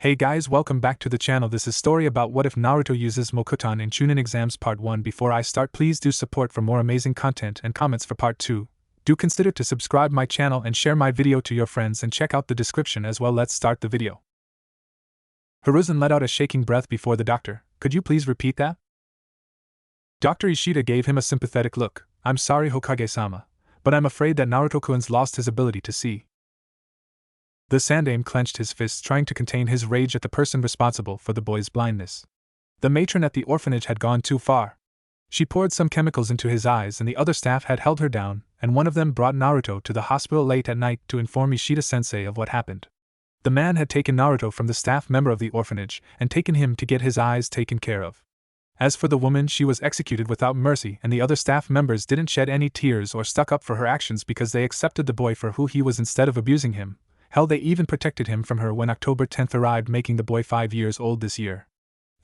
Hey guys, welcome back to the channel. This is story about what if Naruto uses Mokuton in Chunin exams part 1. Before I start, please do support for more amazing content and comments for part 2. Do consider to subscribe my channel and share my video to your friends and check out the description as well. Let's start the video. Hiruzen let out a shaking breath before the doctor. Could you please repeat that? Dr. Ishida gave him a sympathetic look. I'm sorry, Hokage-sama, but I'm afraid that Naruto-kun's lost his ability to see. The Sandaime clenched his fists, trying to contain his rage at the person responsible for the boy's blindness. The matron at the orphanage had gone too far. She poured some chemicals into his eyes and the other staff had held her down, and one of them brought Naruto to the hospital late at night to inform Ishida-sensei of what happened. The man had taken Naruto from the staff member of the orphanage and taken him to get his eyes taken care of. As for the woman, she was executed without mercy, and the other staff members didn't shed any tears or stuck up for her actions because they accepted the boy for who he was instead of abusing him. Hell, they even protected him from her when October 10th arrived, making the boy 5 years old this year.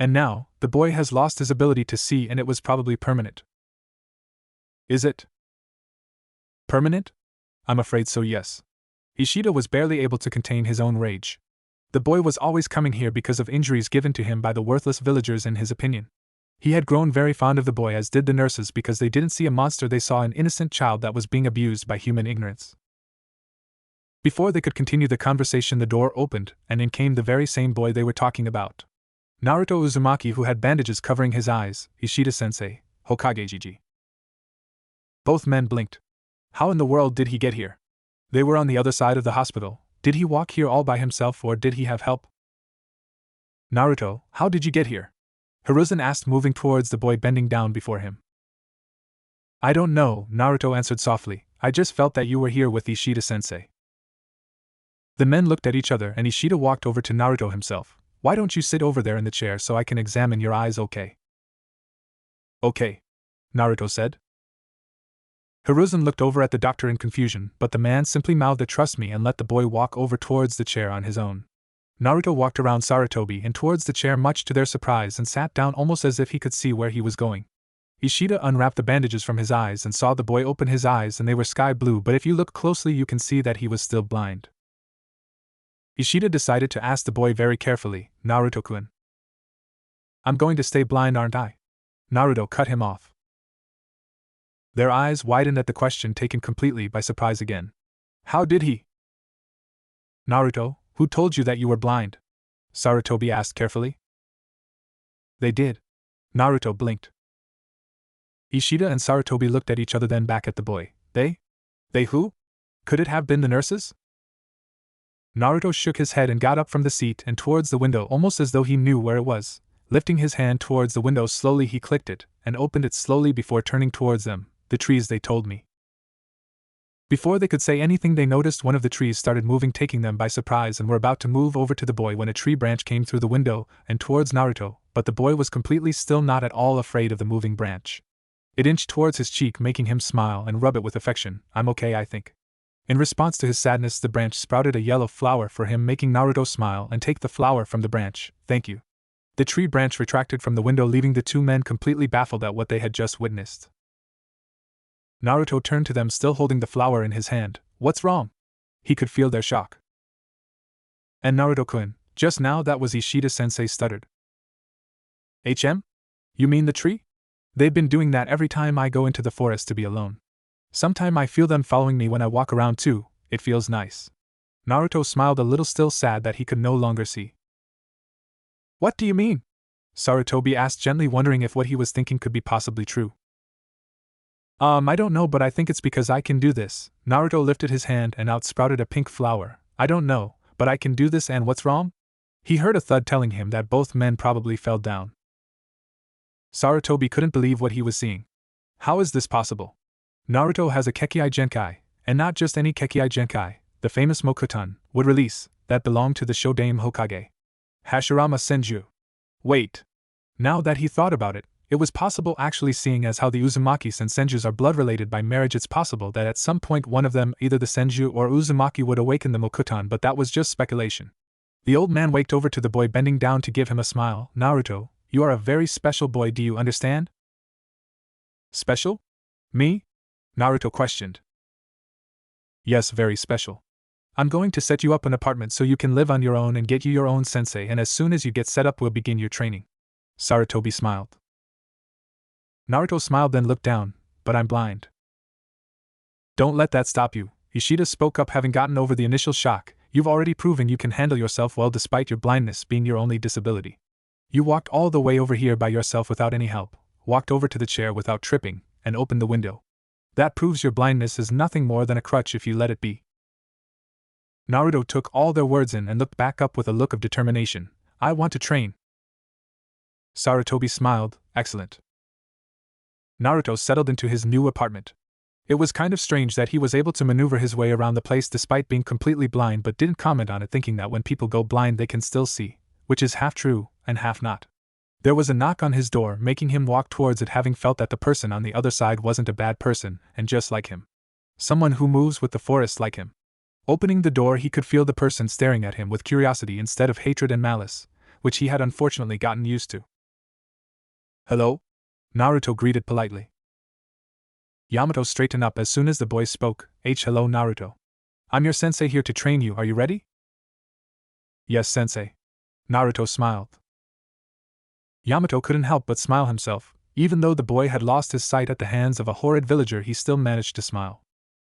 And now, the boy has lost his ability to see, and it was probably permanent. Is it permanent? I'm afraid so, yes. Ishida was barely able to contain his own rage. The boy was always coming here because of injuries given to him by the worthless villagers, in his opinion. He had grown very fond of the boy, as did the nurses, because they didn't see a monster, they saw an innocent child that was being abused by human ignorance. Before they could continue the conversation, the door opened, and in came the very same boy they were talking about. Naruto Uzumaki, who had bandages covering his eyes. Ishida-sensei, Hokage-jiji. Both men blinked. How in the world did he get here? They were on the other side of the hospital. Did he walk here all by himself, or did he have help? Naruto, how did you get here? Hiruzen asked, moving towards the boy bending down before him. I don't know, Naruto answered softly. I just felt that you were here with Ishida-sensei. The men looked at each other, and Ishida walked over to Naruto himself. Why don't you sit over there in the chair so I can examine your eyes, okay? Okay, Naruto said. Hiruzen looked over at the doctor in confusion, but the man simply mouthed trust me and let the boy walk over towards the chair on his own. Naruto walked around Sarutobi and towards the chair, much to their surprise, and sat down almost as if he could see where he was going. Ishida unwrapped the bandages from his eyes and saw the boy open his eyes, and they were sky blue, but if you look closely you can see that he was still blind. Ishida decided to ask the boy very carefully, Naruto-kun. I'm going to stay blind, aren't I? Naruto cut him off. Their eyes widened at the question, taken completely by surprise again. How did he? Naruto, who told you that you were blind? Sarutobi asked carefully. They did. Naruto blinked. Ishida and Sarutobi looked at each other, then back at the boy. They? They who? Could it have been the nurses? Naruto shook his head and got up from the seat and towards the window, almost as though he knew where it was. Lifting his hand towards the window slowly, he clicked it, and opened it slowly before turning towards them. The trees, they told me. Before they could say anything, they noticed one of the trees started moving, taking them by surprise, and were about to move over to the boy when a tree branch came through the window and towards Naruto, but the boy was completely still, not at all afraid of the moving branch. It inched towards his cheek, making him smile and rub it with affection. I'm okay, I think. In response to his sadness, the branch sprouted a yellow flower for him, making Naruto smile and take the flower from the branch. Thank you. The tree branch retracted from the window, leaving the two men completely baffled at what they had just witnessed. Naruto turned to them, still holding the flower in his hand. What's wrong? He could feel their shock. And Naruto-kun, just now that was Ishida-sensei stuttered. HM? You mean the tree? They've been doing that every time I go into the forest to be alone. Sometime I feel them following me when I walk around too. It feels nice. Naruto smiled a little, still sad that he could no longer see. What do you mean? Sarutobi asked gently, wondering if what he was thinking could be possibly true. I don't know, but I think it's because I can do this. Naruto lifted his hand and out sprouted a pink flower. I don't know, but I can do this, and what's wrong? He heard a thud telling him that both men probably fell down. Sarutobi couldn't believe what he was seeing. How is this possible? Naruto has a Kekkai Genkai, and not just any Kekkai Genkai, the famous Mokuton, would release, that belonged to the Shodaime Hokage. Hashirama Senju. Wait. Now that he thought about it, it was possible actually, seeing as how the Uzumakis and Senjus are blood-related by marriage. It's possible that at some point one of them, either the Senju or Uzumaki, would awaken the Mokuton, but that was just speculation. The old man walked over to the boy, bending down to give him a smile. Naruto, you are a very special boy, do you understand? Special? Me? Naruto questioned. Yes, very special. I'm going to set you up an apartment so you can live on your own and get you your own sensei, and as soon as you get set up we'll begin your training. Sarutobi smiled. Naruto smiled then looked down, but I'm blind. Don't let that stop you, Ishida spoke up, having gotten over the initial shock. You've already proven you can handle yourself well despite your blindness being your only disability. You walked all the way over here by yourself without any help, walked over to the chair without tripping, and opened the window. That proves your blindness is nothing more than a crutch if you let it be. Naruto took all their words in and looked back up with a look of determination. I want to train. Sarutobi smiled. Excellent. Naruto settled into his new apartment. It was kind of strange that he was able to maneuver his way around the place despite being completely blind, but didn't comment on it, thinking that when people go blind they can still see, which is half true and half not. There was a knock on his door, making him walk towards it, having felt that the person on the other side wasn't a bad person and just like him. Someone who moves with the forest like him. Opening the door, he could feel the person staring at him with curiosity instead of hatred and malice, which he had unfortunately gotten used to. Hello? Naruto greeted politely. Yamato straightened up as soon as the boy spoke. Hello Naruto. I'm your sensei here to train you, are you ready? Yes, sensei. Naruto smiled. Yamato couldn't help but smile himself. Even though the boy had lost his sight at the hands of a horrid villager, he still managed to smile.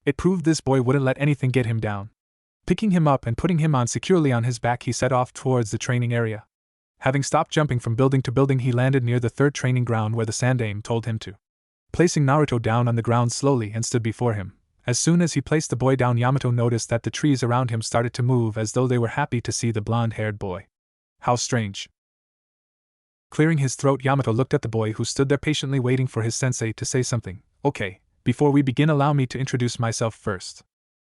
It proved this boy wouldn't let anything get him down. Picking him up and putting him on securely on his back, he set off towards the training area. Having stopped jumping from building to building, he landed near the third training ground where the Sandaime told him to. Placing Naruto down on the ground slowly and stood before him. As soon as he placed the boy down, Yamato noticed that the trees around him started to move as though they were happy to see the blonde-haired boy. How strange. Clearing his throat, Yamato looked at the boy who stood there patiently waiting for his sensei to say something. Okay, before we begin allow me to introduce myself first.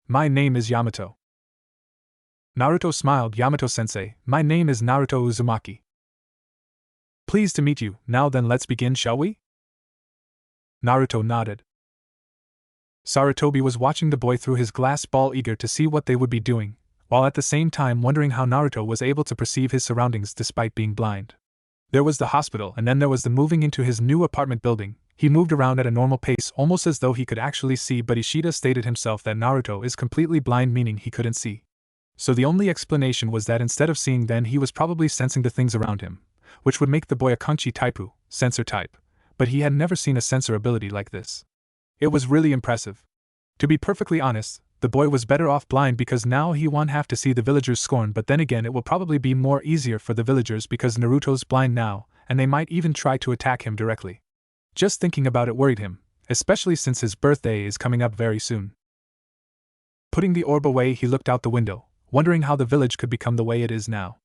My name is Yamato. Naruto smiled. Yamato-sensei, my name is Naruto Uzumaki. Pleased to meet you. Now then, let's begin, shall we? Naruto nodded. Sarutobi was watching the boy through his glass ball, eager to see what they would be doing, while at the same time wondering how Naruto was able to perceive his surroundings despite being blind. There was the hospital, and then there was the moving into his new apartment building. He moved around at a normal pace, almost as though he could actually see, but Ishida stated himself that Naruto is completely blind, meaning he couldn't see. So the only explanation was that instead of seeing, then he was probably sensing the things around him, which would make the boy a Kanchi Taipu, sensor type, but he had never seen a sensor ability like this. It was really impressive. To be perfectly honest, the boy was better off blind because now he won't have to see the villagers scorn, but then again it will probably be more easier for the villagers because Naruto's blind now, and they might even try to attack him directly. Just thinking about it worried him, especially since his birthday is coming up very soon. Putting the orb away, he looked out the window, wondering how the village could become the way it is now.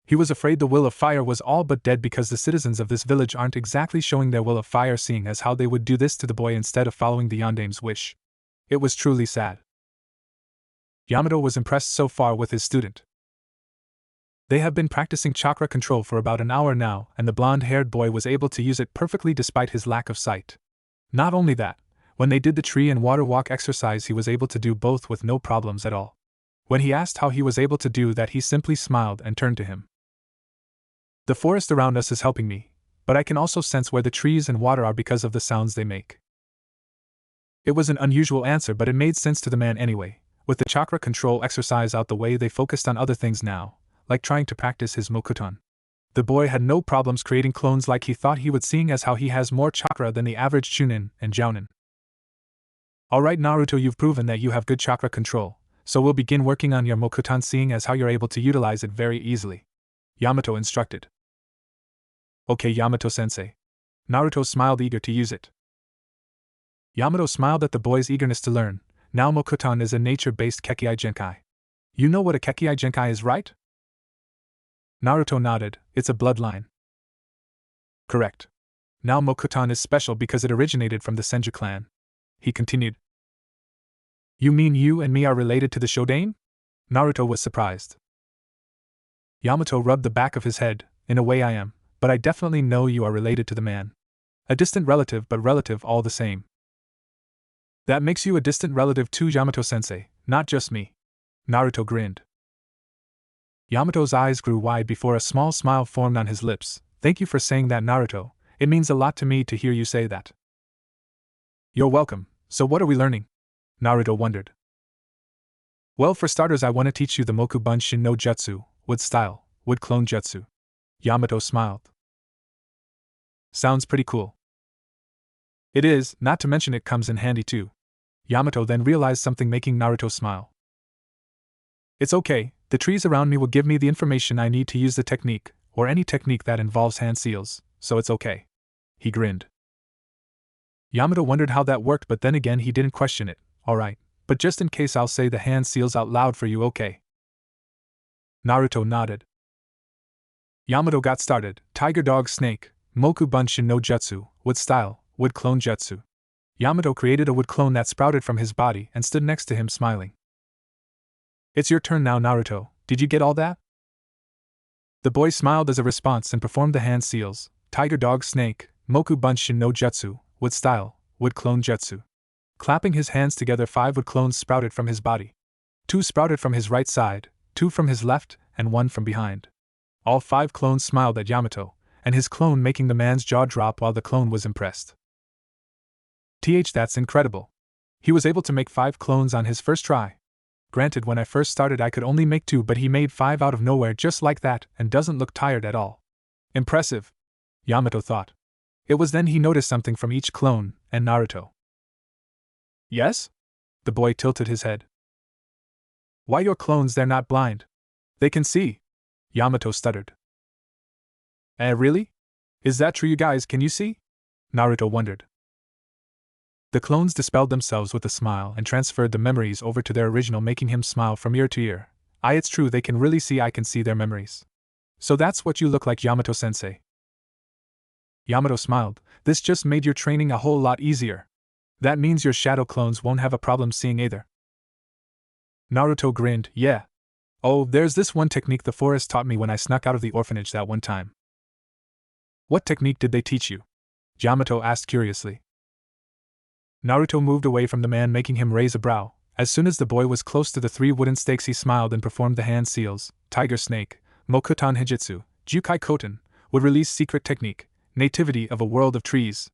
He was afraid the will of fire was all but dead because the citizens of this village aren't exactly showing their will of fire, seeing as how they would do this to the boy instead of following the Yandaime's wish. It was truly sad. Yamato was impressed so far with his student. They have been practicing chakra control for about an hour now, and the blonde-haired boy was able to use it perfectly despite his lack of sight. Not only that, when they did the tree and water walk exercise, he was able to do both with no problems at all. When he asked how he was able to do that, he simply smiled and turned to him. The forest around us is helping me, but I can also sense where the trees and water are because of the sounds they make. It was an unusual answer, but it made sense to the man anyway. With the chakra control exercise out the way, they focused on other things now, like trying to practice his Mokuton. The boy had no problems creating clones like he thought he would, seeing as how he has more chakra than the average Chunin and Jounin. Alright Naruto, you've proven that you have good chakra control, so we'll begin working on your Mokuton, seeing as how you're able to utilize it very easily. Yamato instructed. Okay Yamato-sensei. Naruto smiled, eager to use it. Yamato smiled at the boy's eagerness to learn. Now Mokuton is a nature-based Kekkai Genkai. You know what a Kekkai Genkai is, right? Naruto nodded. It's a bloodline. Correct. Now Mokuton is special because it originated from the Senju clan. He continued. You mean you and me are related to the Shodaime? Naruto was surprised. Yamato rubbed the back of his head. In a way I am, but I definitely know you are related to the man. A distant relative, but relative all the same. That makes you a distant relative too, Yamato-sensei, not just me. Naruto grinned. Yamato's eyes grew wide before a small smile formed on his lips. Thank you for saying that, Naruto. It means a lot to me to hear you say that. You're welcome. So what are we learning? Naruto wondered. Well, for starters, I want to teach you the Moku Bunshin no Jutsu, wood style, wood clone jutsu. Yamato smiled. Sounds pretty cool. It is, not to mention it comes in handy too. Yamato then realized something making Naruto smile. It's okay, the trees around me will give me the information I need to use the technique, or any technique that involves hand seals, so it's okay. He grinned. Yamato wondered how that worked, but then again he didn't question it. Alright, but just in case I'll say the hand seals out loud for you, okay? Naruto nodded. Yamato got started. Tiger Dog Snake, Moku Bunshin no Jutsu, wood style, wood clone jutsu. Yamato created a wood clone that sprouted from his body and stood next to him smiling. It's your turn now, Naruto, did you get all that? The boy smiled as a response and performed the hand seals. Tiger Dog Snake, Moku Bunshin no Jutsu, wood style, wood clone jutsu. Clapping his hands together, 5 wood clones sprouted from his body. 2 sprouted from his right side, 2 from his left, and 1 from behind. All 5 clones smiled at Yamato, and his clone making the man's jaw drop while the clone was impressed. That's incredible. He was able to make 5 clones on his first try. Granted, when I first started I could only make 2, but he made 5 out of nowhere just like that and doesn't look tired at all. Impressive, Yamato thought. It was then he noticed something from each clone, and Naruto. Yes? The boy tilted his head. Why, your clones, they're not blind. They can see. Yamato stuttered. Really? Is that true, you guys, can you see? Naruto wondered. The clones dispelled themselves with a smile and transferred the memories over to their original, making him smile from ear to ear. It's true, they can really see, I can see their memories. So that's what you look like, Yamato-sensei. Yamato smiled. This just made your training a whole lot easier. That means your shadow clones won't have a problem seeing either. Naruto grinned. Yeah. Oh, there's this one technique the forest taught me when I snuck out of the orphanage that one time. What technique did they teach you? Yamato asked curiously. Naruto moved away from the man, making him raise a brow. As soon as the boy was close to the 3 wooden stakes, he smiled and performed the hand seals. Tiger Snake, Mokutan Hijitsu, Jukai Koten, would release secret technique, nativity of a world of trees.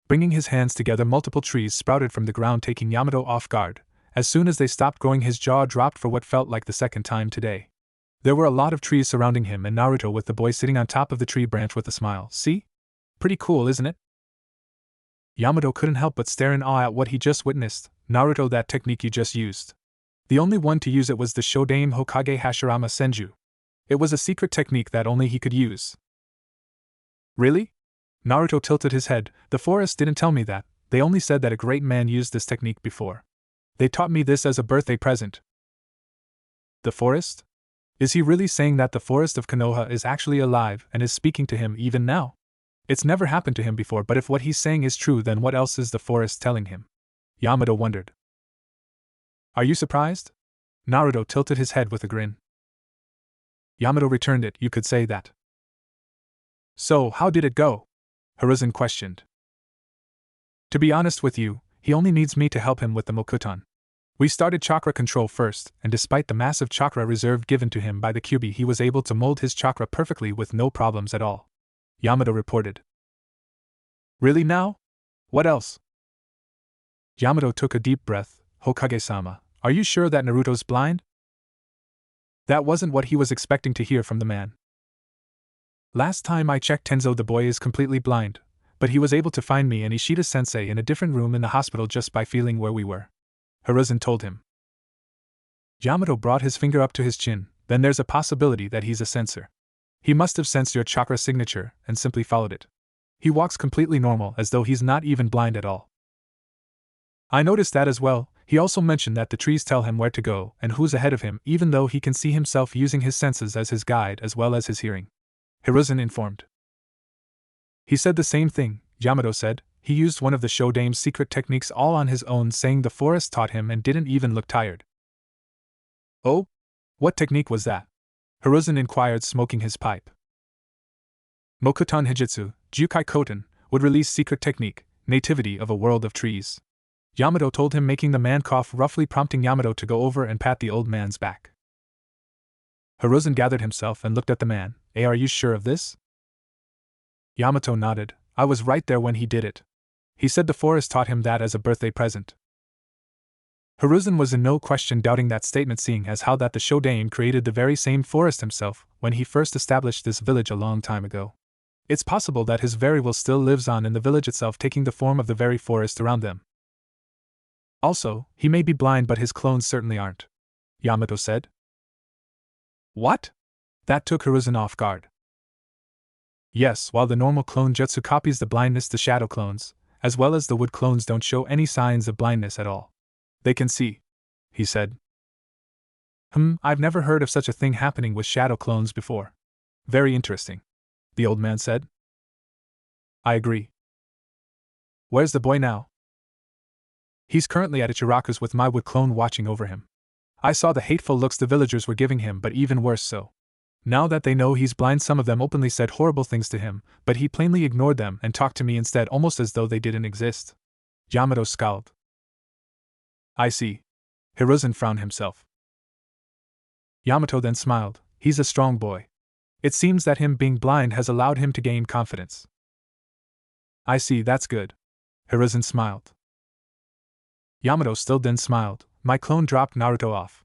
Bringing his hands together, multiple trees sprouted from the ground, taking Yamato off guard. As soon as they stopped growing, his jaw dropped for what felt like the second time today. There were a lot of trees surrounding him and Naruto, with the boy sitting on top of the tree branch with a smile. See? Pretty cool, isn't it? Yamato couldn't help but stare in awe at what he just witnessed. Naruto, that technique you just used. The only one to use it was the Shodaime Hokage Hashirama Senju. It was a secret technique that only he could use. Really? Naruto tilted his head. The forest didn't tell me that. They only said that a great man used this technique before. They taught me this as a birthday present. The forest? Is he really saying that the forest of Konoha is actually alive and is speaking to him even now? It's never happened to him before, but if what he's saying is true, then what else is the forest telling him? Yamato wondered. Are you surprised? Naruto tilted his head with a grin. Yamato returned it. You could say that. So, how did it go? Hiruzen questioned. To be honest with you, he only needs me to help him with the Mokutan. We started chakra control first, and despite the massive chakra reserve given to him by the Kyuubi, he was able to mold his chakra perfectly with no problems at all. Yamato reported. Really now? What else? Yamato took a deep breath. Hokage-sama, are you sure that Naruto's blind? That wasn't what he was expecting to hear from the man. Last time I checked, Tenzo, the boy is completely blind, but he was able to find me and Ishida-sensei in a different room in the hospital just by feeling where we were. Hiruzen told him. Yamato brought his finger up to his chin. Then there's a possibility that he's a sensor. He must have sensed your chakra signature and simply followed it. He walks completely normal, as though he's not even blind at all. I noticed that as well. He also mentioned that the trees tell him where to go and who's ahead of him, even though he can see himself using his senses as his guide as well as his hearing. Hiruzen informed. He said the same thing, Yamato said. He used one of the Shodaime's secret techniques all on his own, saying the forest taught him, and didn't even look tired. Oh? What technique was that? Hiruzen inquired, smoking his pipe. Mokutan Hijitsu, Jukai Koten, would release secret technique, nativity of a world of trees. Yamato told him, making the man cough, roughly prompting Yamato to go over and pat the old man's back. Hiruzen gathered himself and looked at the man. Are you sure of this? Yamato nodded. I was right there when he did it. He said the forest taught him that as a birthday present. Hiruzen was in no question doubting that statement, seeing as how that the Shodan created the very same forest himself when he first established this village a long time ago. It's possible that his very will still lives on in the village itself, taking the form of the very forest around them. Also, he may be blind, but his clones certainly aren't, Yamato said. What? That took Hiruzen off guard. Yes, while the normal clone jutsu copies the blindness, the shadow clones, as well as the wood clones, don't show any signs of blindness at all. They can see, he said. I've never heard of such a thing happening with shadow clones before. Very interesting, the old man said. I agree. Where's the boy now? He's currently at Ichiraku's with my wood clone watching over him. I saw the hateful looks the villagers were giving him, but even worse so. Now that they know he's blind, some of them openly said horrible things to him, but he plainly ignored them and talked to me instead, almost as though they didn't exist. Yamato scowled. I see. Hiruzen frowned himself. Yamato then smiled. He's a strong boy. It seems that him being blind has allowed him to gain confidence. I see, that's good. Hiruzen smiled. Yamato still then smiled. My clone dropped Naruto off.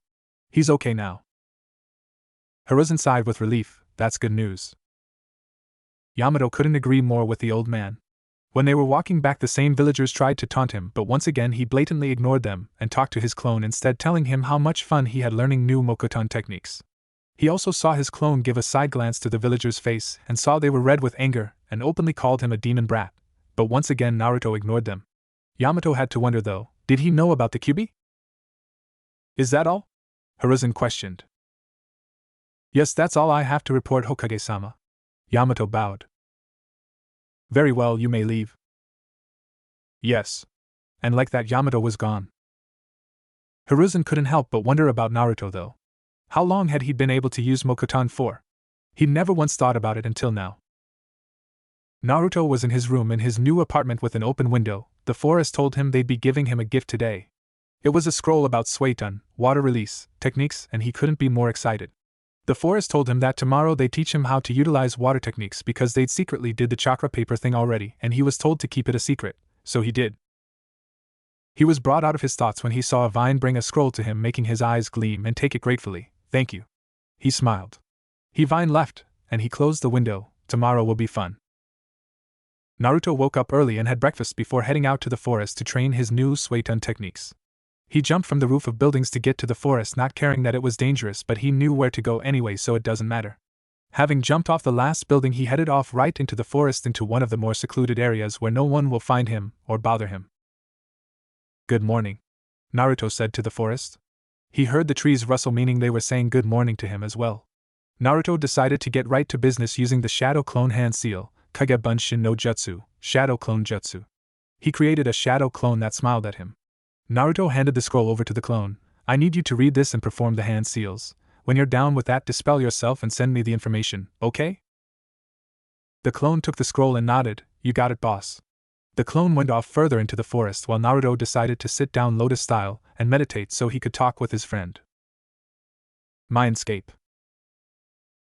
He's okay now. Hiruzen sighed with relief. That's good news. Yamato couldn't agree more with the old man. When they were walking back, the same villagers tried to taunt him, but once again he blatantly ignored them and talked to his clone instead, telling him how much fun he had learning new Mokuton techniques. He also saw his clone give a side glance to the villager's face and saw they were red with anger and openly called him a demon brat, but once again Naruto ignored them. Yamato had to wonder though, did he know about the Kyuubi? Is that all? Hiruzen questioned. Yes, that's all I have to report, Hokage-sama. Yamato bowed. Very well, you may leave. Yes. And like that, Yamato was gone. Hiruzen couldn't help but wonder about Naruto though. How long had he been able to use Mokuton for? He'd never once thought about it until now. Naruto was in his room in his new apartment with an open window. The forest told him they'd be giving him a gift today. It was a scroll about Suiton, water release, techniques, and he couldn't be more excited. The forest told him that tomorrow they'd teach him how to utilize water techniques because they'd secretly did the chakra paper thing already, and he was told to keep it a secret, so he did. He was brought out of his thoughts when he saw a vine bring a scroll to him, making his eyes gleam and take it gratefully. Thank you. He smiled. Vine left, and he closed the window. Tomorrow will be fun. Naruto woke up early and had breakfast before heading out to the forest to train his new Suiton techniques. He jumped from the roof of buildings to get to the forest, not caring that it was dangerous, but he knew where to go anyway, so it doesn't matter. Having jumped off the last building, he headed off right into the forest, into one of the more secluded areas where no one will find him or bother him. Good morning, Naruto said to the forest. He heard the trees rustle, meaning they were saying good morning to him as well. Naruto decided to get right to business using the Shadow Clone Hand Seal, Kage Bunshin no Jutsu, Shadow Clone Jutsu. He created a shadow clone that smiled at him. Naruto handed the scroll over to the clone. I need you to read this and perform the hand seals. When you're down with that, dispel yourself and send me the information, okay? The clone took the scroll and nodded. You got it, boss. The clone went off further into the forest while Naruto decided to sit down lotus style and meditate so he could talk with his friend. Mindscape.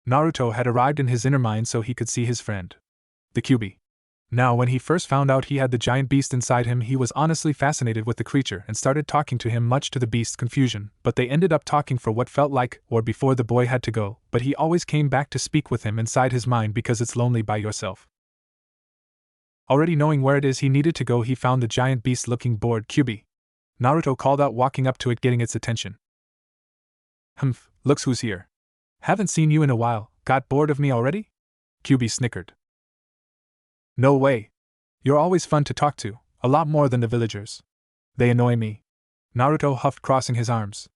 Naruto had arrived in his inner mind so he could see his friend, the Kyuubi. Now, when he first found out he had the giant beast inside him, he was honestly fascinated with the creature and started talking to him, much to the beast's confusion, but they ended up talking for what felt like, or before the boy had to go, but he always came back to speak with him inside his mind because it's lonely by yourself. Already knowing where it is he needed to go, he found the giant beast looking bored. Kyuubi. Naruto called out, walking up to it, getting its attention. Humph, looks who's here. Haven't seen you in a while, got bored of me already? Kyuubi snickered. No way. You're always fun to talk to, a lot more than the villagers. They annoy me. Naruto huffed, crossing his arms.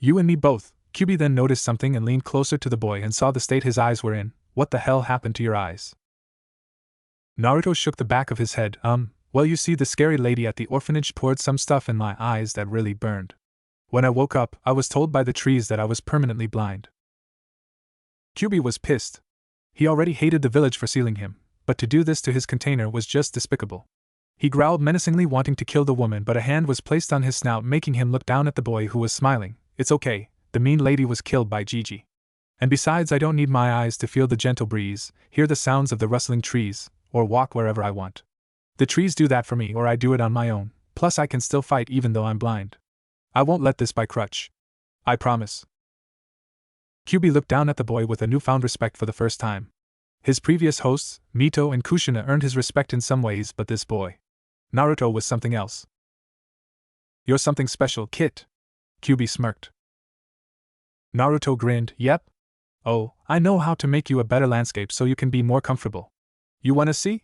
You and me both. Kyuubi then noticed something and leaned closer to the boy and saw the state his eyes were in. What the hell happened to your eyes? Naruto shook the back of his head. Well, you see, the scary lady at the orphanage poured some stuff in my eyes that really burned. When I woke up, I was told by the trees that I was permanently blind. Kyuubi was pissed. He already hated the village for sealing him, but to do this to his container was just despicable. He growled menacingly, wanting to kill the woman, but a hand was placed on his snout, making him look down at the boy who was smiling. It's okay, the mean lady was killed by Gigi. And besides, I don't need my eyes to feel the gentle breeze, hear the sounds of the rustling trees, or walk wherever I want. The trees do that for me, or I do it on my own, plus I can still fight even though I'm blind. I won't let this by crutch. I promise. Kyuubi looked down at the boy with a newfound respect for the first time. His previous hosts, Mito and Kushina, earned his respect in some ways, but this boy, Naruto, was something else. You're something special, Kit. Kyuubi smirked. Naruto grinned. Yep. Oh, I know how to make you a better landscape so you can be more comfortable. You wanna see?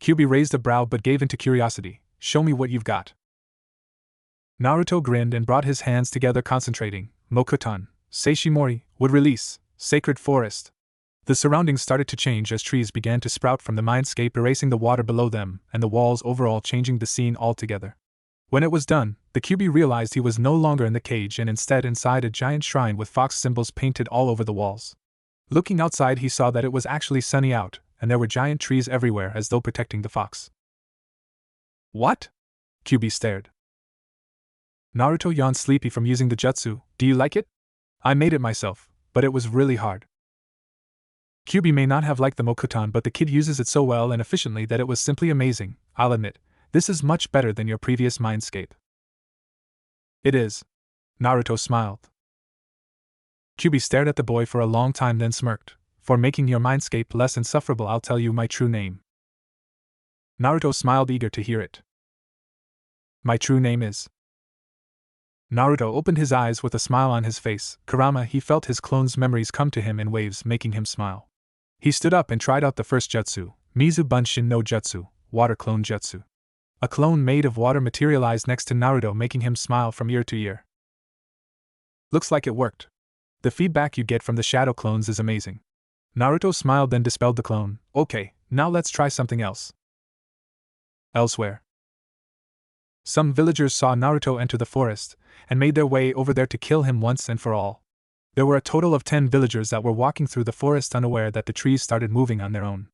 Kyuubi raised a brow but gave into curiosity. Show me what you've got. Naruto grinned and brought his hands together, concentrating. Mokuton, Seishimori, would release, sacred forest. The surroundings started to change as trees began to sprout from the mindscape, erasing the water below them, and the walls overall changing the scene altogether. When it was done, the Kyuubi realized he was no longer in the cage and instead inside a giant shrine with fox symbols painted all over the walls. Looking outside, he saw that it was actually sunny out, and there were giant trees everywhere as though protecting the fox. What? Kyuubi stared. Naruto yawned sleepy from using the jutsu. Do you like it? I made it myself, but it was really hard. Kyuubi may not have liked the Mokuton, but the kid uses it so well and efficiently that it was simply amazing. I'll admit, this is much better than your previous mindscape. It is. Naruto smiled. Kyuubi stared at the boy for a long time, then smirked. For making your mindscape less insufferable, I'll tell you my true name. Naruto smiled, eager to hear it. My true name is. Naruto opened his eyes with a smile on his face. Kurama, he felt his clone's memories come to him in waves, making him smile. He stood up and tried out the first jutsu, Mizu Bunshin no Jutsu, Water Clone Jutsu. A clone made of water materialized next to Naruto, making him smile from ear to ear. Looks like it worked. The feedback you get from the shadow clones is amazing. Naruto smiled, then dispelled the clone. Okay, now let's try something else. Elsewhere. Some villagers saw Naruto enter the forest, and made their way over there to kill him once and for all. There were a total of 10 villagers that were walking through the forest unaware that the trees started moving on their own.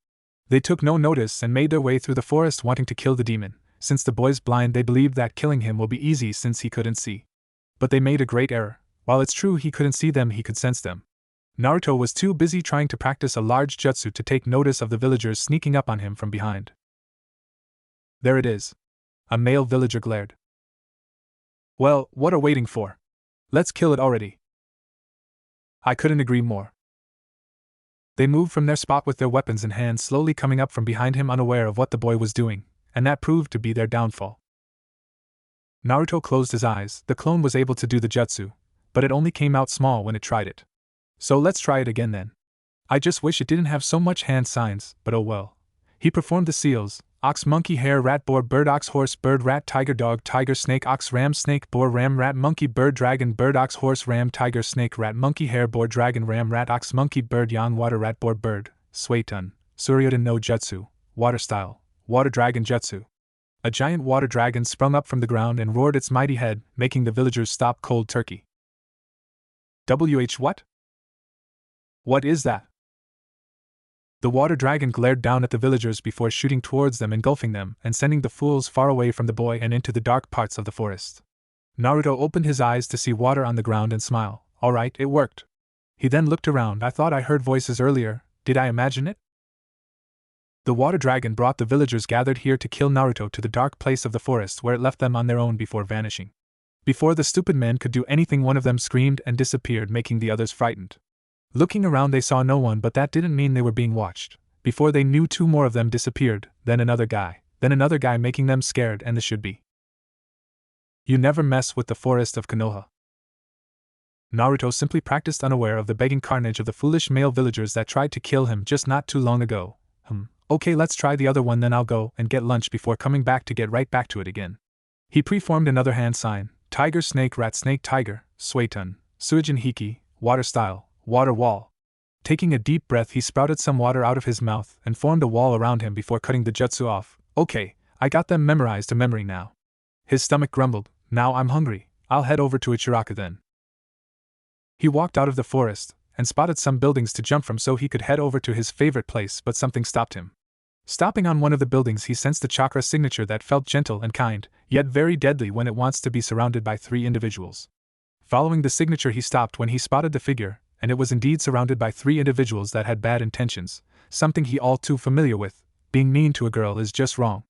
They took no notice and made their way through the forest wanting to kill the demon. Since the boy's blind, they believed that killing him will be easy since he couldn't see. But they made a great error. While it's true he couldn't see them, he could sense them. Naruto was too busy trying to practice a large jutsu to take notice of the villagers sneaking up on him from behind. There it is. A male villager glared. Well, what are we waiting for? Let's kill it already. I couldn't agree more. They moved from their spot with their weapons in hand, slowly coming up from behind him, unaware of what the boy was doing, and that proved to be their downfall. Naruto closed his eyes. The clone was able to do the jutsu, but it only came out small when it tried it. So let's try it again then. I just wish it didn't have so much hand signs, but oh well. He performed the seals: ox, monkey, hare, rat, boar, bird, ox, horse, bird, rat, tiger, dog, tiger, snake, ox, ram, snake, boar, ram, rat, monkey, bird, dragon, bird, ox, horse, ram, tiger, snake, rat, monkey, hare, boar, dragon, ram, rat, ox, monkey, bird, yan, water, rat, boar, bird, Suiton, Suryudan no Jutsu, water style, water dragon jutsu. A giant water dragon sprung up from the ground and roared its mighty head, making the villagers stop cold turkey. What? What is that? The water dragon glared down at the villagers before shooting towards them, engulfing them, and sending the fools far away from the boy and into the dark parts of the forest. Naruto opened his eyes to see water on the ground and smile. Alright, it worked. He then looked around. I thought I heard voices earlier. Did I imagine it? The water dragon brought the villagers gathered here to kill Naruto to the dark place of the forest, where it left them on their own before vanishing. Before the stupid men could do anything, one of them screamed and disappeared, making the others frightened. Looking around, they saw no one, but that didn't mean they were being watched. Before they knew, 2 more of them disappeared, then another guy, making them scared, and this should be. You never mess with the forest of Konoha. Naruto simply practiced, unaware of the begging carnage of the foolish male villagers that tried to kill him just not too long ago. Okay, let's try the other one, then I'll go and get lunch before coming back to get right back to it again. He preformed another hand sign: tiger, snake, rat, snake, tiger, Suiton, Suijin hiki, water style, water wall. Taking a deep breath, he sprouted some water out of his mouth and formed a wall around him before cutting the jutsu off. Okay, I got them memorized to memory now. His stomach grumbled. Now I'm hungry. I'll head over to Ichiraka then. He walked out of the forest and spotted some buildings to jump from so he could head over to his favorite place, but something stopped him. Stopping on one of the buildings, he sensed the chakra signature that felt gentle and kind, yet very deadly when it wants to be surrounded by 3 individuals. Following the signature, he stopped when he spotted the figure, and it was indeed surrounded by 3 individuals that had bad intentions, something he all too familiar with. Being mean to a girl is just wrong.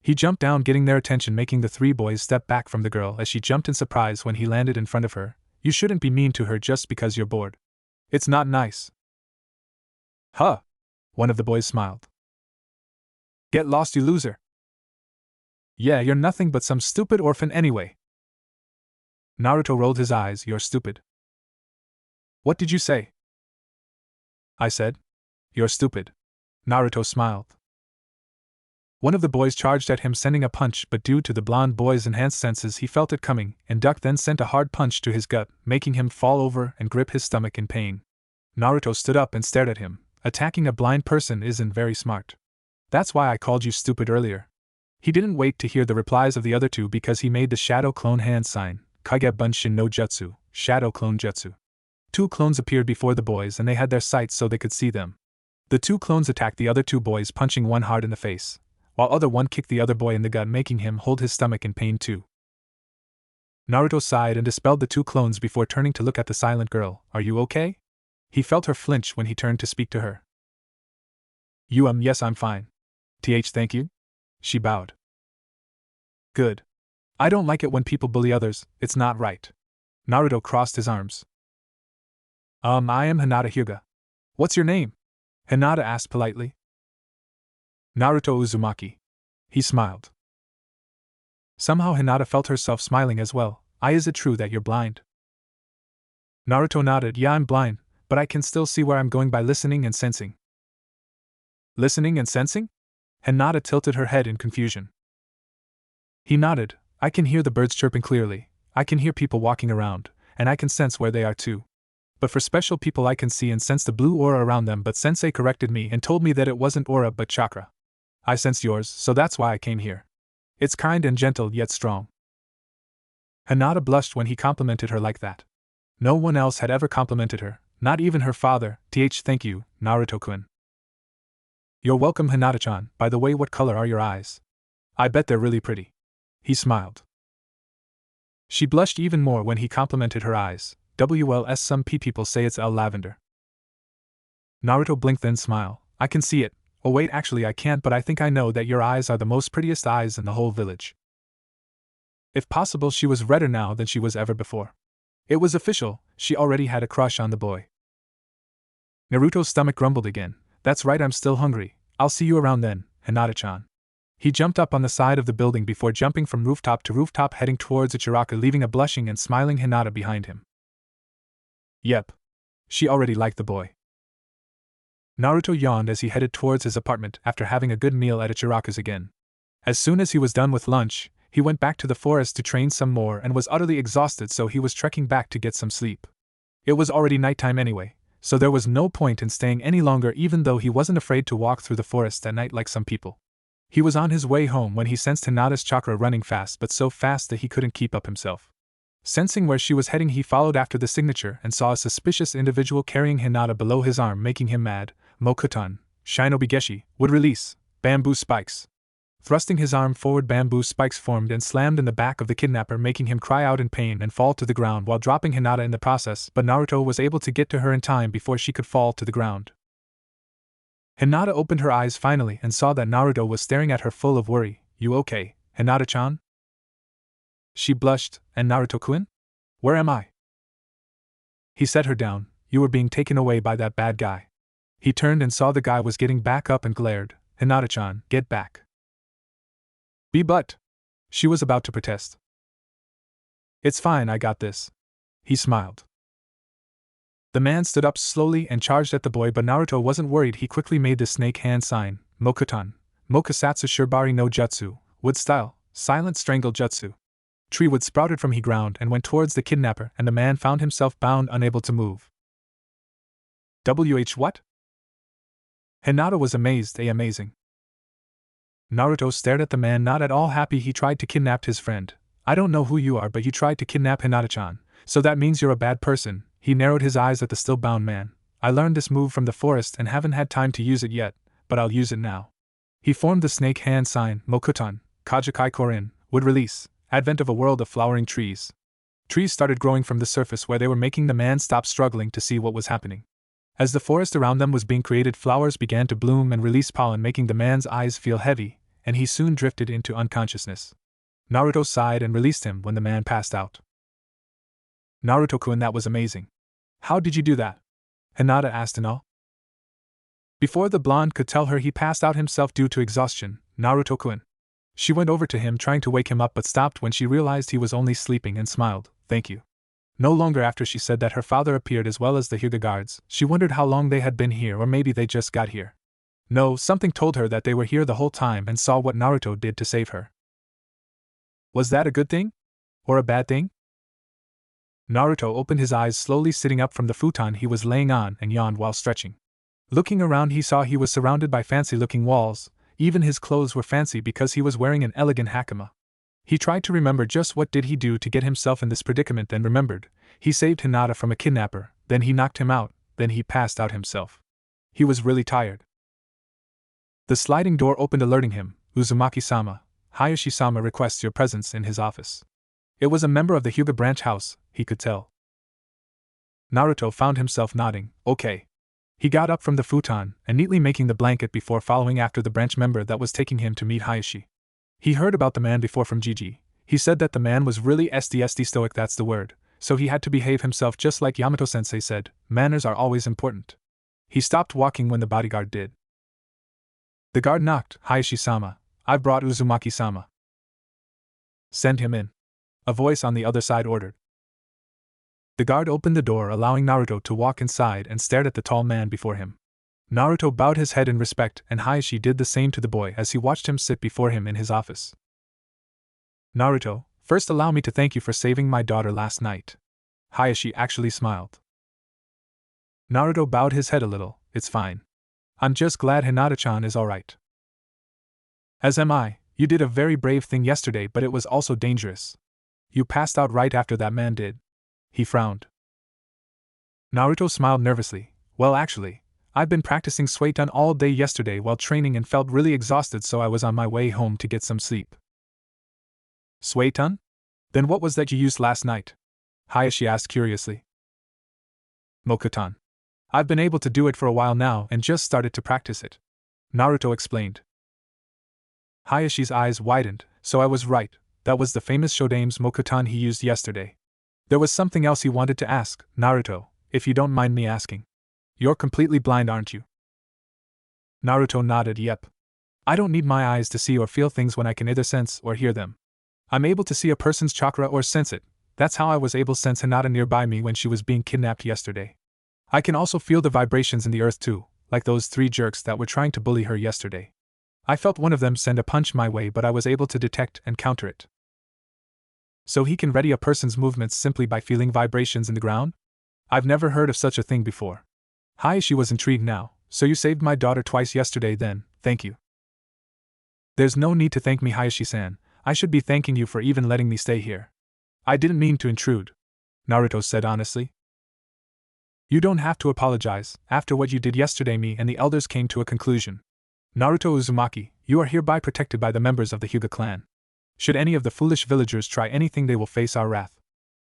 He jumped down, getting their attention, making the three boys step back from the girl as she jumped in surprise when he landed in front of her. You shouldn't be mean to her just because you're bored. It's not nice. Huh? One of the boys smiled. Get lost, you loser. Yeah, you're nothing but some stupid orphan anyway. Naruto rolled his eyes. You're stupid. What did you say? I said, you're stupid. Naruto smiled. One of the boys charged at him, sending a punch, but due to the blonde boy's enhanced senses, he felt it coming and ducked, then sent a hard punch to his gut, making him fall over and grip his stomach in pain. Naruto stood up and stared at him. Attacking a blind person isn't very smart. That's why I called you stupid earlier. He didn't wait to hear the replies of the other two because he made the shadow clone hand sign, Kage Bunshin no Jutsu, shadow clone jutsu. Two clones appeared before the boys and they had their sights so they could see them. The two clones attacked the other two boys, punching one hard in the face, while other one kicked the other boy in the gut, making him hold his stomach in pain too. Naruto sighed and dispelled the two clones before turning to look at the silent girl. Are you okay? He felt her flinch when he turned to speak to her. Yes, I'm fine. Thank you? She bowed. Good. I don't like it when people bully others, it's not right. Naruto crossed his arms. I am Hinata Hyuga. What's your name? Hinata asked politely. Naruto Uzumaki. He smiled. Somehow Hinata felt herself smiling as well. Is it true that you're blind? Naruto nodded. Yeah, I'm blind, but I can still see where I'm going by listening and sensing. Listening and sensing? Hinata tilted her head in confusion. He nodded. I can hear the birds chirping clearly, I can hear people walking around, and I can sense where they are too. But for special people I can see and sense the blue aura around them, but sensei corrected me and told me that it wasn't aura but chakra. I sensed yours, so that's why I came here. It's kind and gentle yet strong. Hinata blushed when he complimented her like that. No one else had ever complimented her, not even her father. Thank you, Naruto-kun. You're welcome, Hinata-chan. By the way, what color are your eyes? I bet they're really pretty. He smiled. She blushed even more when he complimented her eyes. Some people say it's lavender. Naruto blinked, then smiled. I can see it. Oh wait, actually I can't, but I think I know that your eyes are the most prettiest eyes in the whole village. If possible, she was redder now than she was ever before. It was official, she already had a crush on the boy. Naruto's stomach grumbled again. That's right, I'm still hungry. I'll see you around then, Hinata-chan. He jumped up on the side of the building before jumping from rooftop to rooftop, heading towards Ichiraka, leaving a blushing and smiling Hinata behind him. Yep. She already liked the boy. Naruto yawned as he headed towards his apartment after having a good meal at Ichiraka's again. As soon as he was done with lunch, he went back to the forest to train some more and was utterly exhausted, so he was trekking back to get some sleep. It was already nighttime anyway, so there was no point in staying any longer, even though he wasn't afraid to walk through the forest at night like some people. He was on his way home when he sensed Hinata's chakra running fast, but so fast that he couldn't keep up himself. Sensing where she was heading, he followed after the signature and saw a suspicious individual carrying Hinata below his arm, making him mad. Mokutan, Shinobi Geshi, would release, bamboo spikes. Thrusting his arm forward, bamboo spikes formed and slammed in the back of the kidnapper, making him cry out in pain and fall to the ground while dropping Hinata in the process, but Naruto was able to get to her in time before she could fall to the ground. Hinata opened her eyes finally and saw that Naruto was staring at her full of worry. You okay, Hinata-chan? She blushed. And Naruto-kun? Where am I? He set her down. You were being taken away by that bad guy. He turned and saw the guy was getting back up and glared. Hinata-chan, get back. But. She was about to protest. It's fine, I got this. He smiled. The man stood up slowly and charged at the boy, but Naruto wasn't worried. He quickly made the snake hand sign, Mokutan, Mokusatsu Shirbari no Jutsu, wood style, silent strangle jutsu. Tree wood sprouted from the ground and went towards the kidnapper, and the man found himself bound, unable to move. What? Hinata was amazed. Amazing. Naruto stared at the man, not at all happy. He tried to kidnap his friend. I don't know who you are, but you tried to kidnap Hinata-chan, so that means you're a bad person. He narrowed his eyes at the still bound man. I learned this move from the forest and haven't had time to use it yet, but I'll use it now. He formed the snake hand sign, Mokutan, Kajakai Korin, would release, advent of a world of flowering trees. Trees started growing from the surface where they were, making the man stop struggling to see what was happening. As the forest around them was being created, flowers began to bloom and release pollen, making the man's eyes feel heavy, and he soon drifted into unconsciousness. Naruto sighed and released him when the man passed out. Naruto-kun, that was amazing. How did you do that? Hinata asked in awe. Before the blonde could tell her, he passed out himself due to exhaustion. Naruto-kun. She went over to him trying to wake him up but stopped when she realized he was only sleeping and smiled. Thank you. No longer after she said that her father appeared as well as the Hyuga guards, she wondered how long they had been here, or maybe they just got here. No, something told her that they were here the whole time and saw what Naruto did to save her. Was that a good thing? Or a bad thing? Naruto opened his eyes slowly, sitting up from the futon he was laying on, and yawned while stretching. Looking around, he saw he was surrounded by fancy-looking walls. Even his clothes were fancy because he was wearing an elegant hakama. He tried to remember just what did he do to get himself in this predicament, then remembered. He saved Hinata from a kidnapper, then he knocked him out, then he passed out himself. He was really tired. The sliding door opened, alerting him. Uzumaki-sama, Hayashi-sama requests your presence in his office. It was a member of the Hyuga branch house, he could tell. Naruto found himself nodding. Okay. He got up from the futon, and neatly making the blanket before following after the branch member that was taking him to meet Hayashi. He heard about the man before from Gigi. He said that the man was really SDSD stoic, that's the word, so he had to behave himself just like Yamato-sensei said. Manners are always important. He stopped walking when the bodyguard did. The guard knocked. Hayashi-sama, I've brought Uzumaki-sama. Send him in. A voice on the other side ordered. The guard opened the door, allowing Naruto to walk inside, and stared at the tall man before him. Naruto bowed his head in respect, and Hayashi did the same to the boy as he watched him sit before him in his office. Naruto, first allow me to thank you for saving my daughter last night. Hayashi actually smiled. Naruto bowed his head a little. It's fine. I'm just glad Hinata-chan is alright. As am I. You did a very brave thing yesterday, but it was also dangerous. You passed out right after that man did. He frowned. Naruto smiled nervously. Well, actually, I've been practicing Suiton all day yesterday while training and felt really exhausted, so I was on my way home to get some sleep. Suiton? Then what was that you used last night? Hayashi asked curiously. Mokuton. I've been able to do it for a while now and just started to practice it. Naruto explained. Hayashi's eyes widened. So I was right, that was the famous Shodame's Mokuton he used yesterday. There was something else he wanted to ask. Naruto, if you don't mind me asking. You're completely blind, aren't you? Naruto nodded. Yep. I don't need my eyes to see or feel things when I can either sense or hear them. I'm able to see a person's chakra or sense it. That's how I was able to sense Hinata nearby me when she was being kidnapped yesterday. I can also feel the vibrations in the earth too, like those 3 jerks that were trying to bully her yesterday. I felt one of them send a punch my way, but I was able to detect and counter it. So he can ready a person's movements simply by feeling vibrations in the ground? I've never heard of such a thing before. Hayashi was intrigued now. So you saved my daughter twice yesterday then, thank you. There's no need to thank me, Hayashi-san. I should be thanking you for even letting me stay here. I didn't mean to intrude, Naruto said honestly. You don't have to apologize. After what you did yesterday, me and the elders came to a conclusion. Naruto Uzumaki, you are hereby protected by the members of the Hyuga clan. Should any of the foolish villagers try anything, they will face our wrath.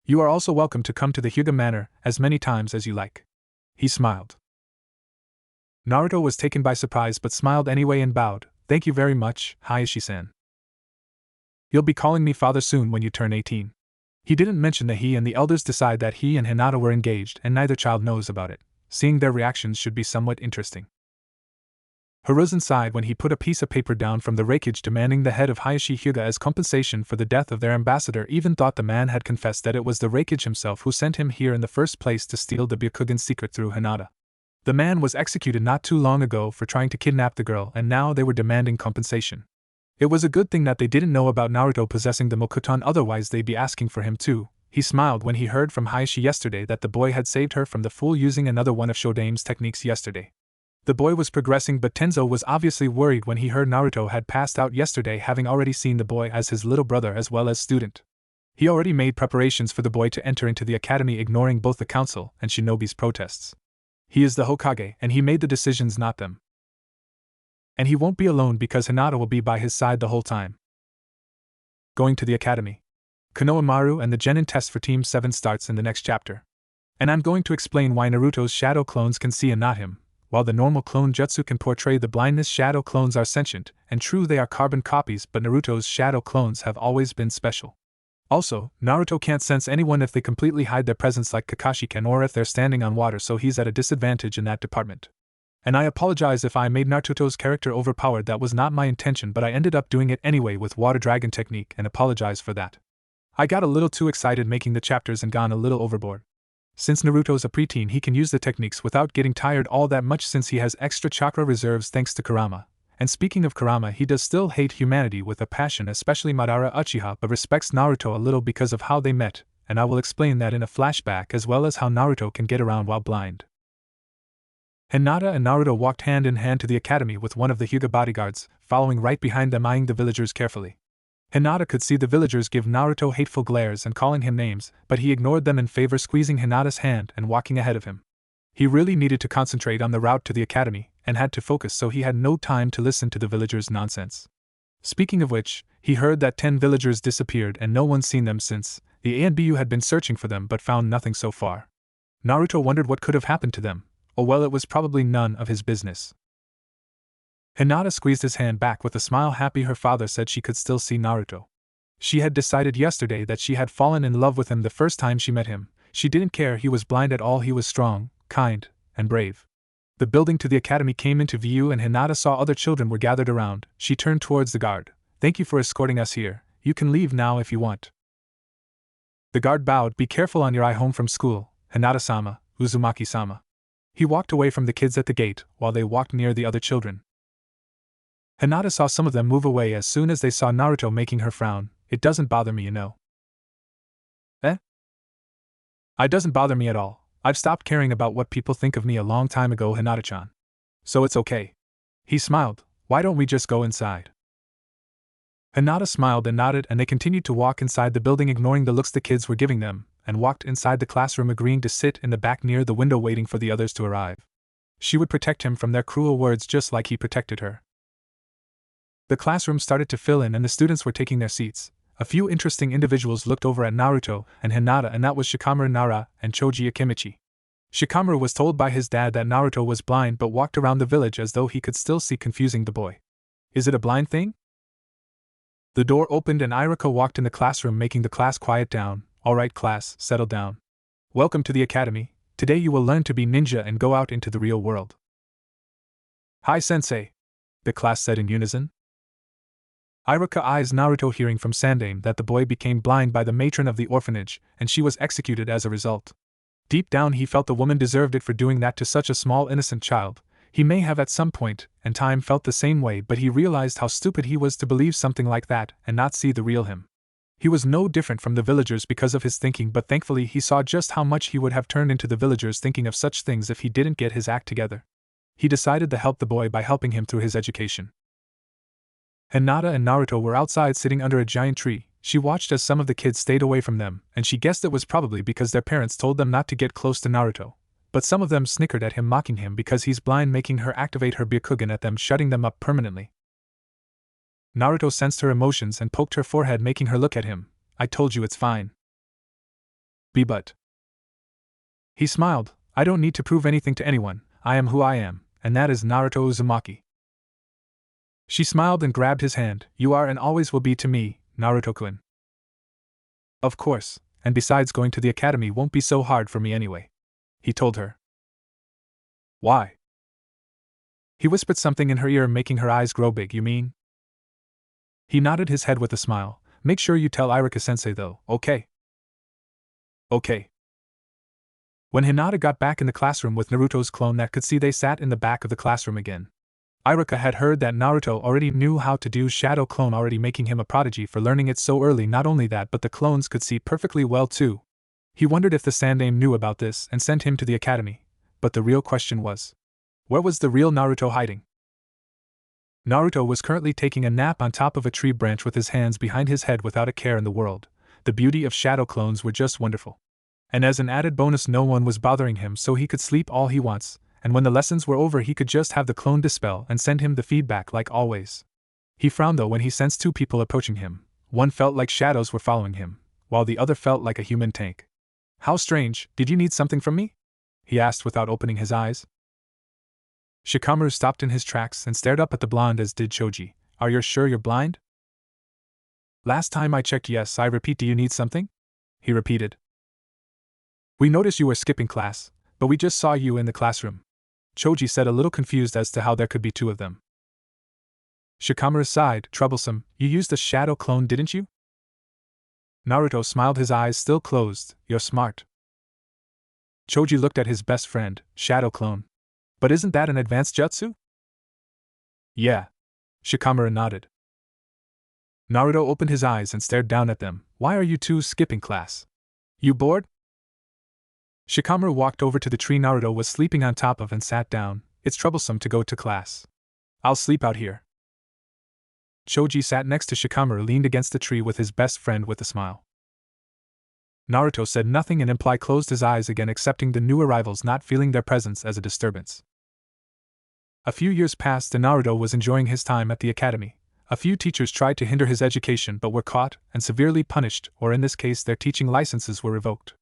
You are also welcome to come to the Hyuga manor as many times as you like. He smiled. Naruto was taken by surprise but smiled anyway and bowed. Thank you very much, Hayashi-san. You'll be calling me father soon when you turn 18. He didn't mention that he and the elders decide that he and Hinata were engaged and neither child knows about it. Seeing their reactions should be somewhat interesting. Hiruzen sighed when he put a piece of paper down from the rakeage demanding the head of Hayashi Hyuga as compensation for the death of their ambassador. Even thought the man had confessed that it was the rakeage himself who sent him here in the first place to steal the Byakugan's secret through Hinata. The man was executed not too long ago for trying to kidnap the girl, and now they were demanding compensation. It was a good thing that they didn't know about Naruto possessing the Mokuton, otherwise they'd be asking for him too. He smiled when he heard from Hayashi yesterday that the boy had saved her from the fool using another one of Shodame's techniques yesterday. The boy was progressing, but Tenzo was obviously worried when he heard Naruto had passed out yesterday, having already seen the boy as his little brother as well as student. He already made preparations for the boy to enter into the academy, ignoring both the council and Shinobi's protests. He is the Hokage, and he made the decisions, not them. And he won't be alone because Hinata will be by his side the whole time. Going to the academy. Konohamaru and the Genin test for Team 7 starts in the next chapter. And I'm going to explain why Naruto's shadow clones can see and not him. While the normal clone jutsu can portray the blindness, shadow clones are sentient, and true they are carbon copies, but Naruto's shadow clones have always been special. Also, Naruto can't sense anyone if they completely hide their presence like Kakashi can or if they're standing on water, so he's at a disadvantage in that department. And I apologize if I made Naruto's character overpowered, that was not my intention, but I ended up doing it anyway with water dragon technique and apologize for that. I got a little too excited making the chapters and gone a little overboard. Since Naruto's a preteen, he can use the techniques without getting tired all that much since he has extra chakra reserves thanks to Kurama. And speaking of Kurama, he does still hate humanity with a passion, especially Madara Uchiha, but respects Naruto a little because of how they met, and I will explain that in a flashback, as well as how Naruto can get around while blind. Hinata and Naruto walked hand in hand to the academy with one of the Hyuga bodyguards, following right behind them, eyeing the villagers carefully. Hinata could see the villagers give Naruto hateful glares and calling him names, but he ignored them in favor, squeezing Hinata's hand and walking ahead of him. He really needed to concentrate on the route to the academy, and had to focus, so he had no time to listen to the villagers' nonsense. Speaking of which, he heard that 10 villagers disappeared and no one's seen them since. The Ebisu had been searching for them but found nothing so far. Naruto wondered what could have happened to them. Oh well, it was probably none of his business. Hinata squeezed his hand back with a smile, happy her father said she could still see Naruto. She had decided yesterday that she had fallen in love with him the first time she met him. She didn't care he was blind at all, he was strong, kind, and brave. The building to the academy came into view and Hinata saw other children were gathered around. She turned towards the guard. "Thank you for escorting us here. You can leave now if you want." The guard bowed. "Be careful on your eye home from school, Hinata-sama, Uzumaki-sama." He walked away from the kids at the gate, while they walked near the other children. Hinata saw some of them move away as soon as they saw Naruto, making her frown. "It doesn't bother me, you know." "Eh? It doesn't bother me at all. I've stopped caring about what people think of me a long time ago, Hinata-chan. So it's okay." He smiled. "Why don't we just go inside?" Hinata smiled and nodded, and they continued to walk inside the building, ignoring the looks the kids were giving them, and walked inside the classroom, agreeing to sit in the back near the window waiting for the others to arrive. She would protect him from their cruel words just like he protected her. The classroom started to fill in and the students were taking their seats. A few interesting individuals looked over at Naruto and Hinata, and that was Shikamaru Nara and Choji Akimichi. Shikamaru was told by his dad that Naruto was blind but walked around the village as though he could still see, confusing the boy. "Is it a blind thing?" The door opened and Iruka walked in the classroom, making the class quiet down. "All right, class, settle down. Welcome to the academy. Today you will learn to be ninja and go out into the real world." "Hi, sensei," the class said in unison. Iruka eyes Naruto, hearing from Sandaime that the boy became blind by the matron of the orphanage, and she was executed as a result. Deep down he felt the woman deserved it for doing that to such a small innocent child. He may have at some point and time felt the same way, but he realized how stupid he was to believe something like that and not see the real him. He was no different from the villagers because of his thinking, but thankfully he saw just how much he would have turned into the villagers thinking of such things if he didn't get his act together. He decided to help the boy by helping him through his education. Hinata and Naruto were outside sitting under a giant tree. She watched as some of the kids stayed away from them, and she guessed it was probably because their parents told them not to get close to Naruto. But some of them snickered at him, mocking him because he's blind, making her activate her Byakugan at them, shutting them up permanently. Naruto sensed her emotions and poked her forehead, making her look at him. "I told you it's fine." But. He smiled. "I don't need to prove anything to anyone. I am who I am, and that is Naruto Uzumaki." She smiled and grabbed his hand. "You are and always will be to me, Naruto-kun." "Of course, and besides, going to the academy won't be so hard for me anyway," he told her. "Why?" He whispered something in her ear, making her eyes grow big. "You mean?" He nodded his head with a smile. "Make sure you tell Iruka-sensei though, okay?" "Okay." When Hinata got back in the classroom with Naruto's clone that could see, they sat in the back of the classroom again. Iruka had heard that Naruto already knew how to do Shadow Clone, already making him a prodigy for learning it so early. Not only that, but the clones could see perfectly well too. He wondered if the Sandaime knew about this and sent him to the academy. But the real question was, where was the real Naruto hiding? Naruto was currently taking a nap on top of a tree branch with his hands behind his head without a care in the world. The beauty of Shadow Clones were just wonderful. And as an added bonus, no one was bothering him, so he could sleep all he wants. And when the lessons were over, he could just have the clone dispel and send him the feedback like always. He frowned though when he sensed two people approaching him. One felt like shadows were following him, while the other felt like a human tank. "How strange, did you need something from me?" he asked without opening his eyes. Shikamaru stopped in his tracks and stared up at the blonde, as did Choji. Are you sure you're blind? Last time I checked, yes. I repeat, do you need something? He repeated. We noticed you were skipping class, but we just saw you in the classroom. Choji said, a little confused as to how there could be two of them. Shikamaru sighed, troublesome. You used a shadow clone, didn't you? Naruto smiled, his eyes still closed. You're smart. Choji looked at his best friend. Shadow clone. But isn't that an advanced jutsu? Yeah. Shikamaru nodded. Naruto opened his eyes and stared down at them. Why are you two skipping class? You bored? Shikamaru walked over to the tree Naruto was sleeping on top of and sat down. It's troublesome to go to class. I'll sleep out here. Choji sat next to Shikamaru, leaned against the tree with his best friend with a smile. Naruto said nothing and Imply closed his eyes again, accepting the new arrivals, not feeling their presence as a disturbance. A few years passed and Naruto was enjoying his time at the academy. A few teachers tried to hinder his education but were caught and severely punished, or in this case their teaching licenses were revoked.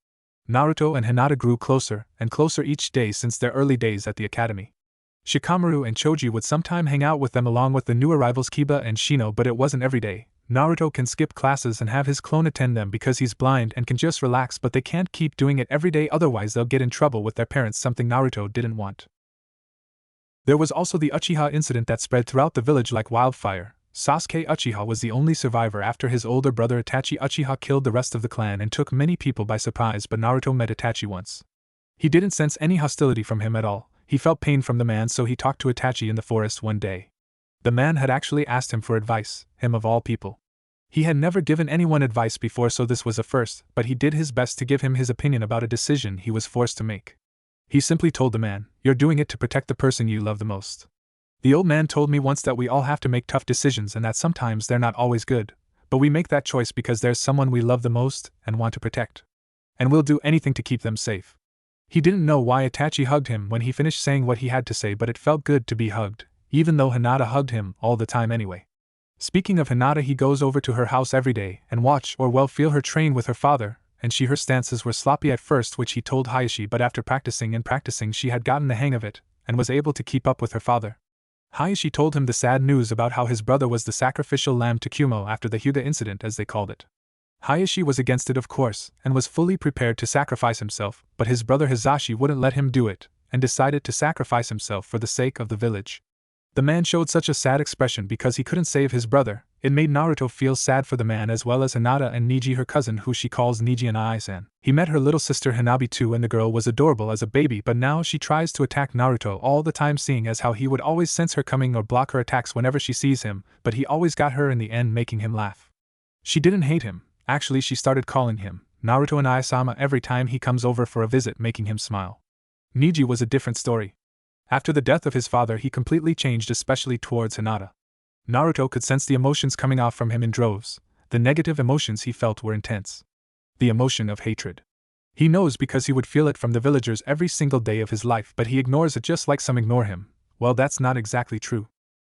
Naruto and Hinata grew closer and closer each day since their early days at the academy. Shikamaru and Choji would sometime hang out with them along with the new arrivals Kiba and Shino, but it wasn't every day. Naruto can skip classes and have his clone attend them because he's blind and can just relax, but they can't keep doing it every day, otherwise they'll get in trouble with their parents, something Naruto didn't want. There was also the Uchiha incident that spread throughout the village like wildfire. Sasuke Uchiha was the only survivor after his older brother Itachi Uchiha killed the rest of the clan and took many people by surprise, but Naruto met Itachi once. He didn't sense any hostility from him at all. He felt pain from the man, so he talked to Itachi in the forest one day. The man had actually asked him for advice, him of all people. He had never given anyone advice before, so this was a first, but he did his best to give him his opinion about a decision he was forced to make. He simply told the man, "You're doing it to protect the person you love the most." The old man told me once that we all have to make tough decisions and that sometimes they're not always good, but we make that choice because there's someone we love the most and want to protect. And we'll do anything to keep them safe. He didn't know why Itachi hugged him when he finished saying what he had to say, but it felt good to be hugged, even though Hinata hugged him all the time anyway. Speaking of Hinata, he goes over to her house every day and watch or well feel her train with her father, and her stances were sloppy at first, which he told Hayashi, but after practicing and practicing she had gotten the hang of it and was able to keep up with her father. Hayashi told him the sad news about how his brother was the sacrificial lamb to Kumo after the Hyuga incident, as they called it. Hayashi was against it, of course, and was fully prepared to sacrifice himself, but his brother Hizashi wouldn't let him do it, and decided to sacrifice himself for the sake of the village. The man showed such a sad expression because he couldn't save his brother. It made Naruto feel sad for the man, as well as Hinata and Niji, her cousin, who she calls Niji and Ai-san. He met her little sister Hanabi too, and the girl was adorable as a baby, but now she tries to attack Naruto all the time, seeing as how he would always sense her coming or block her attacks whenever she sees him, but he always got her in the end, making him laugh. She didn't hate him. Actually, she started calling him Naruto and Ai-sama every time he comes over for a visit, making him smile. Niji was a different story. After the death of his father, he completely changed, especially towards Hinata. Naruto could sense the emotions coming off from him in droves. The negative emotions he felt were intense. The emotion of hatred. He knows because he would feel it from the villagers every single day of his life, but he ignores it just like some ignore him. Well, that's not exactly true.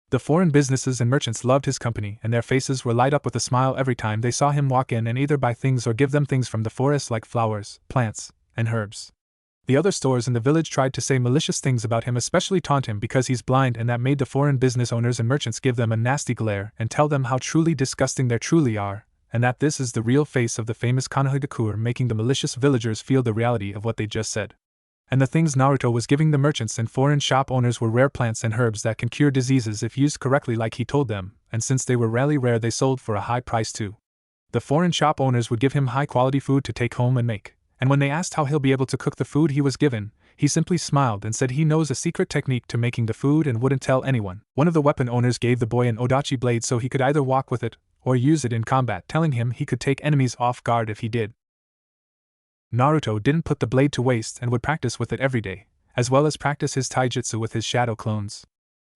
The foreign businesses and merchants loved his company, and their faces were light up with a smile every time they saw him walk in and either buy things or give them things from the forest like flowers, plants, and herbs. The other stores in the village tried to say malicious things about him, especially taunt him because he's blind, and that made the foreign business owners and merchants give them a nasty glare and tell them how truly disgusting they truly are, and that this is the real face of the famous Konohamaru, making the malicious villagers feel the reality of what they just said. And the things Naruto was giving the merchants and foreign shop owners were rare plants and herbs that can cure diseases if used correctly like he told them, and since they were rarely rare they sold for a high price too. The foreign shop owners would give him high quality food to take home and make. And when they asked how he'll be able to cook the food he was given, he simply smiled and said he knows a secret technique to making the food and wouldn't tell anyone. One of the weapon owners gave the boy an odachi blade so he could either walk with it or use it in combat, telling him he could take enemies off guard if he did. Naruto didn't put the blade to waste and would practice with it every day, as well as practice his taijutsu with his shadow clones.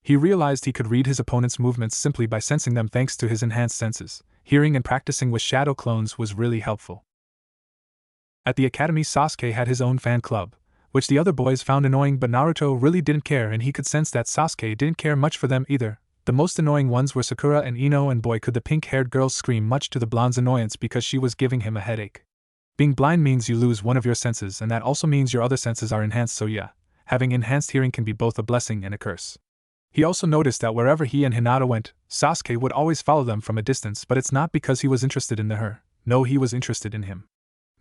He realized he could read his opponent's movements simply by sensing them thanks to his enhanced senses. Hearing and practicing with shadow clones was really helpful. At the academy, Sasuke had his own fan club, which the other boys found annoying, but Naruto really didn't care, and he could sense that Sasuke didn't care much for them either. The most annoying ones were Sakura and Ino, and boy could the pink-haired girl scream, much to the blonde's annoyance because she was giving him a headache. Being blind means you lose one of your senses, and that also means your other senses are enhanced, so yeah. Having enhanced hearing can be both a blessing and a curse. He also noticed that wherever he and Hinata went, Sasuke would always follow them from a distance, but it's not because he was interested in her. No, he was interested in him.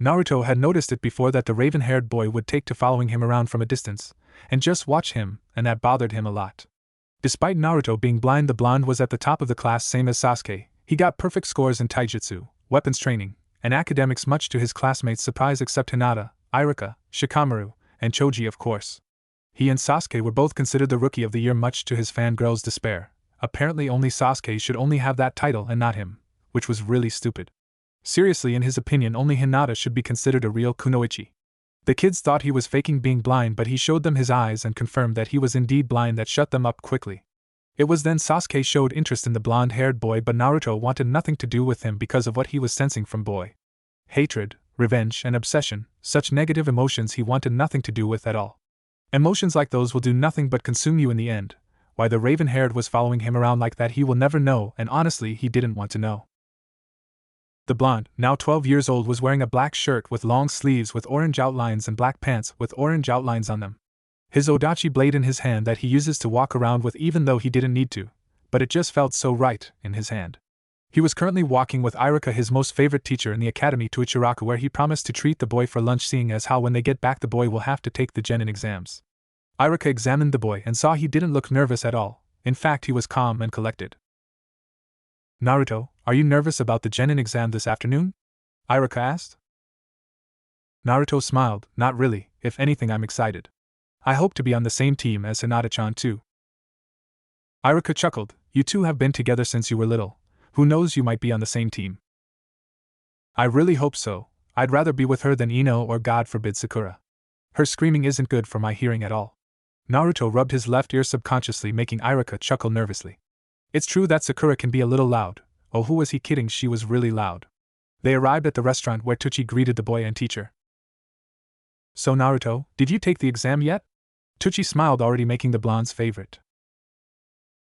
Naruto had noticed it before that the raven-haired boy would take to following him around from a distance, and just watch him, and that bothered him a lot. Despite Naruto being blind, the blonde was at the top of the class, same as Sasuke. He got perfect scores in taijutsu, weapons training, and academics, much to his classmates' surprise, except Hinata, Iruka, Shikamaru, and Choji, of course. He and Sasuke were both considered the Rookie of the Year, much to his fangirls' despair. Apparently only Sasuke should only have that title and not him, which was really stupid. Seriously, in his opinion, only Hinata should be considered a real kunoichi. The kids thought he was faking being blind, but he showed them his eyes and confirmed that he was indeed blind. That shut them up quickly. It was then Sasuke showed interest in the blonde-haired boy, but Naruto wanted nothing to do with him because of what he was sensing from boy. Hatred, revenge, and obsession, such negative emotions he wanted nothing to do with at all. Emotions like those will do nothing but consume you in the end. Why the raven-haired was following him around like that he will never know, and honestly he didn't want to know. The blonde, now 12 years old, was wearing a black shirt with long sleeves with orange outlines and black pants with orange outlines on them. His odachi blade in his hand that he uses to walk around with, even though he didn't need to, but it just felt so right in his hand. He was currently walking with Iruka, his most favorite teacher in the academy, to Ichiraku, where he promised to treat the boy for lunch, seeing as how when they get back the boy will have to take the Genin exams. Iruka examined the boy and saw he didn't look nervous at all. In fact, he was calm and collected. Naruto, are you nervous about the Genin exam this afternoon? Iruka asked. Naruto smiled, not really, if anything I'm excited. I hope to be on the same team as Hinata-chan too. Iruka chuckled, you two have been together since you were little. Who knows, you might be on the same team. I really hope so. I'd rather be with her than Ino or, God forbid, Sakura. Her screaming isn't good for my hearing at all. Naruto rubbed his left ear subconsciously, making Iruka chuckle nervously. It's true that Sakura can be a little loud. Oh, who was he kidding? She was really loud. They arrived at the restaurant where Tucci greeted the boy and teacher. So Naruto, did you take the exam yet? Tucci smiled, already making the blonde's favorite.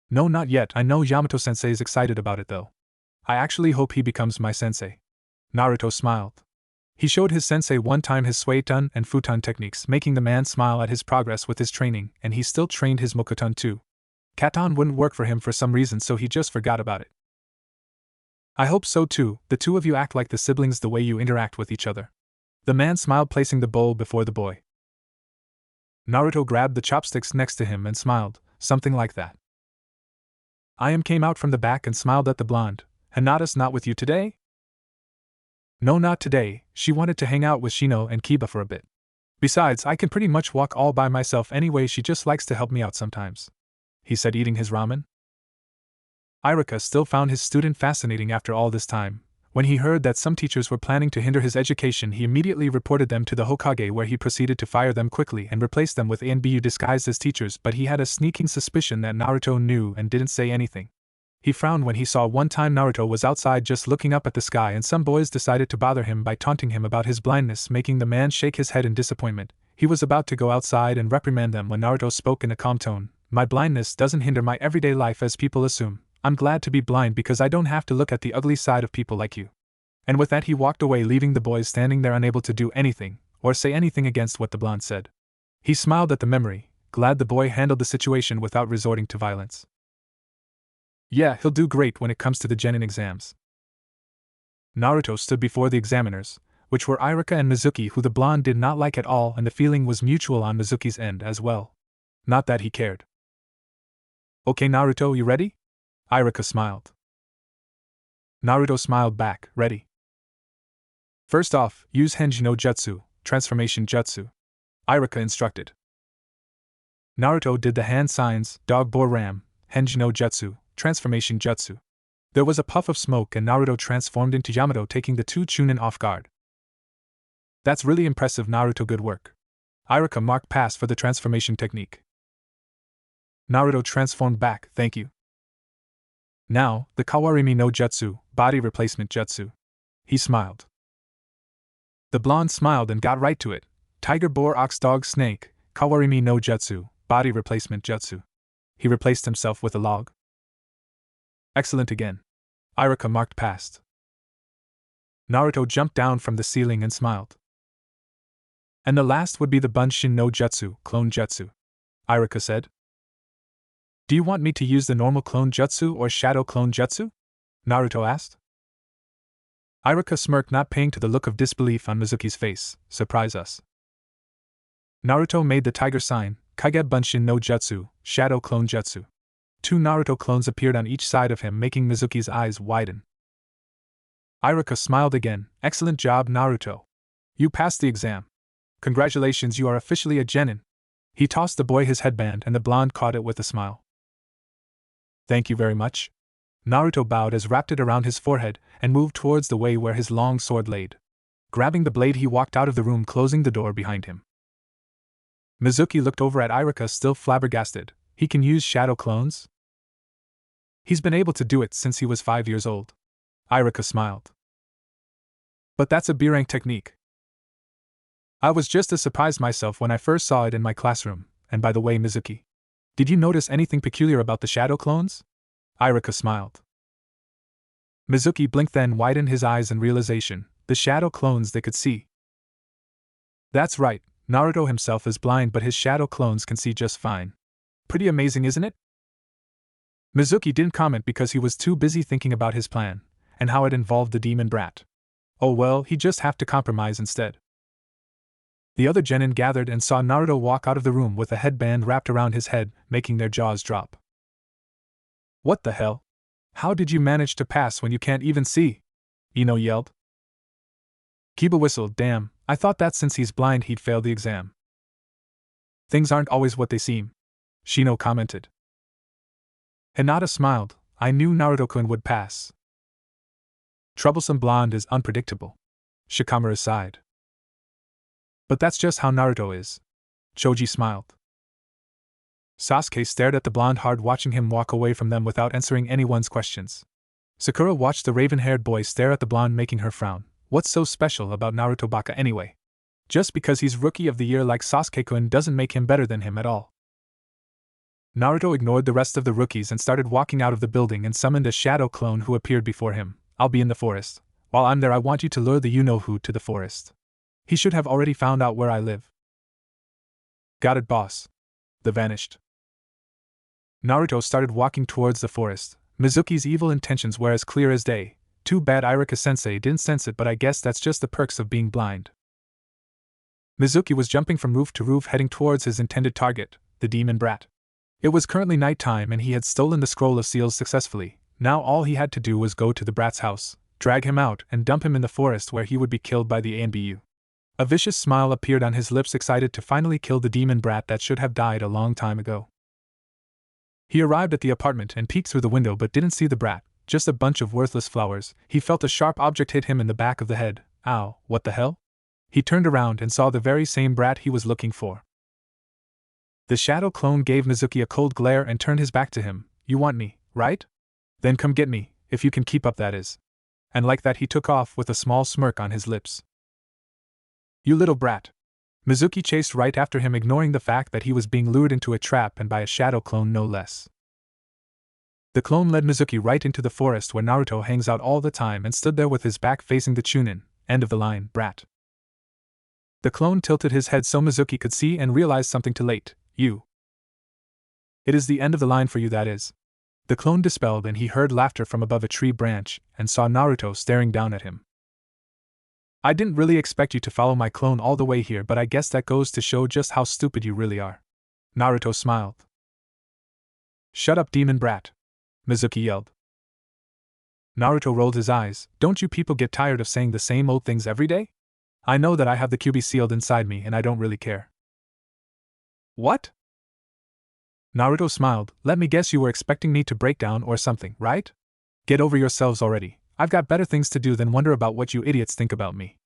No, not yet. I know Yamato-sensei is excited about it though. I actually hope he becomes my sensei. Naruto smiled. He showed his sensei one time his suetun and futon techniques, making the man smile at his progress with his training, and he still trained his mokuton too. Katon wouldn't work for him for some reason, so he just forgot about it. I hope so too. The two of you act like the siblings the way you interact with each other. The man smiled, placing the bowl before the boy. Naruto grabbed the chopsticks next to him and smiled, something like that. Came out from the back and smiled at the blonde. Hinata's not with you today? No, not today. She wanted to hang out with Shino and Kiba for a bit. Besides, I can pretty much walk all by myself anyway. She just likes to help me out sometimes. He said, eating his ramen. Iruka still found his student fascinating after all this time. When he heard that some teachers were planning to hinder his education, he immediately reported them to the Hokage, where he proceeded to fire them quickly and replace them with ANBU disguised as teachers, but he had a sneaking suspicion that Naruto knew and didn't say anything. He frowned when he saw one time Naruto was outside just looking up at the sky, and some boys decided to bother him by taunting him about his blindness, making the man shake his head in disappointment. He was about to go outside and reprimand them when Naruto spoke in a calm tone. My blindness doesn't hinder my everyday life as people assume. I'm glad to be blind because I don't have to look at the ugly side of people like you. And with that he walked away, leaving the boys standing there unable to do anything, or say anything against what the blonde said. He smiled at the memory, glad the boy handled the situation without resorting to violence. Yeah, he'll do great when it comes to the Genin exams. Naruto stood before the examiners, which were Iruka and Mizuki, who the blonde did not like at all, and the feeling was mutual on Mizuki's end as well. Not that he cared. Okay Naruto, you ready? Iruka smiled. Naruto smiled back, ready. First off, use Henji no Jutsu, transformation jutsu. Iruka instructed. Naruto did the hand signs, dog boar ram, Henji no Jutsu, transformation jutsu. There was a puff of smoke and Naruto transformed into Yamato, taking the two Chunin off guard. That's really impressive, Naruto, good work. Iruka marked pass for the transformation technique. Naruto transformed back, thank you. Now, the Kawarimi no Jutsu, body replacement jutsu. He smiled. The blonde smiled and got right to it. Tiger, boar, ox, dog, snake, Kawarimi no Jutsu, body replacement jutsu. He replaced himself with a log. Excellent again. Iruka marked past. Naruto jumped down from the ceiling and smiled. And the last would be the Bunshin no Jutsu, clone jutsu. Iruka said. Do you want me to use the normal clone jutsu or shadow clone jutsu? Naruto asked. Iruka smirked, not paying to the look of disbelief on Mizuki's face. Surprise us. Naruto made the tiger sign, Kage Bunshin no Jutsu, shadow clone jutsu. 2 Naruto clones appeared on each side of him, making Mizuki's eyes widen. Iruka smiled again. Excellent job, Naruto. You passed the exam. Congratulations, you are officially a genin. He tossed the boy his headband and the blonde caught it with a smile. Thank you very much. Naruto bowed as wrapped it around his forehead and moved towards the way where his long sword laid. Grabbing the blade, he walked out of the room, closing the door behind him. Mizuki looked over at Iruka, still flabbergasted. He can use shadow clones? He's been able to do it since he was 5 years old. Iruka smiled. But that's a B-rank technique. I was just as surprised myself when I first saw it in my classroom, and by the way, Mizuki, did you notice anything peculiar about the shadow clones? Iruka smiled. Mizuki blinked, then widened his eyes in realization. The shadow clones they could see. That's right, Naruto himself is blind, but his shadow clones can see just fine. Pretty amazing, isn't it? Mizuki didn't comment because he was too busy thinking about his plan, and how it involved the demon brat. Oh well, he'd just have to compromise instead. The other genin gathered and saw Naruto walk out of the room with a headband wrapped around his head, making their jaws drop. What the hell? How did you manage to pass when you can't even see? Ino yelled. Kiba whistled. Damn, I thought that since he's blind he'd fail the exam. Things aren't always what they seem, Shino commented. Hinata smiled. I knew Naruto-kun would pass. Troublesome blonde is unpredictable, Shikamaru sighed. But that's just how Naruto is. Choji smiled. Sasuke stared at the blonde hard, watching him walk away from them without answering anyone's questions. Sakura watched the raven-haired boy stare at the blonde, making her frown. What's so special about Naruto Baka anyway? Just because he's Rookie of the Year like Sasuke-kun doesn't make him better than him at all. Naruto ignored the rest of the rookies and started walking out of the building and summoned a shadow clone who appeared before him. I'll be in the forest. While I'm there, I want you to lure the you-know-who to the forest. He should have already found out where I live. Got it, boss. They vanished. Naruto started walking towards the forest. Mizuki's evil intentions were as clear as day. Too bad Iruka-sensei didn't sense it, but I guess that's just the perks of being blind. Mizuki was jumping from roof to roof, heading towards his intended target, the demon brat. It was currently nighttime and he had stolen the scroll of seals successfully. Now all he had to do was go to the brat's house, drag him out, and dump him in the forest where he would be killed by the ANBU. A vicious smile appeared on his lips, excited to finally kill the demon brat that should have died a long time ago. He arrived at the apartment and peeked through the window but didn't see the brat, just a bunch of worthless flowers. He felt a sharp object hit him in the back of the head. Ow, what the hell? He turned around and saw the very same brat he was looking for. The shadow clone gave Mizuki a cold glare and turned his back to him. You want me, right? Then come get me, if you can keep up, that is. And like that he took off with a small smirk on his lips. You little brat. Mizuki chased right after him, ignoring the fact that he was being lured into a trap, and by a shadow clone no less. The clone led Mizuki right into the forest where Naruto hangs out all the time and stood there with his back facing the Chunin. End of the line, brat. The clone tilted his head so Mizuki could see and realized something too late. You. It is the end of the line for you, that is. The clone dispelled, and he heard laughter from above a tree branch and saw Naruto staring down at him. I didn't really expect you to follow my clone all the way here, but I guess that goes to show just how stupid you really are. Naruto smiled. Shut up, demon brat, Mizuki yelled. Naruto rolled his eyes. Don't you people get tired of saying the same old things every day? I know that I have the QB sealed inside me and I don't really care. What? Naruto smiled. Let me guess, you were expecting me to break down or something, right? Get over yourselves already. I've got better things to do than wonder about what you idiots think about me.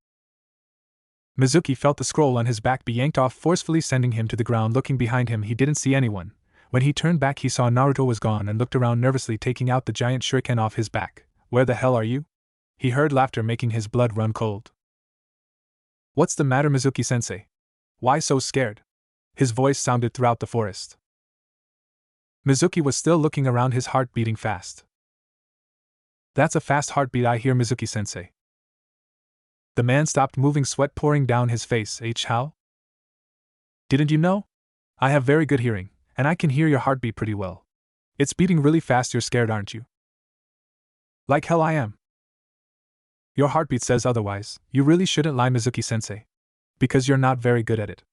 Mizuki felt the scroll on his back be yanked off forcefully, sending him to the ground. Looking behind him, he didn't see anyone. When he turned back, he saw Naruto was gone and looked around nervously, taking out the giant shuriken off his back. Where the hell are you? He heard laughter, making his blood run cold. What's the matter, Mizuki-sensei? Why so scared? His voice sounded throughout the forest. Mizuki was still looking around, his heart beating fast. That's a fast heartbeat I hear, Mizuki-sensei. The man stopped moving, sweat pouring down his face. How? Didn't you know? I have very good hearing, and I can hear your heartbeat pretty well. It's beating really fast. You're scared, aren't you? Like hell I am. Your heartbeat says otherwise. You really shouldn't lie, Mizuki-sensei. Because you're not very good at it.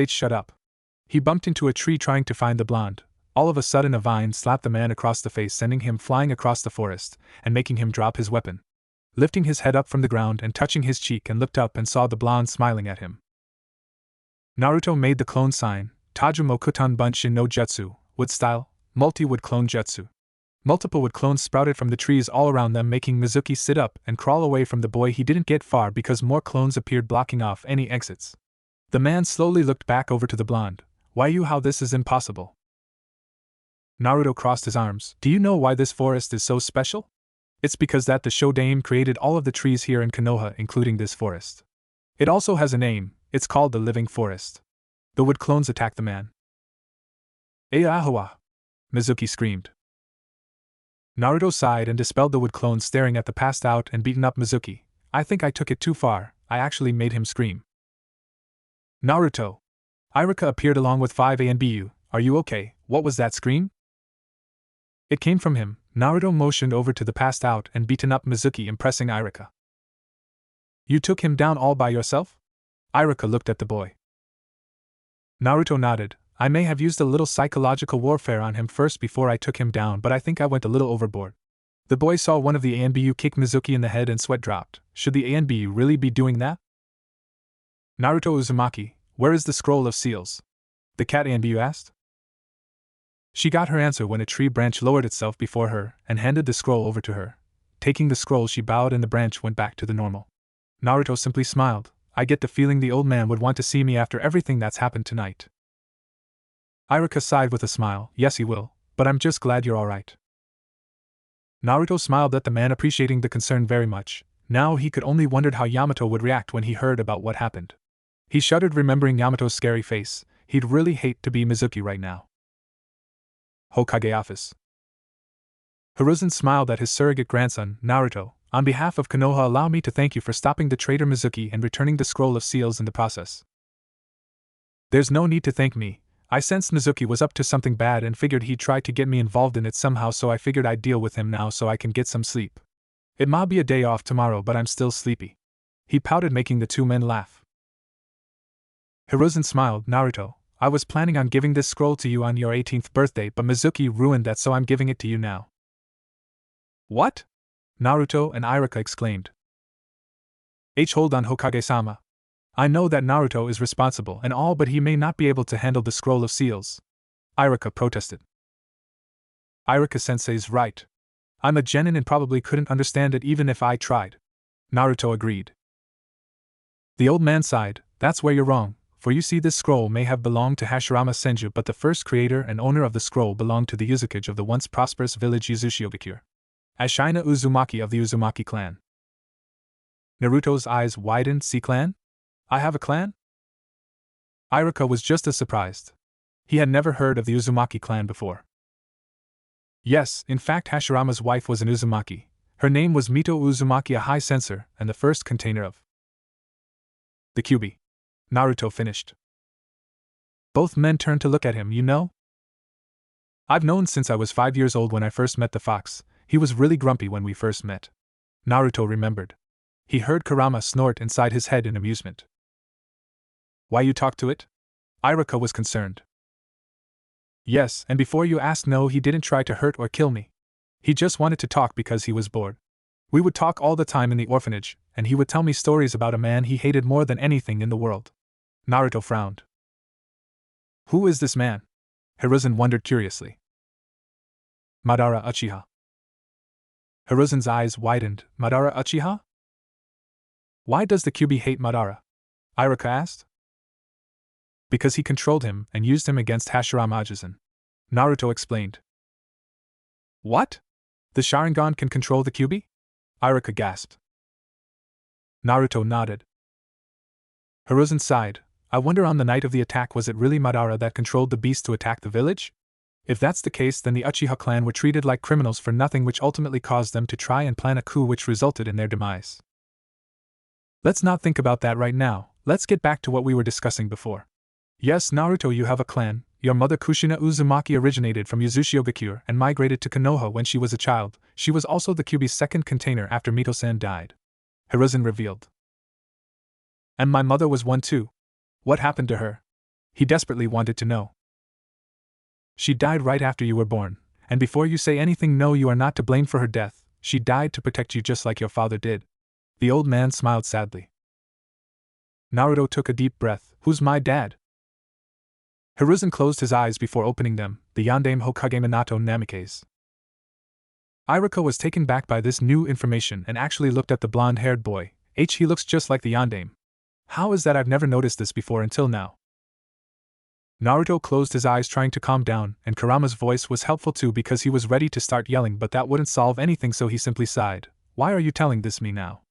Shut up. He bumped into a tree trying to find the blonde. All of a sudden a vine slapped the man across the face, sending him flying across the forest, and making him drop his weapon. Lifting his head up from the ground and touching his cheek, and looked up and saw the blonde smiling at him. Naruto made the clone sign, Tajumo Kutan Bunshin no Jutsu, wood style, multi-wood clone jutsu. Multiple wood clones sprouted from the trees all around them, making Mizuki sit up and crawl away from the boy. He didn't get far because more clones appeared blocking off any exits. The man slowly looked back over to the blonde. Why you? How this is impossible. Naruto crossed his arms. Do you know why this forest is so special? It's because that the Shodaime created all of the trees here in Konoha, including this forest. It also has a name. It's called the Living Forest. The wood clones attacked the man. Ayahawa! Mizuki screamed. Naruto sighed and dispelled the wood clone, staring at the passed out and beaten up Mizuki. I think I took it too far. I actually made him scream. Naruto! Irika appeared along with 5 Anbu. Are you okay? What was that scream? It came from him. Naruto motioned over to the passed out and beaten up Mizuki, impressing Irika. You took him down all by yourself? Irika looked at the boy. Naruto nodded. I may have used a little psychological warfare on him first before I took him down, but I think I went a little overboard. The boy saw one of the Anbu kick Mizuki in the head and sweat dropped. Should the Anbu really be doing that? Naruto Uzumaki, where is the scroll of seals? The cat Anbu asked. She got her answer when a tree branch lowered itself before her and handed the scroll over to her. Taking the scroll, she bowed and the branch went back to the normal. Naruto simply smiled. I get the feeling the old man would want to see me after everything that's happened tonight. Irika sighed with a smile. Yes, he will, but I'm just glad you're alright. Naruto smiled at the man, appreciating the concern very much. Now he could only wondered how Yamato would react when he heard about what happened. He shuddered, remembering Yamato's scary face. He'd really hate to be Mizuki right now. Hokage office. Hiruzen smiled at his surrogate grandson, Naruto. On behalf of Konoha, allow me to thank you for stopping the traitor Mizuki and returning the scroll of seals in the process. There's no need to thank me. I sensed Mizuki was up to something bad and figured he'd try to get me involved in it somehow, so I figured I'd deal with him now so I can get some sleep. It might be a day off tomorrow, but I'm still sleepy. He pouted, making the two men laugh. Hiruzen smiled. Naruto, I was planning on giving this scroll to you on your 18th birthday, but Mizuki ruined that, so I'm giving it to you now. What? Naruto and Irika exclaimed. Hold on, Hokage-sama. I know that Naruto is responsible and all, but he may not be able to handle the scroll of seals. Irika protested. Irika-sensei's right. I'm a genin and probably couldn't understand it even if I tried. Naruto agreed. The old man sighed. That's where you're wrong, for you see, this scroll may have belonged to Hashirama Senju, but the first creator and owner of the scroll belonged to the Uzukage of the once prosperous village Uzushiogakure. Ashina Uzumaki of the Uzumaki clan. Naruto's eyes widened. See, clan? I have a clan? Irika was just as surprised. He had never heard of the Uzumaki clan before. Yes, in fact, Hashirama's wife was an Uzumaki. Her name was Mito Uzumaki, a high censor, and the first container of the Kyuubi. Naruto finished. Both men turned to look at him. You know? I've known since I was 5 years old when I first met the fox. He was really grumpy when we first met. Naruto remembered. He heard Kurama snort inside his head in amusement. Why you talk to it? Irika was concerned. Yes, and before you ask, no, he didn't try to hurt or kill me. He just wanted to talk because he was bored. We would talk all the time in the orphanage, and he would tell me stories about a man he hated more than anything in the world. Naruto frowned. Who is this man? Hiruzen wondered curiously. Madara Uchiha. Hiruzen's eyes widened. Madara Uchiha? Why does the Kyuubi hate Madara? Irika asked. Because he controlled him and used him against Hashirama Ajisen. Naruto explained. What? The Sharingan can control the Kyuubi? Irika gasped. Naruto nodded. Hiruzen sighed. I wonder, on the night of the attack, was it really Madara that controlled the beast to attack the village? If that's the case, then the Uchiha clan were treated like criminals for nothing, which ultimately caused them to try and plan a coup which resulted in their demise. Let's not think about that right now. Let's get back to what we were discussing before. Yes, Naruto, you have a clan. Your mother Kushina Uzumaki originated from Uzushigakure and migrated to Konoha when she was a child. She was also the Kyuubi's second container after Mito-san died. Hiruzen revealed. And my mother was one too. What happened to her? He desperately wanted to know. She died right after you were born, and before you say anything, no, you are not to blame for her death. She died to protect you just like your father did. The old man smiled sadly. Naruto took a deep breath. Who's my dad? Hiruzen closed his eyes before opening them, the Yondaime Hokage Minato Namikaze. Iruka was taken back by this new information and actually looked at the blonde-haired boy. He looks just like the Yondaime. How is that I've never noticed this before until now? Naruto closed his eyes trying to calm down, and Kurama's voice was helpful too because he was ready to start yelling, but that wouldn't solve anything, so he simply sighed. Why are you telling this me now?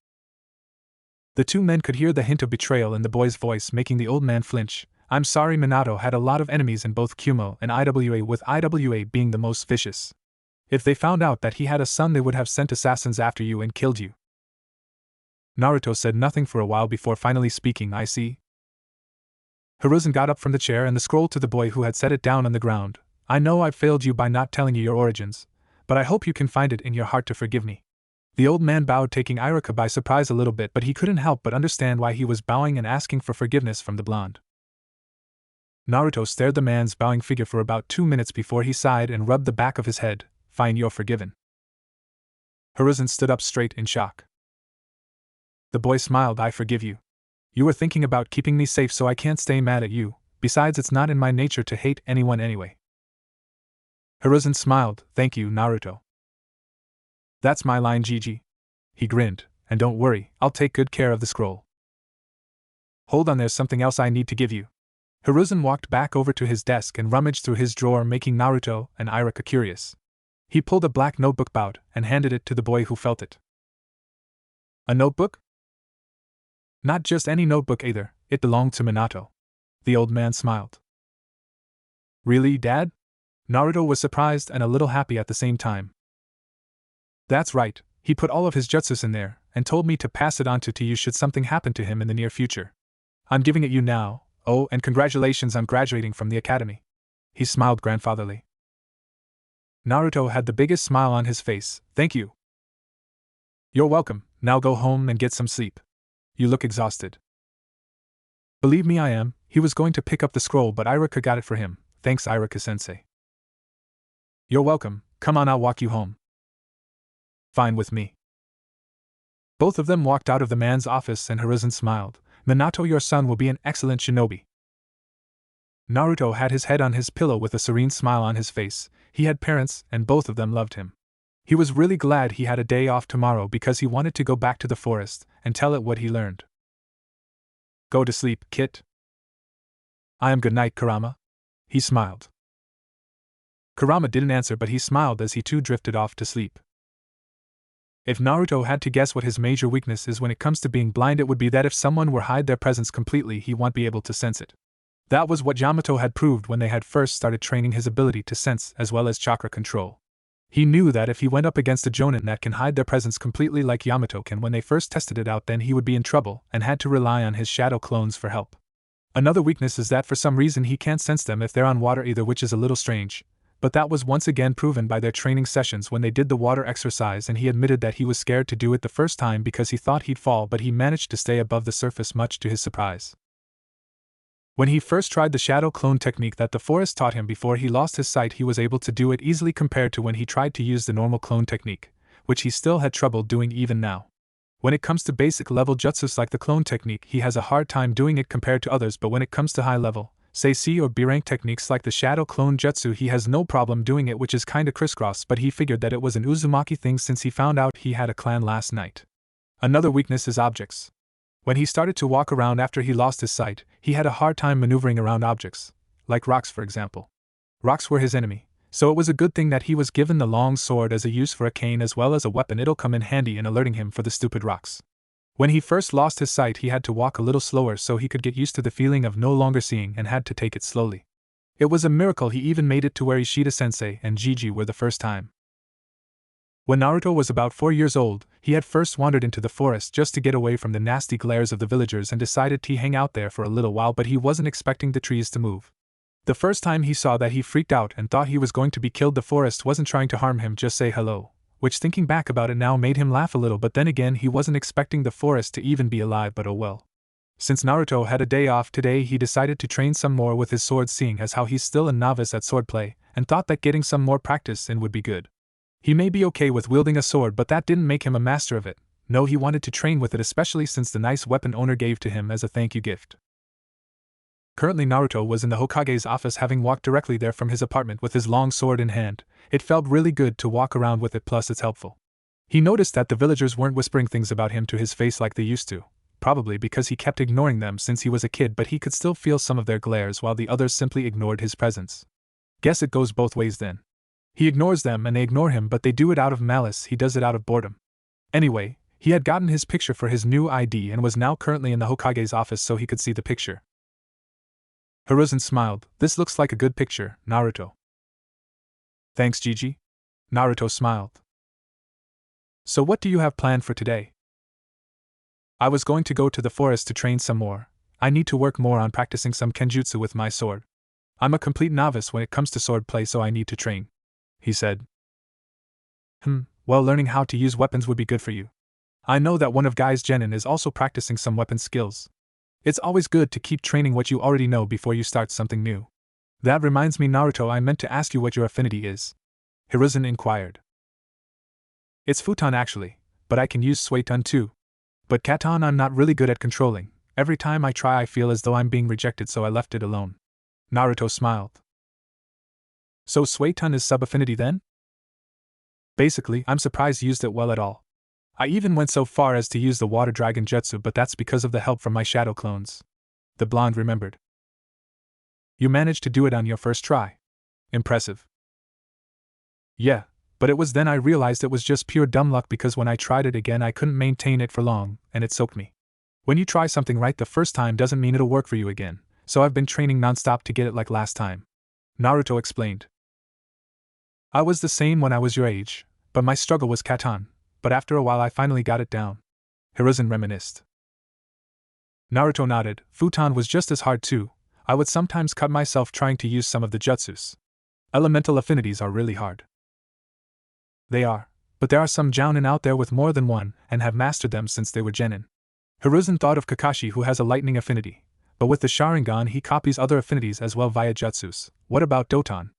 The two men could hear the hint of betrayal in the boy's voice, making the old man flinch. I'm sorry, Minato had a lot of enemies in both Kumo and IWA, with IWA being the most vicious. If they found out that he had a son, they would have sent assassins after you and killed you. Naruto said nothing for a while before finally speaking. I see. Hiruzen got up from the chair and scrolled to the boy who had set it down on the ground. I know I've failed you by not telling you your origins, but I hope you can find it in your heart to forgive me. The old man bowed, taking Iruka by surprise a little bit, but he couldn't help but understand why he was bowing and asking for forgiveness from the blonde. Naruto stared the man's bowing figure for about 2 minutes before he sighed and rubbed the back of his head. Fine, you're forgiven. Hiruzen stood up straight in shock. The boy smiled. I forgive you. You were thinking about keeping me safe, so I can't stay mad at you. Besides, it's not in my nature to hate anyone anyway. Hiruzen smiled. Thank you, Naruto. That's my line, Gigi. He grinned. And don't worry, I'll take good care of the scroll. Hold on, there's something else I need to give you. Hiruzen walked back over to his desk and rummaged through his drawer, making Naruto and Iruka curious. He pulled a black notebook out and handed it to the boy, who felt it. A notebook? Not just any notebook either, it belonged to Minato. The old man smiled. Really, Dad? Naruto was surprised and a little happy at the same time. That's right, he put all of his jutsus in there, and told me to pass it on to you should something happen to him in the near future. I'm giving it you now. Oh, and congratulations on graduating from the academy. He smiled grandfatherly. Naruto had the biggest smile on his face. Thank you. You're welcome. Now go home and get some sleep. You look exhausted. Believe me, I am. He was going to pick up the scroll, but Iruka got it for him. Thanks, Iruka-sensei. You're welcome. Come on, I'll walk you home. Fine with me. Both of them walked out of the man's office, and Hiruzen smiled. Minato, your son will be an excellent shinobi. Naruto had his head on his pillow with a serene smile on his face. He had parents, and both of them loved him. He was really glad he had a day off tomorrow because he wanted to go back to the forest and tell it what he learned. Go to sleep, Kit. I am good night, Kurama. He smiled. Kurama didn't answer, but he smiled as he too drifted off to sleep. If Naruto had to guess what his major weakness is when it comes to being blind, it would be that if someone were to hide their presence completely, he won't be able to sense it. That was what Yamato had proved when they had first started training his ability to sense as well as chakra control. He knew that if he went up against a Jonin that can hide their presence completely like Yamato can when they first tested it out, then he would be in trouble and had to rely on his shadow clones for help. Another weakness is that for some reason he can't sense them if they're on water either, which is a little strange. But that was once again proven by their training sessions when they did the water exercise, and he admitted that he was scared to do it the first time because he thought he'd fall, but he managed to stay above the surface much to his surprise. When he first tried the shadow clone technique that the forest taught him before he lost his sight, he was able to do it easily compared to when he tried to use the normal clone technique, which he still had trouble doing even now. When it comes to basic level jutsus like the clone technique, he has a hard time doing it compared to others, but when it comes to high level, say C or B rank techniques like the shadow clone jutsu, he has no problem doing it, which is kinda crisscross, but he figured that it was an Uzumaki thing since he found out he had a clan last night. Another weakness is objects. When he started to walk around after he lost his sight, he had a hard time maneuvering around objects, like rocks for example. Rocks were his enemy, so it was a good thing that he was given the long sword as a use for a cane as well as a weapon. It'll come in handy in alerting him for the stupid rocks. When he first lost his sight, he had to walk a little slower so he could get used to the feeling of no longer seeing and had to take it slowly. It was a miracle he even made it to where Ishida-sensei and Gigi were the first time. When Naruto was about 4 years old, he had first wandered into the forest just to get away from the nasty glares of the villagers and decided to hang out there for a little while, but he wasn't expecting the trees to move. The first time he saw that, he freaked out and thought he was going to be killed. The forest wasn't trying to harm him, just say hello, which, thinking back about it now, made him laugh a little, but then again he wasn't expecting the forest to even be alive, but oh well. Since Naruto had a day off today, he decided to train some more with his sword, seeing as how he's still a novice at swordplay, and thought that getting some more practice in would be good. He may be okay with wielding a sword, but that didn't make him a master of it. No, he wanted to train with it, especially since the nice weapon owner gave to him as a thank you gift. Currently Naruto was in the Hokage's office, having walked directly there from his apartment with his long sword in hand. It felt really good to walk around with it, plus it's helpful. He noticed that the villagers weren't whispering things about him to his face like they used to, probably because he kept ignoring them since he was a kid, but he could still feel some of their glares while the others simply ignored his presence. Guess it goes both ways then. He ignores them and they ignore him, but they do it out of malice, he does it out of boredom. Anyway, he had gotten his picture for his new ID and was now currently in the Hokage's office so he could see the picture. Hiruzen smiled. This looks like a good picture, Naruto. Thanks, Gigi. Naruto smiled. So what do you have planned for today? I was going to go to the forest to train some more. I need to work more on practicing some kenjutsu with my sword. I'm a complete novice when it comes to sword play, so I need to train, he said. Well, learning how to use weapons would be good for you. I know that one of Guy's Genin is also practicing some weapon skills. It's always good to keep training what you already know before you start something new. That reminds me, Naruto, I meant to ask you what your affinity is. Hiruzen inquired. It's futon actually, but I can use suiton too. But katan I'm not really good at controlling. Every time I try I feel as though I'm being rejected, so I left it alone. Naruto smiled. So suiton is sub-affinity then? Basically, I'm surprised you used it well at all. I even went so far as to use the water dragon jutsu, but that's because of the help from my shadow clones. The blonde remembered. You managed to do it on your first try. Impressive. Yeah, but it was then I realized it was just pure dumb luck, because when I tried it again I couldn't maintain it for long, and it soaked me. When you try something right the first time doesn't mean it'll work for you again, so I've been training non-stop to get it like last time. Naruto explained. I was the same when I was your age, but my struggle was katan. But after a while I finally got it down. Hiruzen reminisced. Naruto nodded. Futon was just as hard too. I would sometimes cut myself trying to use some of the jutsus. Elemental affinities are really hard. They are, but there are some jounin out there with more than one, and have mastered them since they were genin. Hiruzen thought of Kakashi, who has a lightning affinity, but with the Sharingan he copies other affinities as well via jutsus. What about Doton?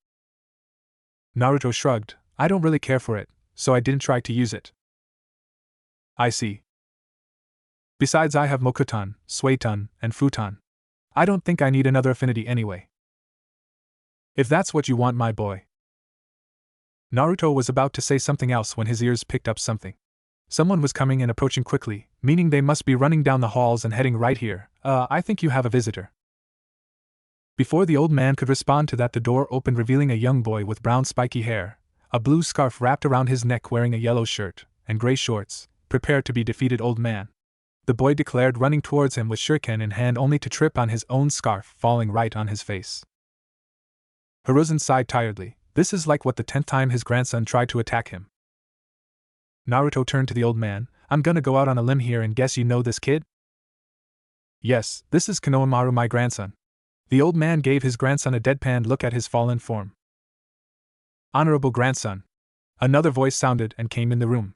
Naruto shrugged. I don't really care for it, so I didn't try to use it. I see. Besides, I have Mokuton, Suiton, and Futon. I don't think I need another affinity anyway. If that's what you want, my boy. Naruto was about to say something else when his ears picked up something. Someone was coming and approaching quickly, meaning they must be running down the halls and heading right here. I think you have a visitor. Before the old man could respond to that, the door opened, revealing a young boy with brown spiky hair, a blue scarf wrapped around his neck, wearing a yellow shirt, and gray shorts. Prepare to be defeated, old man, the boy declared, running towards him with shuriken in hand, only to trip on his own scarf, falling right on his face. Hiruzen sighed tiredly. This is like what the 10th time his grandson tried to attack him. Naruto turned to the old man. I'm gonna go out on a limb here and guess you know this kid? Yes, this is Konohamaru, my grandson. The old man gave his grandson a deadpan look at his fallen form. Honorable grandson. Another voice sounded and came in the room.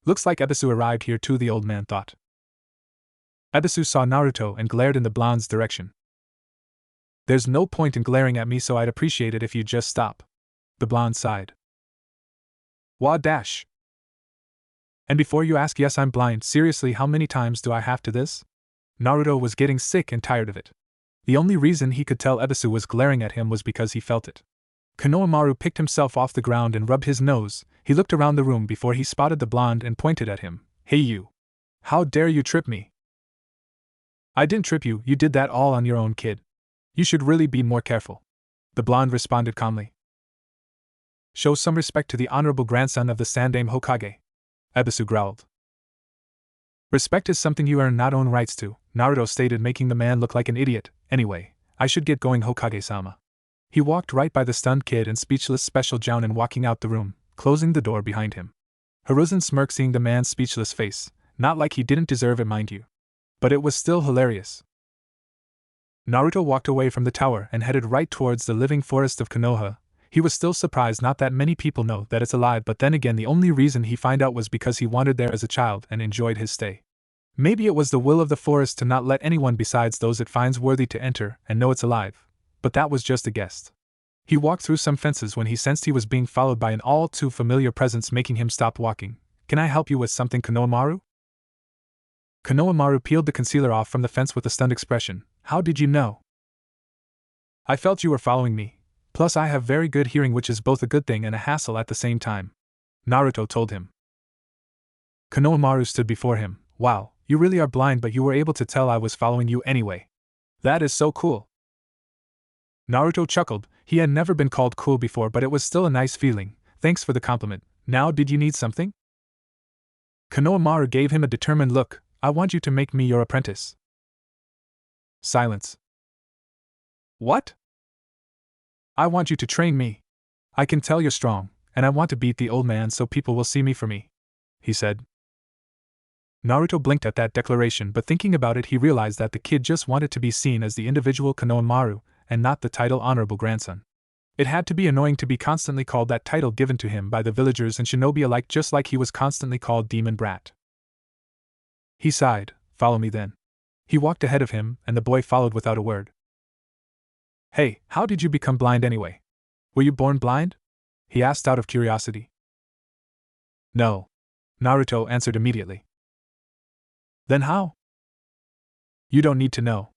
Looks like Ebisu arrived here too, the old man thought. Ebisu saw Naruto and glared in the blonde's direction. There's no point in glaring at me, so I'd appreciate it if you'd just stop. The blonde sighed. Wah dash. And before you ask, yes, I'm blind. Seriously, how many times do I have to this? Naruto was getting sick and tired of it. The only reason he could tell Ebisu was glaring at him was because he felt it. Konohamaru picked himself off the ground and rubbed his nose. He looked around the room before he spotted the blonde and pointed at him. Hey you! How dare you trip me? I didn't trip you, you did that all on your own, kid. You should really be more careful. The blonde responded calmly. Show some respect to the honorable grandson of the Sandaime Hokage. Ebisu growled. Respect is something you earn, not own rights to, Naruto stated, making the man look like an idiot. Anyway, I should get going, Hokage-sama. He walked right by the stunned kid and speechless special jounin, walking out the room, closing the door behind him. Hiruzen smirked seeing the man's speechless face, not like he didn't deserve it, mind you. But it was still hilarious. Naruto walked away from the tower and headed right towards the living forest of Konoha. He was still surprised not that many people know that it's alive, but then again the only reason he found out was because he wandered there as a child and enjoyed his stay. Maybe it was the will of the forest to not let anyone besides those it finds worthy to enter and know it's alive, but that was just a guess. He walked through some fences when he sensed he was being followed by an all too familiar presence, making him stop walking. "Can I help you with something, Konohamaru?" Konohamaru peeled the concealer off from the fence with a stunned expression. "How did you know?" "I felt you were following me. Plus I have very good hearing, which is both a good thing and a hassle at the same time," Naruto told him. Konohamaru stood before him. "Wow, you really are blind, but you were able to tell I was following you anyway. That is so cool." Naruto chuckled. He had never been called cool before, but it was still a nice feeling. "Thanks for the compliment. Now, did you need something?" Konohamaru gave him a determined look. "I want you to make me your apprentice." Silence. "What?" "I want you to train me. I can tell you're strong, and I want to beat the old man so people will see me for me," he said. Naruto blinked at that declaration, but thinking about it he realized that the kid just wanted to be seen as the individual Konohamaru, and not the title honorable grandson. It had to be annoying to be constantly called that title given to him by the villagers and shinobi alike, just like he was constantly called demon brat. He sighed. "Follow me then." He walked ahead of him, and the boy followed without a word. "Hey, how did you become blind anyway? Were you born blind?" he asked out of curiosity. "No," Naruto answered immediately. "Then how?" "You don't need to know."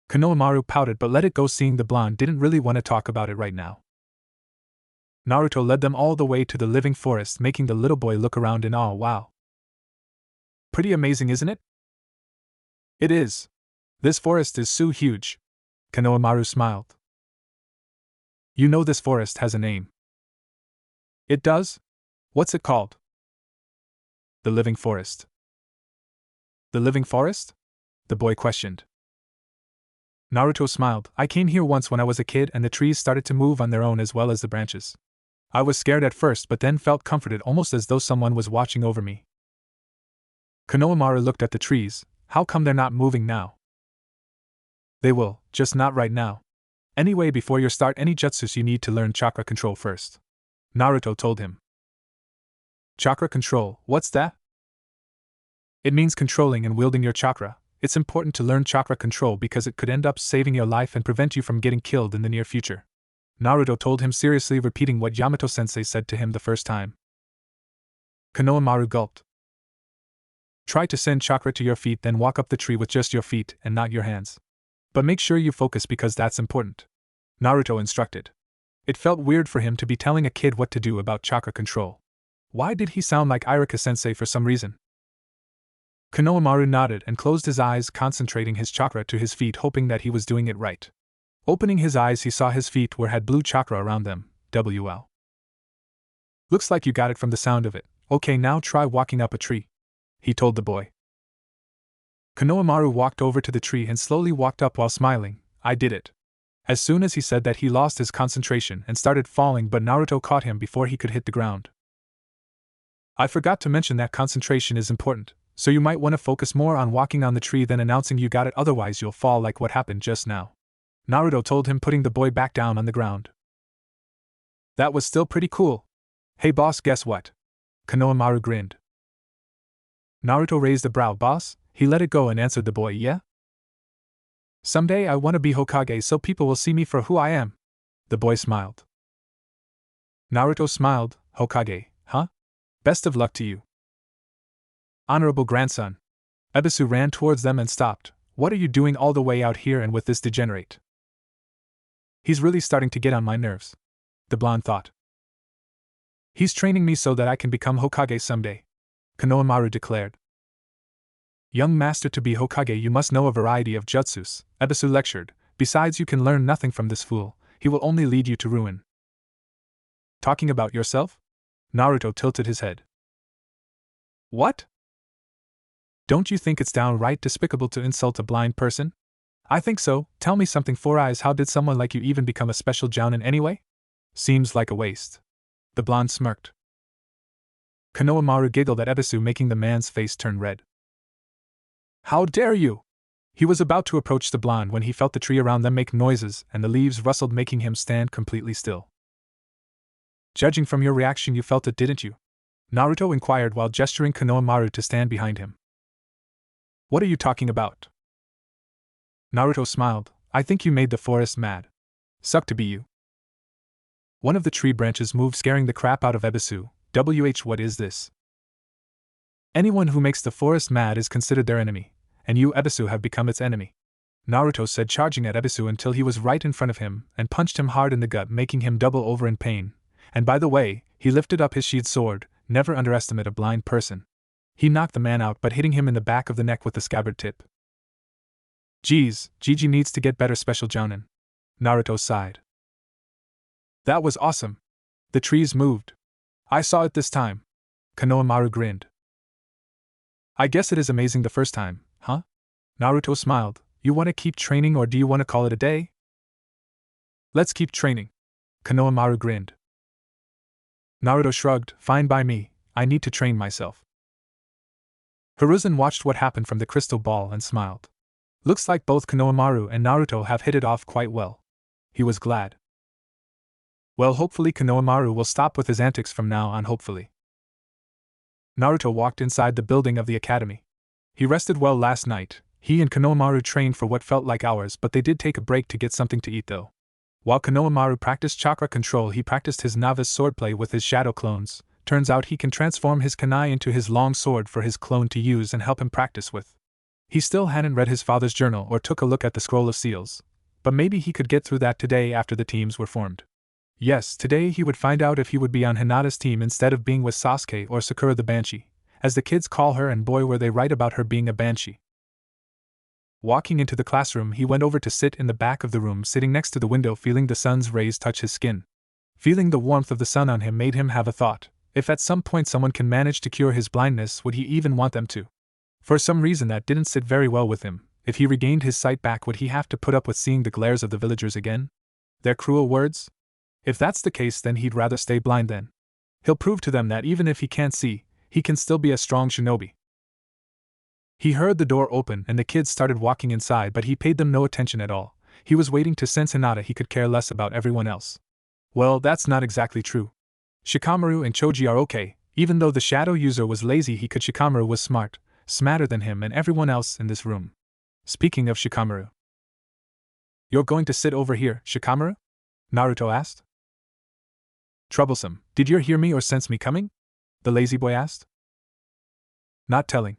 Konohamaru pouted but let it go, seeing the blonde didn't really want to talk about it right now. Naruto led them all the way to the living forest, making the little boy look around in awe. "Wow. Pretty amazing, isn't it?" "It is. This forest is so huge." Konohamaru smiled. "You know this forest has a name." "It does? What's it called?" "The Living Forest." "The Living Forest?" the boy questioned. Naruto smiled. "I came here once when I was a kid and the trees started to move on their own as well as the branches. I was scared at first but then felt comforted, almost as though someone was watching over me." Konohamaru looked at the trees. "How come they're not moving now?" "They will, just not right now. Anyway, before you start any jutsus you need to learn chakra control first," Naruto told him. "Chakra control, what's that?" "It means controlling and wielding your chakra. It's important to learn chakra control because it could end up saving your life and prevent you from getting killed in the near future," Naruto told him, seriously repeating what Yamato-sensei said to him the first time. Konohamaru gulped. "Try to send chakra to your feet, then walk up the tree with just your feet and not your hands. But make sure you focus because that's important," Naruto instructed. It felt weird for him to be telling a kid what to do about chakra control. Why did he sound like Irika-sensei for some reason? Konohamaru nodded and closed his eyes, concentrating his chakra to his feet, hoping that he was doing it right. Opening his eyes, he saw his feet had blue chakra around them. "WL. Looks like you got it from the sound of it. Okay, now try walking up a tree," he told the boy. Konohamaru walked over to the tree and slowly walked up while smiling. "I did it." As soon as he said that, he lost his concentration and started falling, but Naruto caught him before he could hit the ground. "I forgot to mention that concentration is important, so you might want to focus more on walking on the tree than announcing you got it, otherwise you'll fall like what happened just now," Naruto told him, putting the boy back down on the ground. "That was still pretty cool. Hey boss, guess what?" Konohamaru grinned. Naruto raised a brow. "Boss?" He let it go and answered the boy. "Yeah? Someday I want to be Hokage so people will see me for who I am." The boy smiled. Naruto smiled. "Hokage, huh? Best of luck to you." "Honorable grandson." Ebisu ran towards them and stopped. "What are you doing all the way out here and with this degenerate?" "He's really starting to get on my nerves," the blonde thought. "He's training me so that I can become Hokage someday," Konohamaru declared. "Young master, to be Hokage you must know a variety of jutsus," Ebisu lectured. "Besides, you can learn nothing from this fool. He will only lead you to ruin." "Talking about yourself?" Naruto tilted his head. "What? Don't you think it's downright despicable to insult a blind person?" "I think so. Tell me something, Four Eyes. How did someone like you even become a special jounin anyway?" "Seems like a waste." The blonde smirked. Konohamaru giggled at Ebisu, making the man's face turn red. How dare you! He was about to approach the blonde when he felt the tree around them make noises and the leaves rustled, making him stand completely still. Judging from your reaction, you felt it, didn't you? Naruto inquired while gesturing Konohamaru to stand behind him. What are you talking about? Naruto smiled. I think you made the forest mad. Sucked to be you. One of the tree branches moved, scaring the crap out of Ebisu. What is this? Anyone who makes the forest mad is considered their enemy, and you, Ebisu, have become its enemy. Naruto said, charging at Ebisu until he was right in front of him and punched him hard in the gut, making him double over in pain. And by the way, he lifted up his sheathed sword. Never underestimate a blind person. He knocked the man out, but hitting him in the back of the neck with the scabbard tip. Geez, Gigi needs to get better special jounin. Naruto sighed. That was awesome. The trees moved. I saw it this time. Konohamaru grinned. I guess it is amazing the first time, huh? Naruto smiled. You want to keep training, or do you want to call it a day? Let's keep training. Konohamaru grinned. Naruto shrugged. Fine by me, I need to train myself. Hiruzen watched what happened from the crystal ball and smiled. Looks like both Konohamaru and Naruto have hit it off quite well. He was glad. Well, hopefully Konohamaru will stop with his antics from now on, hopefully. Naruto walked inside the building of the academy. He rested well last night. He and Konohamaru trained for what felt like hours, but they did take a break to get something to eat though. While Konohamaru practiced chakra control, he practiced his novice swordplay with his shadow clones. Turns out he can transform his kunai into his long sword for his clone to use and help him practice with. He still hadn't read his father's journal or took a look at the scroll of seals, but maybe he could get through that today after the teams were formed. Yes, today he would find out if he would be on Hinata's team instead of being with Sasuke or Sakura the Banshee, as the kids call her, and boy were they right about her being a banshee. Walking into the classroom, he went over to sit in the back of the room, sitting next to the window, feeling the sun's rays touch his skin. Feeling the warmth of the sun on him made him have a thought. If at some point someone can manage to cure his blindness, would he even want them to? For some reason that didn't sit very well with him. If he regained his sight back, would he have to put up with seeing the glares of the villagers again? Their cruel words? If that's the case, then he'd rather stay blind then. He'll prove to them that even if he can't see, he can still be a strong shinobi. He heard the door open and the kids started walking inside, but he paid them no attention at all. He was waiting to sense Hinata. He could care less about everyone else. Well, that's not exactly true. Shikamaru and Choji are okay. Even though the shadow user was lazy, Shikamaru was smart, smarter than him and everyone else in this room. Speaking of Shikamaru. You're going to sit over here, Shikamaru? Naruto asked. Troublesome, did you hear me or sense me coming? The lazy boy asked. Not telling.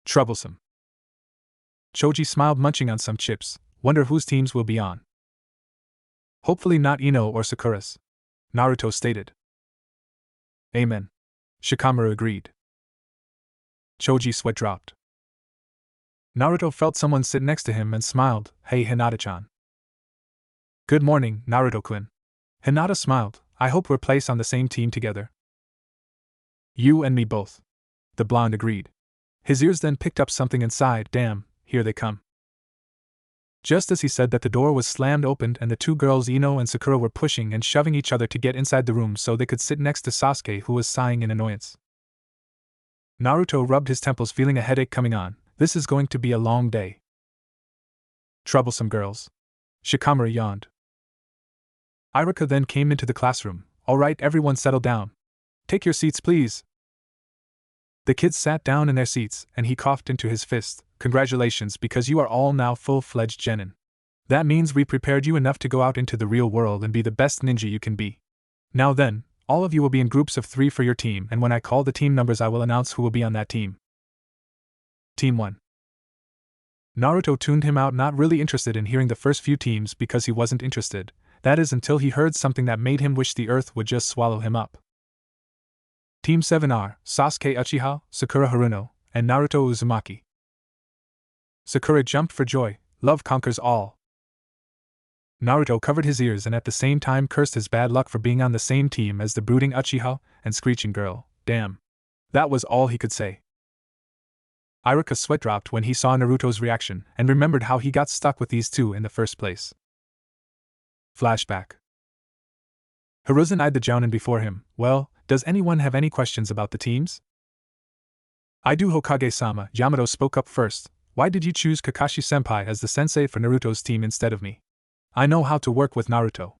Troublesome. Choji smiled, munching on some chips. Wonder whose teams will be on. Hopefully not Ino or Sakura's, Naruto stated. Amen. Shikamaru agreed. Choji's sweat dropped. Naruto felt someone sit next to him and smiled. Hey, Hinata-chan. Good morning, Naruto-kun. Hinata smiled. I hope we're placed on the same team together. You and me both. The blonde agreed. His ears then picked up something inside. Damn, here they come. Just as he said that, the door was slammed open and the two girls Ino and Sakura were pushing and shoving each other to get inside the room so they could sit next to Sasuke, who was sighing in annoyance. Naruto rubbed his temples, feeling a headache coming on. This is going to be a long day. Troublesome girls. Shikamaru yawned. Iruka then came into the classroom. All right, everyone settle down. Take your seats, please. The kids sat down in their seats, and he coughed into his fist. Congratulations, because you are all now full-fledged genin. That means we prepared you enough to go out into the real world and be the best ninja you can be. Now then, all of you will be in groups of 3 for your team, and when I call the team numbers I will announce who will be on that team. Team 1. Naruto tuned him out, not really interested in hearing the first few teams because he wasn't interested. That is until he heard something that made him wish the earth would just swallow him up. Team 7 are Sasuke Uchiha, Sakura Haruno, and Naruto Uzumaki. Sakura jumped for joy. Love conquers all. Naruto covered his ears and at the same time cursed his bad luck for being on the same team as the brooding Uchiha and Screeching Girl. Damn. That was all he could say. Iruka's sweat dropped when he saw Naruto's reaction and remembered how he got stuck with these two in the first place. Flashback. Hiruzen eyed the jounin before him. Well, Does anyone have any questions about the teams? I do, Hokage-sama. Yamato spoke up first. Why did you choose Kakashi-senpai as the sensei for Naruto's team instead of me? I know how to work with Naruto.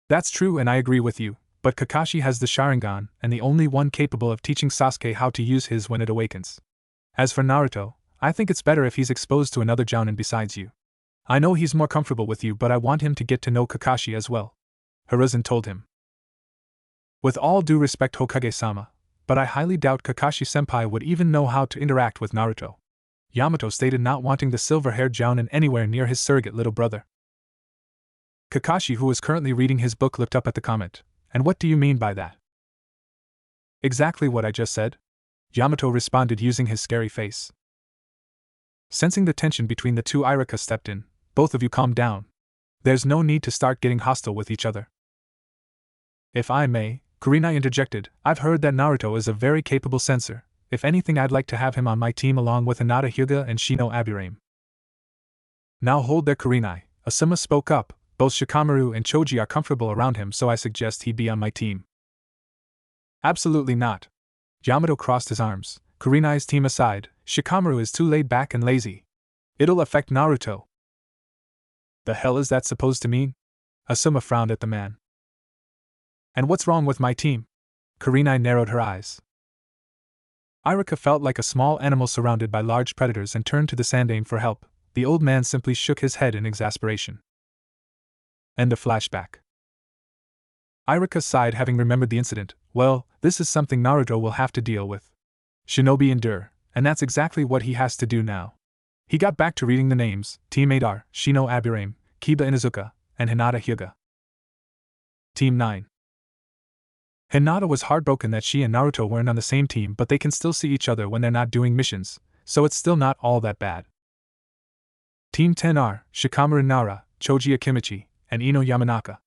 That's true and I agree with you, but Kakashi has the Sharingan and the only one capable of teaching Sasuke how to use his when it awakens. As for Naruto, I think it's better if he's exposed to another Jounin besides you. I know he's more comfortable with you, but I want him to get to know Kakashi as well, Hiruzen told him. With all due respect, Hokage-sama, but I highly doubt Kakashi-senpai would even know how to interact with Naruto, Yamato stated, not wanting the silver-haired Jounin anywhere near his surrogate little brother. Kakashi, who was currently reading his book, looked up at the comment. And what do you mean by that? Exactly what I just said, Yamato responded using his scary face. Sensing the tension between the two, Irika stepped in. Both of you calm down. There's no need to start getting hostile with each other. If I may, Kurenai interjected, I've heard that Naruto is a very capable sensor. If anything, I'd like to have him on my team along with Hinata, Hyuga, and Shino Aburame. Now hold there, Kurenai, Asuma spoke up. Both Shikamaru and Choji are comfortable around him, so I suggest he be on my team. Absolutely not. Yamato crossed his arms. Kurenai's team aside, Shikamaru is too laid back and lazy. It'll affect Naruto. The hell is that supposed to mean? Asuma frowned at the man. And what's wrong with my team? Kurenai narrowed her eyes. Irika felt like a small animal surrounded by large predators and turned to the Sandaime for help. The old man simply shook his head in exasperation. End of flashback. Irika sighed, having remembered the incident. Well, this is something Naruto will have to deal with. Shinobi endure, and that's exactly what he has to do now. He got back to reading the names: Team 8R, Shino Aburame, Kiba Inuzuka, and Hinata Hyuga. Team 9. Hinata was heartbroken that she and Naruto weren't on the same team, but they can still see each other when they're not doing missions, so it's still not all that bad. Team 10R, Shikamaru Nara, Choji Akimichi, and Ino Yamanaka.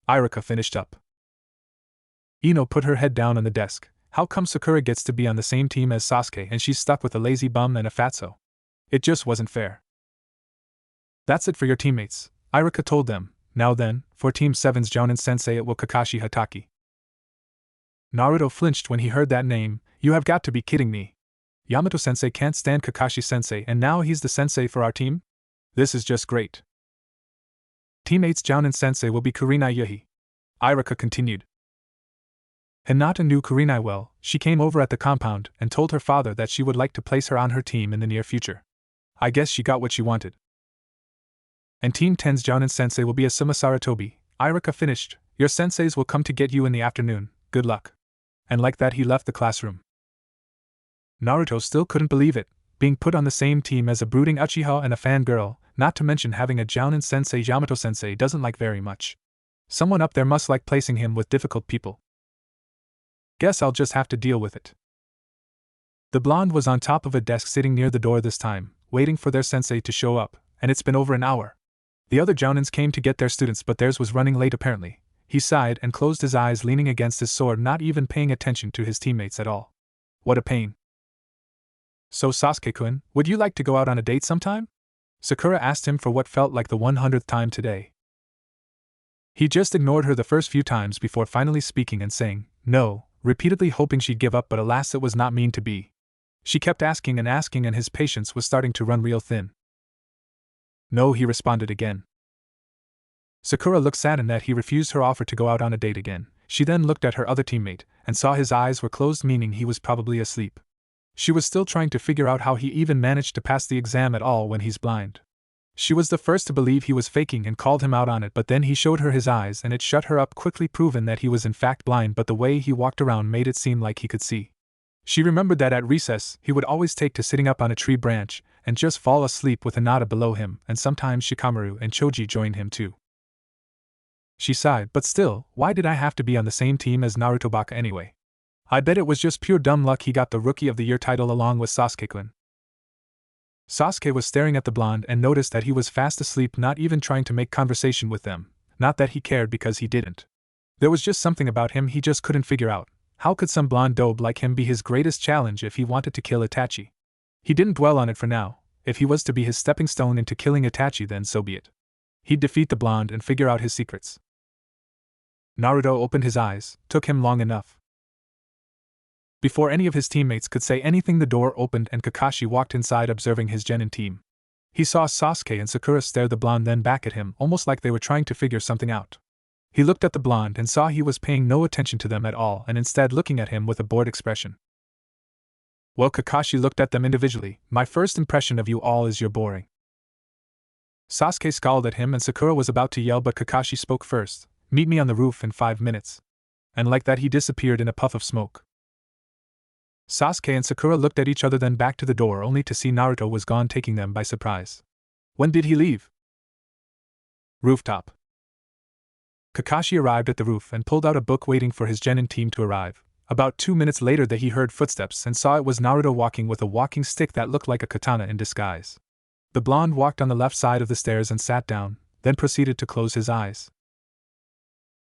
Irika finished up. Ino put her head down on the desk. How come Sakura gets to be on the same team as Sasuke and she's stuck with a lazy bum and a fatso? It just wasn't fair. That's it for your teammates, Irika told them. Now then, for Team 7's Jounin Sensei, it will Kakashi Hatake. Naruto flinched when he heard that name. You have got to be kidding me. Yamato Sensei can't stand Kakashi Sensei and now he's the sensei for our team? This is just great. Team 8's Jounin Sensei will be Kurenai Yuhi. Irika continued. Hinata knew Kurenai well. She came over at the compound and told her father that she would like to place her on her team in the near future. I guess she got what she wanted. And Team 10's Jounin Sensei will be Asuma Saratobi. Irika finished. Your senseis will come to get you in the afternoon. Good luck. And like that, he left the classroom. Naruto still couldn't believe it, being put on the same team as a brooding Uchiha and a fangirl, not to mention having a Jounin Sensei Yamato Sensei doesn't like very much. Someone up there must like placing him with difficult people. Guess I'll just have to deal with it. The blonde was on top of a desk sitting near the door this time, waiting for their sensei to show up, and it's been over an hour. The other Jounins came to get their students, but theirs was running late apparently. He sighed and closed his eyes, leaning against his sword, not even paying attention to his teammates at all. What a pain. So Sasuke-kun, would you like to go out on a date sometime? Sakura asked him for what felt like the 100th time today. He just ignored her the first few times before finally speaking and saying, no, repeatedly hoping she'd give up, but alas, it was not mean to be. She kept asking and his patience was starting to run real thin. No, he responded again. Sakura looked saddened that he refused her offer to go out on a date again. She then looked at her other teammate and saw his eyes were closed, meaning he was probably asleep. She was still trying to figure out how he even managed to pass the exam at all when he's blind. She was the first to believe he was faking and called him out on it, but then he showed her his eyes and it shut her up, quickly proving that he was in fact blind, but the way he walked around made it seem like he could see. She remembered that at recess he would always take to sitting up on a tree branch and just fall asleep with Hinata below him, and sometimes Shikamaru and Choji joined him too. She sighed, but still, why did I have to be on the same team as Naruto Baka anyway? I bet it was just pure dumb luck he got the Rookie of the Year title along with Sasuke-kun. Sasuke was staring at the blonde and noticed that he was fast asleep, not even trying to make conversation with them. Not that he cared, because he didn't. There was just something about him he just couldn't figure out. How could some blonde dope like him be his greatest challenge if he wanted to kill Itachi? He didn't dwell on it for now. If he was to be his stepping stone into killing Itachi, then so be it. He'd defeat the blonde and figure out his secrets. Naruto opened his eyes. Took him long enough. Before any of his teammates could say anything, the door opened and Kakashi walked inside, observing his Genin team. He saw Sasuke and Sakura stare the blonde then back at him, almost like they were trying to figure something out. He looked at the blonde and saw he was paying no attention to them at all and instead looking at him with a bored expression. Well, Kakashi looked at them individually. My first impression of you all is you're boring. Sasuke scowled at him and Sakura was about to yell, but Kakashi spoke first. Meet me on the roof in 5 minutes. And like that he disappeared in a puff of smoke. Sasuke and Sakura looked at each other, then back to the door, only to see Naruto was gone, taking them by surprise. When did he leave? Rooftop. Kakashi arrived at the roof and pulled out a book, waiting for his Genin team to arrive. About 2 minutes later he heard footsteps and saw it was Naruto walking with a walking stick that looked like a katana in disguise. The blonde walked on the left side of the stairs and sat down, then proceeded to close his eyes.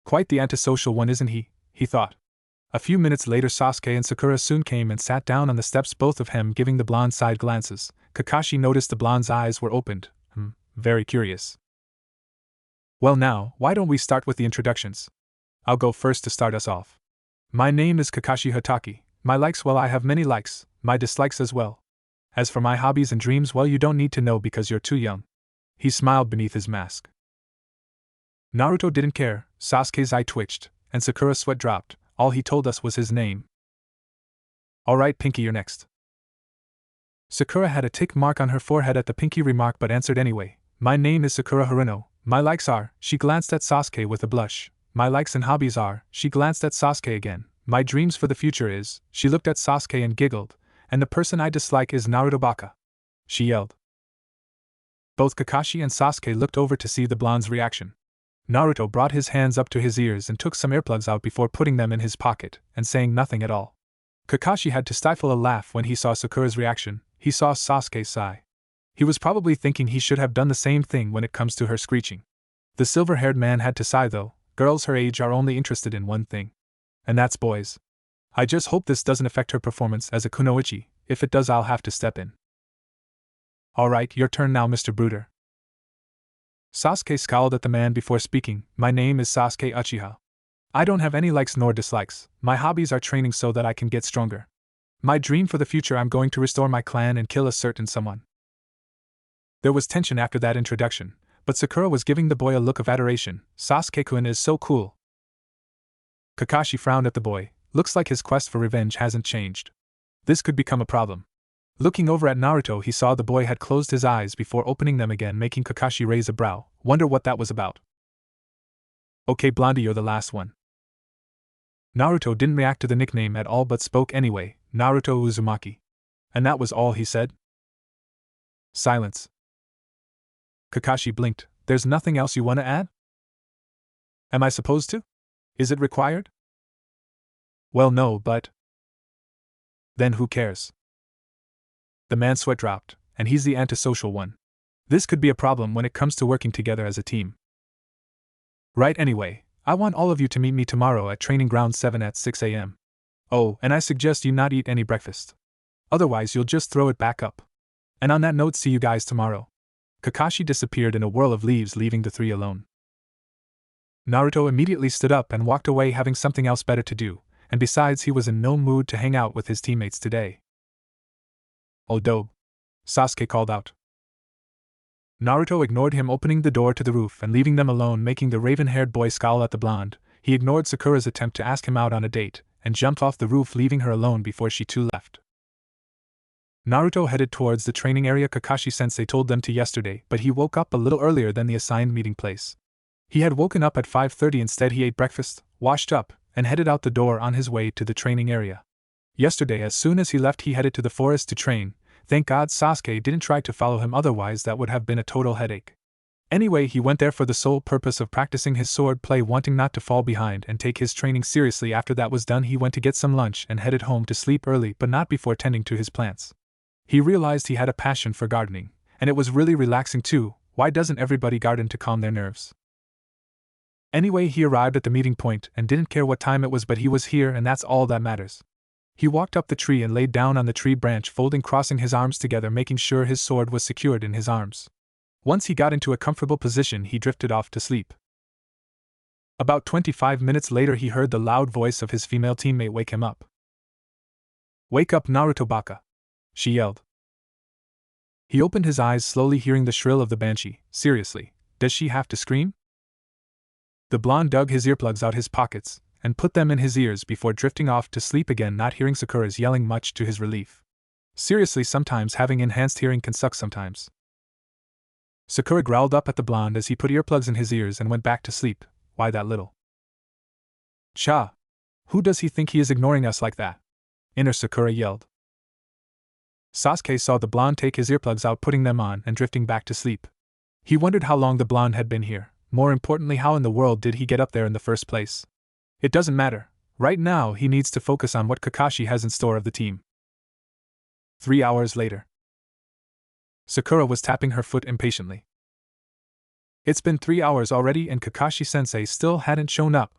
Quite the antisocial one, isn't he? He thought. A few minutes later Sasuke and Sakura soon came and sat down on the steps, both of them giving the blonde side glances. Kakashi noticed the blonde's eyes were opened. Very curious. Well now, why don't we start with the introductions? I'll go first to start us off. My name is Kakashi Hatake. My likes, well, I have many likes, my dislikes as well. As for my hobbies and dreams, well, you don't need to know because you're too young. He smiled beneath his mask. Naruto didn't care. Sasuke's eye twitched, and Sakura's sweat dropped. All he told us was his name. Alright, Pinky, you're next. Sakura had a tick mark on her forehead at the Pinky remark but answered anyway. My name is Sakura Haruno. My likes are, she glanced at Sasuke with a blush. My likes and hobbies are, she glanced at Sasuke again. My dreams for the future is, she looked at Sasuke and giggled. And the person I dislike is Naruto Baka. She yelled. Both Kakashi and Sasuke looked over to see the blonde's reaction. Naruto brought his hands up to his ears and took some earplugs out before putting them in his pocket, and saying nothing at all. Kakashi had to stifle a laugh when he saw Sakura's reaction. He saw Sasuke sigh. He was probably thinking he should have done the same thing when it comes to her screeching. The silver-haired man had to sigh though. Girls her age are only interested in one thing. And that's boys. I just hope this doesn't affect her performance as a kunoichi. If it does, I'll have to step in. Alright, your turn now, Mr. Brooder. Sasuke scowled at the man before speaking. My name is Sasuke Uchiha. I don't have any likes nor dislikes. My hobbies are training so that I can get stronger. My dream for the future, I'm going to restore my clan and kill a certain someone. There was tension after that introduction, but Sakura was giving the boy a look of adoration. Sasuke-kun is so cool. Kakashi frowned at the boy. Looks like his quest for revenge hasn't changed. This could become a problem. Looking over at Naruto, he saw the boy had closed his eyes before opening them again, making Kakashi raise a brow. Wonder what that was about. Okay, Blondie, you're the last one. Naruto didn't react to the nickname at all but spoke anyway. Naruto Uzumaki. And that was all he said? Silence. Kakashi blinked. There's nothing else you want to add? Am I supposed to? Is it required? Well, no, but... Then who cares? The man's sweat dropped, and he's the antisocial one. This could be a problem when it comes to working together as a team. Right, anyway, I want all of you to meet me tomorrow at Training Ground 7 at 6 a.m. Oh, and I suggest you not eat any breakfast. Otherwise you'll just throw it back up. And on that note, see you guys tomorrow. Kakashi disappeared in a whirl of leaves, leaving the three alone. Naruto immediately stood up and walked away, having something else better to do, and besides he was in no mood to hang out with his teammates today. Oh dope, Sasuke called out. Naruto ignored him, opening the door to the roof and leaving them alone, making the raven-haired boy scowl at the blonde. He ignored Sakura's attempt to ask him out on a date, and jumped off the roof, leaving her alone before she too left. Naruto headed towards the training area Kakashi-sensei told them to yesterday, but he woke up a little earlier than the assigned meeting place. He had woken up at 5:30. Instead he ate breakfast, washed up, and headed out the door on his way to the training area. Yesterday, as soon as he left, he headed to the forest to train. Thank God Sasuke didn't try to follow him, otherwise that would have been a total headache. Anyway, he went there for the sole purpose of practicing his sword play, wanting not to fall behind and take his training seriously. After that was done, he went to get some lunch and headed home to sleep early, but not before tending to his plants. He realized he had a passion for gardening, and it was really relaxing too. Why doesn't everybody garden to calm their nerves? Anyway, he arrived at the meeting point and didn't care what time it was, but he was here, and that's all that matters. He walked up the tree and laid down on the tree branch, crossing his arms together, making sure his sword was secured in his arms. Once he got into a comfortable position, he drifted off to sleep. About 25 minutes later he heard the loud voice of his female teammate wake him up. "Wake up, Naruto baka!" she yelled. He opened his eyes slowly, hearing the shrill of the banshee. Seriously, does she have to scream? The blonde dug his earplugs out his pockets and put them in his ears before drifting off to sleep again, not hearing Sakura's yelling much to his relief. Seriously, sometimes having enhanced hearing can suck sometimes. Sakura growled up at the blonde as he put earplugs in his ears and went back to sleep. Why that little? Cha! Who does he think he is, ignoring us like that? Inner Sakura yelled. Sasuke saw the blonde take his earplugs out, putting them on and drifting back to sleep. He wondered how long the blonde had been here. More importantly, how in the world did he get up there in the first place? It doesn't matter. Right now he needs to focus on what Kakashi has in store of the team. 3 hours later. Sakura was tapping her foot impatiently. It's been 3 hours already and Kakashi-sensei still hadn't shown up.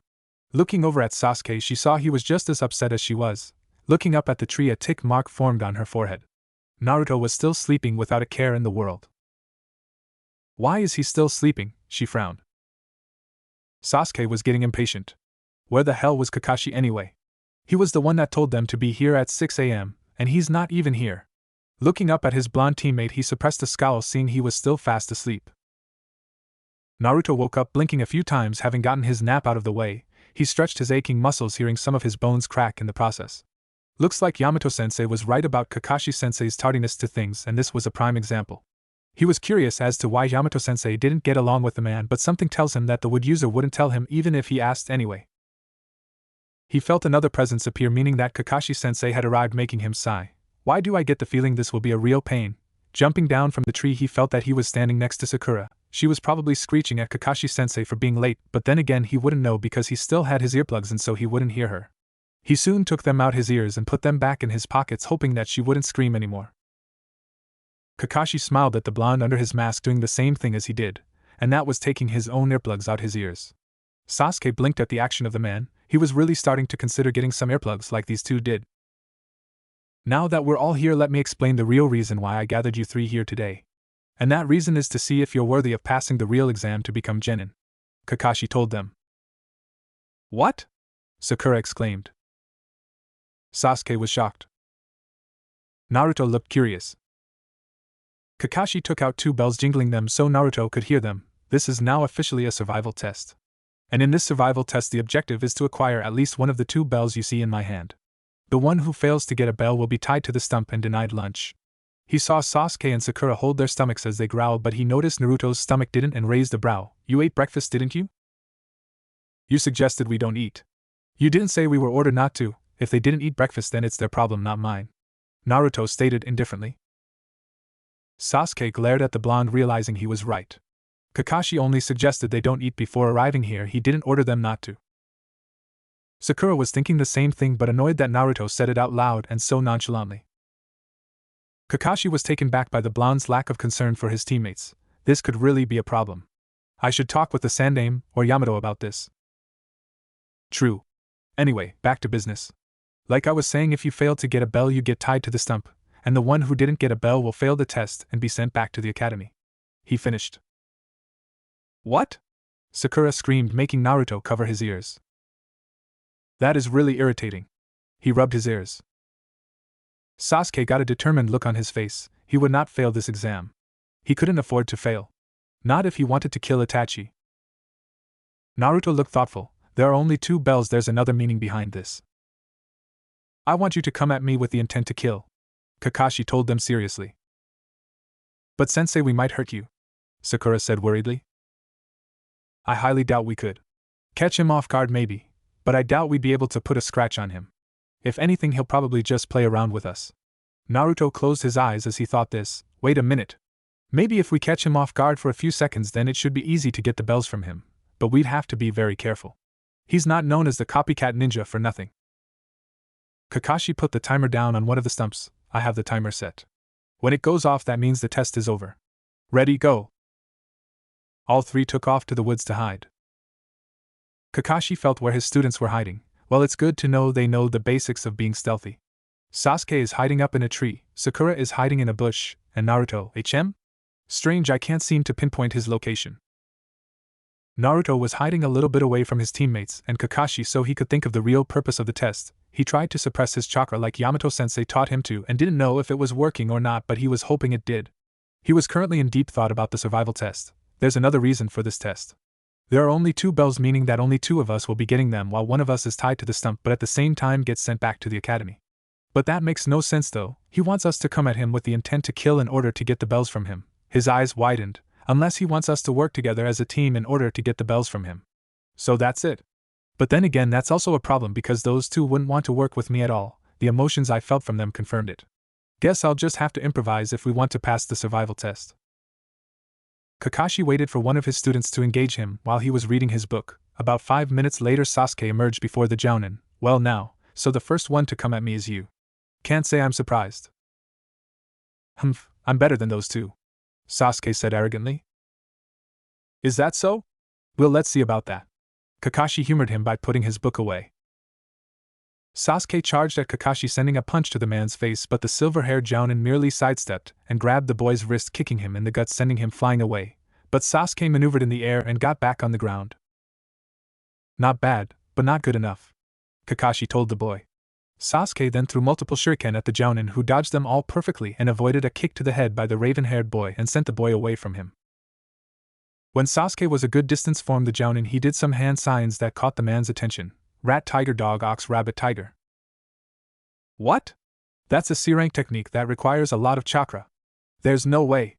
Looking over at Sasuke, she saw he was just as upset as she was. Looking up at the tree, a tick mark formed on her forehead. Naruto was still sleeping without a care in the world. Why is he still sleeping? She frowned. Sasuke was getting impatient. Where the hell was Kakashi anyway? He was the one that told them to be here at 6 a.m., and he's not even here. Looking up at his blonde teammate, he suppressed a scowl, seeing he was still fast asleep. Naruto woke up, blinking a few times. Having gotten his nap out of the way, he stretched his aching muscles, hearing some of his bones crack in the process. Looks like Yamato-sensei was right about Kakashi-sensei's tardiness to things, and this was a prime example. He was curious as to why Yamato-sensei didn't get along with the man, but something tells him that the wood user wouldn't tell him even if he asked anyway. He felt another presence appear, meaning that Kakashi-sensei had arrived, making him sigh. Why do I get the feeling this will be a real pain? Jumping down from the tree, he felt that he was standing next to Sakura. She was probably screeching at Kakashi-sensei for being late, but then again he wouldn't know because he still had his earplugs in, so he wouldn't hear her. He soon took them out his ears and put them back in his pockets, hoping that she wouldn't scream anymore. Kakashi smiled at the blonde under his mask, doing the same thing as he did, and that was taking his own earplugs out his ears. Sasuke blinked at the action of the man. He was really starting to consider getting some earplugs like these two did. Now that we're all here, let me explain the real reason why I gathered you three here today. And that reason is to see if you're worthy of passing the real exam to become Genin. Kakashi told them. What? Sakura exclaimed. Sasuke was shocked. Naruto looked curious. Kakashi took out 2 bells, jingling them so Naruto could hear them. This is now officially a survival test. And in this survival test, the objective is to acquire at least one of the 2 bells you see in my hand. The one who fails to get a bell will be tied to the stump and denied lunch. He saw Sasuke and Sakura hold their stomachs as they growled, but he noticed Naruto's stomach didn't and raised a brow. You ate breakfast, didn't you? You suggested we don't eat. You didn't say we were ordered not to. If they didn't eat breakfast, then it's their problem, not mine. Naruto stated indifferently. Sasuke glared at the blonde, realizing he was right. Kakashi only suggested they don't eat before arriving here. He didn't order them not to. Sakura was thinking the same thing, but annoyed that Naruto said it out loud and so nonchalantly. Kakashi was taken back by the blonde's lack of concern for his teammates. This could really be a problem. I should talk with the Sandaime or Yamato about this. True. Anyway, back to business. Like I was saying, if you fail to get a bell, you get tied to the stump, and the one who didn't get a bell will fail the test and be sent back to the academy. He finished. What? Sakura screamed, making Naruto cover his ears. That is really irritating. He rubbed his ears. Sasuke got a determined look on his face. He would not fail this exam. He couldn't afford to fail. Not if he wanted to kill Itachi. Naruto looked thoughtful. There are only 2 bells, there's another meaning behind this. I want you to come at me with the intent to kill, Kakashi told them seriously. But sensei, we might hurt you, Sakura said worriedly. I highly doubt we could. Catch him off guard maybe, but I doubt we'd be able to put a scratch on him. If anything, he'll probably just play around with us. Naruto closed his eyes as he thought this. Wait a minute. Maybe if we catch him off guard for a few seconds, then it should be easy to get the bells from him, but we'd have to be very careful. He's not known as the copycat ninja for nothing. Kakashi put the timer down on one of the stumps. I have the timer set. When it goes off, that means the test is over. Ready, go. All 3 took off to the woods to hide. Kakashi felt where his students were hiding. Well, it's good to know they know the basics of being stealthy. Sasuke is hiding up in a tree, Sakura is hiding in a bush, and Naruto, Strange, I can't seem to pinpoint his location. Naruto was hiding a little bit away from his teammates and Kakashi so he could think of the real purpose of the test. He tried to suppress his chakra like Yamato-sensei taught him to and didn't know if it was working or not, but he was hoping it did. He was currently in deep thought about the survival test. There's another reason for this test. There are only 2 bells, meaning that only 2 of us will be getting them while one of us is tied to the stump but at the same time gets sent back to the academy. But that makes no sense though. He wants us to come at him with the intent to kill in order to get the bells from him. His eyes widened. Unless he wants us to work together as a team in order to get the bells from him. So that's it. But then again, that's also a problem because those 2 wouldn't want to work with me at all. The emotions I felt from them confirmed it. Guess I'll just have to improvise if we want to pass the survival test. Kakashi waited for one of his students to engage him while he was reading his book. About 5 minutes later, Sasuke emerged before the Jounin. Well now, so the first one to come at me is you. Can't say I'm surprised. Humph, I'm better than those 2. Sasuke said arrogantly. Is that so? Well, let's see about that. Kakashi humored him by putting his book away. Sasuke charged at Kakashi, sending a punch to the man's face, but the silver-haired Jounin merely sidestepped and grabbed the boy's wrist, kicking him in the gut, sending him flying away. But Sasuke maneuvered in the air and got back on the ground. Not bad, but not good enough, Kakashi told the boy. Sasuke then threw multiple shuriken at the Jounin, who dodged them all perfectly and avoided a kick to the head by the raven-haired boy and sent the boy away from him. When Sasuke was a good distance from the Jounin, he did some hand signs that caught the man's attention. Rat, tiger, dog, ox, rabbit, tiger. What? That's a C-rank technique that requires a lot of chakra. There's no way,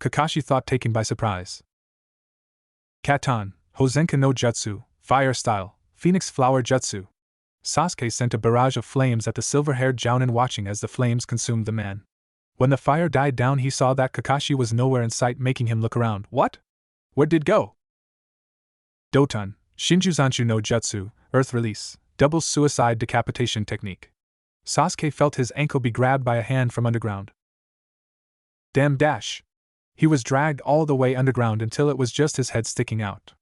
Kakashi thought, taken by surprise. Katan, Hozenka no Jutsu, Fire Style, Phoenix Flower Jutsu. Sasuke sent a barrage of flames at the silver-haired Jounin, watching as the flames consumed the man. When the fire died down, he saw that Kakashi was nowhere in sight, making him look around. What? Where'd it go? Doton, Shinjuzanshu no Jutsu, Earth Release, Double Suicide Decapitation Technique. Sasuke felt his ankle be grabbed by a hand from underground. Damn dash! He was dragged all the way underground until it was just his head sticking out.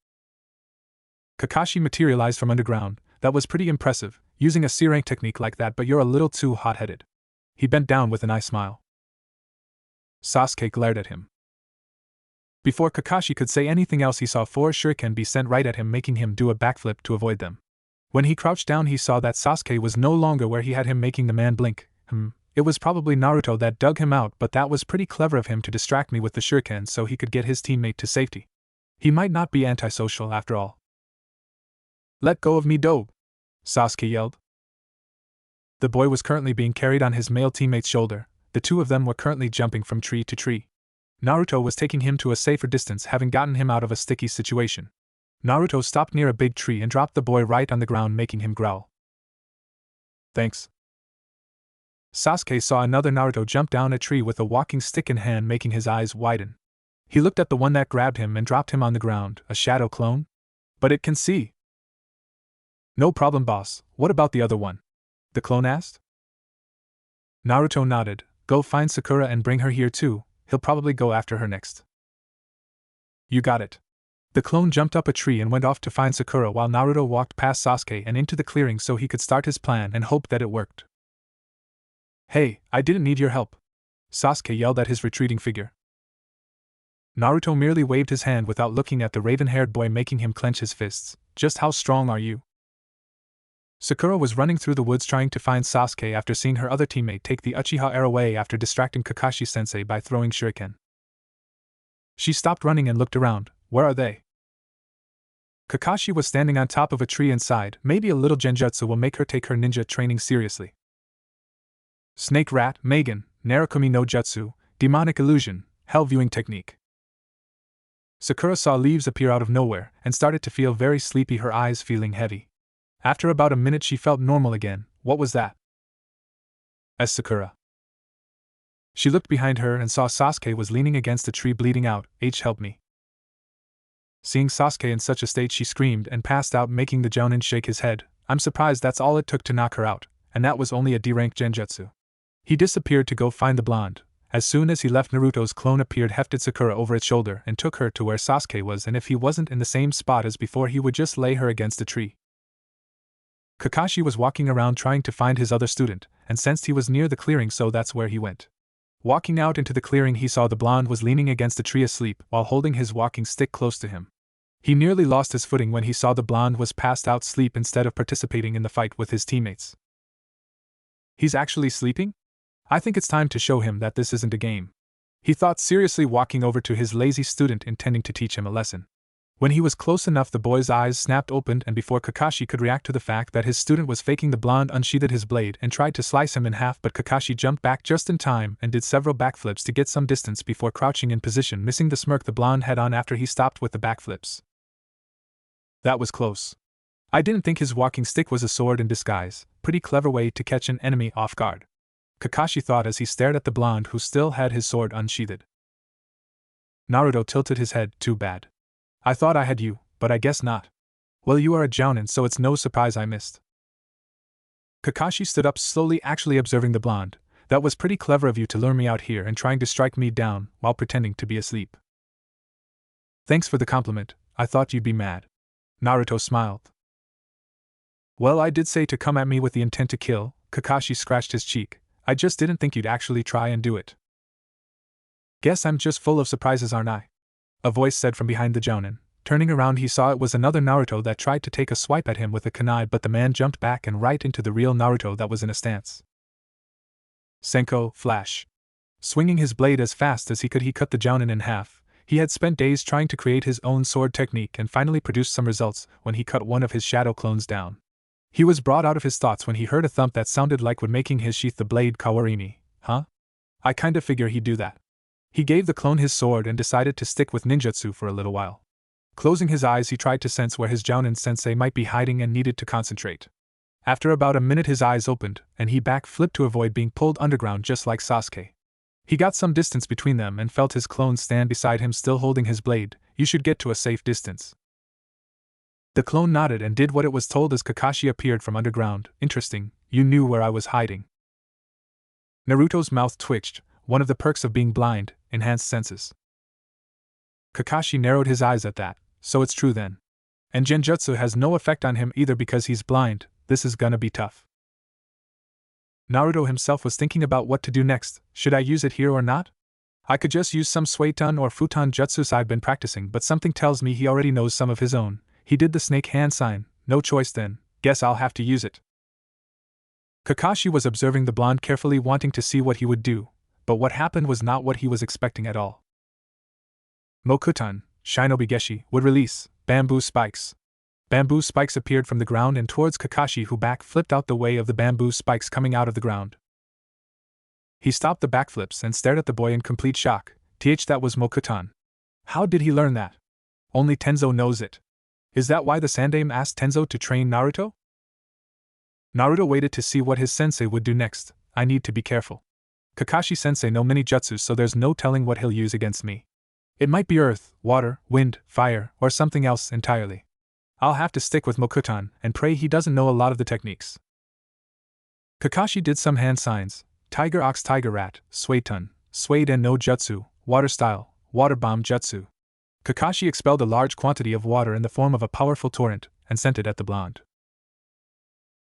Kakashi materialized from underground. That was pretty impressive, using a C-rank technique like that, but you're a little too hot-headed. He bent down with an eye smile. Sasuke glared at him. Before Kakashi could say anything else, he saw 4 shuriken be sent right at him, making him do a backflip to avoid them. When he crouched down, he saw that Sasuke was no longer where he had him, making the man blink. It was probably Naruto that dug him out, but that was pretty clever of him to distract me with the shuriken so he could get his teammate to safety. He might not be antisocial after all. Let go of me, dope! Sasuke yelled. The boy was currently being carried on his male teammate's shoulder. The 2 of them were currently jumping from tree to tree. Naruto was taking him to a safer distance, having gotten him out of a sticky situation. Naruto stopped near a big tree and dropped the boy right on the ground, making him growl. Thanks. Sasuke saw another Naruto jump down a tree with a walking stick in hand, making his eyes widen. He looked at the one that grabbed him and dropped him on the ground. A shadow clone? But it can see. No problem, boss. What about the other one? The clone asked. Naruto nodded. Go find Sakura and bring her here too. He'll probably go after her next. You got it. The clone jumped up a tree and went off to find Sakura while Naruto walked past Sasuke and into the clearing so he could start his plan and hope that it worked. Hey, I didn't need your help, Sasuke yelled at his retreating figure. Naruto merely waved his hand without looking at the raven-haired boy, making him clench his fists. Just how strong are you? Sakura was running through the woods trying to find Sasuke after seeing her other teammate take the Uchiha arrow away after distracting Kakashi-sensei by throwing shuriken. She stopped running and looked around. Where are they? Kakashi was standing on top of a tree and sighed. Maybe a little genjutsu will make her take her ninja training seriously. Snake Rat, Megan, Narukami no Jutsu, Demonic Illusion, Hell Viewing Technique. Sakura saw leaves appear out of nowhere and started to feel very sleepy, her eyes feeling heavy. After about a minute she felt normal again. What was that? Asked Sakura. She looked behind her and saw Sasuke was leaning against a tree bleeding out. Help me. Seeing Sasuke in such a state, she screamed and passed out, making the Jounin shake his head. I'm surprised that's all it took to knock her out, and that was only a D-rank genjutsu. He disappeared to go find the blonde. As soon as he left, Naruto's clone appeared, hefted Sakura over its shoulder and took her to where Sasuke was, and if he wasn't in the same spot as before, he would just lay her against a tree. Kakashi was walking around trying to find his other student, and sensed he was near the clearing, so that's where he went. Walking out into the clearing, he saw the blonde was leaning against a tree asleep while holding his walking stick close to him. He nearly lost his footing when he saw the blonde was passed out asleep instead of participating in the fight with his teammates. He's actually sleeping? I think it's time to show him that this isn't a game. He thought, seriously walking over to his lazy student intending to teach him a lesson. When he was close enough, the boy's eyes snapped open, and before Kakashi could react to the fact that his student was faking, the blonde unsheathed his blade and tried to slice him in half, but Kakashi jumped back just in time and did several backflips to get some distance before crouching in position, missing the smirk the blonde had on after he stopped with the backflips. That was close. I didn't think his walking stick was a sword in disguise. Pretty clever way to catch an enemy off guard, Kakashi thought as he stared at the blonde who still had his sword unsheathed. Naruto tilted his head. Too bad. I thought I had you, but I guess not. Well, you are a jounin, so it's no surprise I missed. Kakashi stood up slowly, actually observing the blonde. That was pretty clever of you to lure me out here and trying to strike me down while pretending to be asleep. Thanks for the compliment, I thought you'd be mad. Naruto smiled. Well, I did say to come at me with the intent to kill. Kakashi scratched his cheek. I just didn't think you'd actually try and do it. Guess I'm just full of surprises, aren't I? A voice said from behind the jounin. Turning around, he saw it was another Naruto that tried to take a swipe at him with a kunai, but the man jumped back and right into the real Naruto that was in a stance. Senko, flash. Swinging his blade as fast as he could, he cut the jounin in half. He had spent days trying to create his own sword technique and finally produced some results when he cut one of his shadow clones down. He was brought out of his thoughts when he heard a thump that sounded like would making his sheath the blade. Kawarini, huh? I kinda figure he'd do that. He gave the clone his sword and decided to stick with ninjutsu for a little while. Closing his eyes, he tried to sense where his jounin sensei might be hiding and needed to concentrate. After about a minute, his eyes opened, and he backflipped to avoid being pulled underground just like Sasuke. He got some distance between them and felt his clone stand beside him still holding his blade. You should get to a safe distance. The clone nodded and did what it was told as Kakashi appeared from underground. Interesting, you knew where I was hiding. Naruto's mouth twitched, one of the perks of being blind, enhanced senses. Kakashi narrowed his eyes at that. So it's true then. And genjutsu has no effect on him either because he's blind. This is gonna be tough. Naruto himself was thinking about what to do next. Should I use it here or not? I could just use some suiton or futon jutsus I've been practicing, but something tells me he already knows some of his own. He did the snake hand sign. No choice then. Guess I'll have to use it. Kakashi was observing the blonde carefully, wanting to see what he would do, but what happened was not what he was expecting at all. Mokutan, Shinobi Geshi, would release bamboo spikes. Bamboo spikes appeared from the ground and towards Kakashi, who backflipped out the way of the bamboo spikes coming out of the ground. He stopped the backflips and stared at the boy in complete shock. That was Mokutan. How did he learn that? Only Tenzo knows it. Is that why the Sandaime asked Tenzo to train Naruto? Naruto waited to see what his sensei would do next. I need to be careful. Kakashi-sensei no many jutsus, so there's no telling what he'll use against me. It might be earth, water, wind, fire, or something else entirely. I'll have to stick with Mokutan and pray he doesn't know a lot of the techniques. Kakashi did some hand signs. Tiger ox, tiger rat, suiton, suede and no jutsu, water style, water bomb jutsu. Kakashi expelled a large quantity of water in the form of a powerful torrent and sent it at the blonde.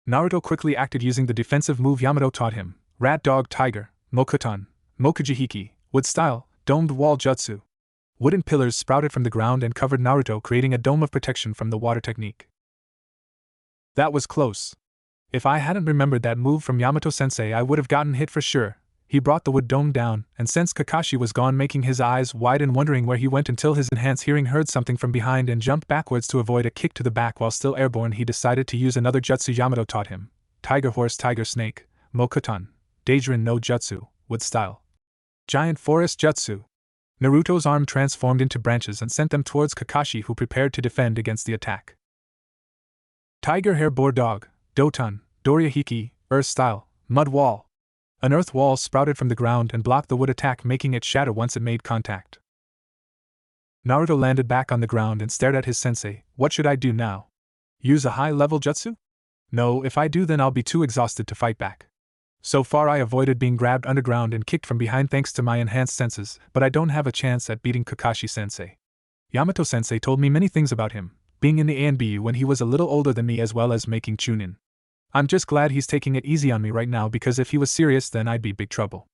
Naruto quickly acted using the defensive move Yamato taught him. Rat dog tiger, Mokutan, Mokujihiki, wood style, domed wall jutsu. Wooden pillars sprouted from the ground and covered Naruto, creating a dome of protection from the water technique. That was close. If I hadn't remembered that move from Yamato-sensei, I would have gotten hit for sure. He brought the wood dome down, and since Kakashi was gone, making his eyes wide and wondering where he went until his enhanced hearing heard something from behind and jumped backwards to avoid a kick to the back while still airborne. He decided to use another jutsu Yamato taught him. Tiger horse, tiger snake, Mokutan, Daijin no jutsu, wood style. Giant forest jutsu. Naruto's arm transformed into branches and sent them towards Kakashi, who prepared to defend against the attack. Tiger hair boar dog, Doton, Dorihiki, earth style, mud wall. An earth wall sprouted from the ground and blocked the wood attack, making it shatter once it made contact. Naruto landed back on the ground and stared at his sensei. What should I do now? Use a high-level jutsu? No, if I do then I'll be too exhausted to fight back. So far I avoided being grabbed underground and kicked from behind thanks to my enhanced senses, but I don't have a chance at beating Kakashi-sensei. Yamato-sensei told me many things about him, being in the ANBU when he was a little older than me as well as making Chunin. I'm just glad he's taking it easy on me right now, because if he was serious then I'd be big trouble.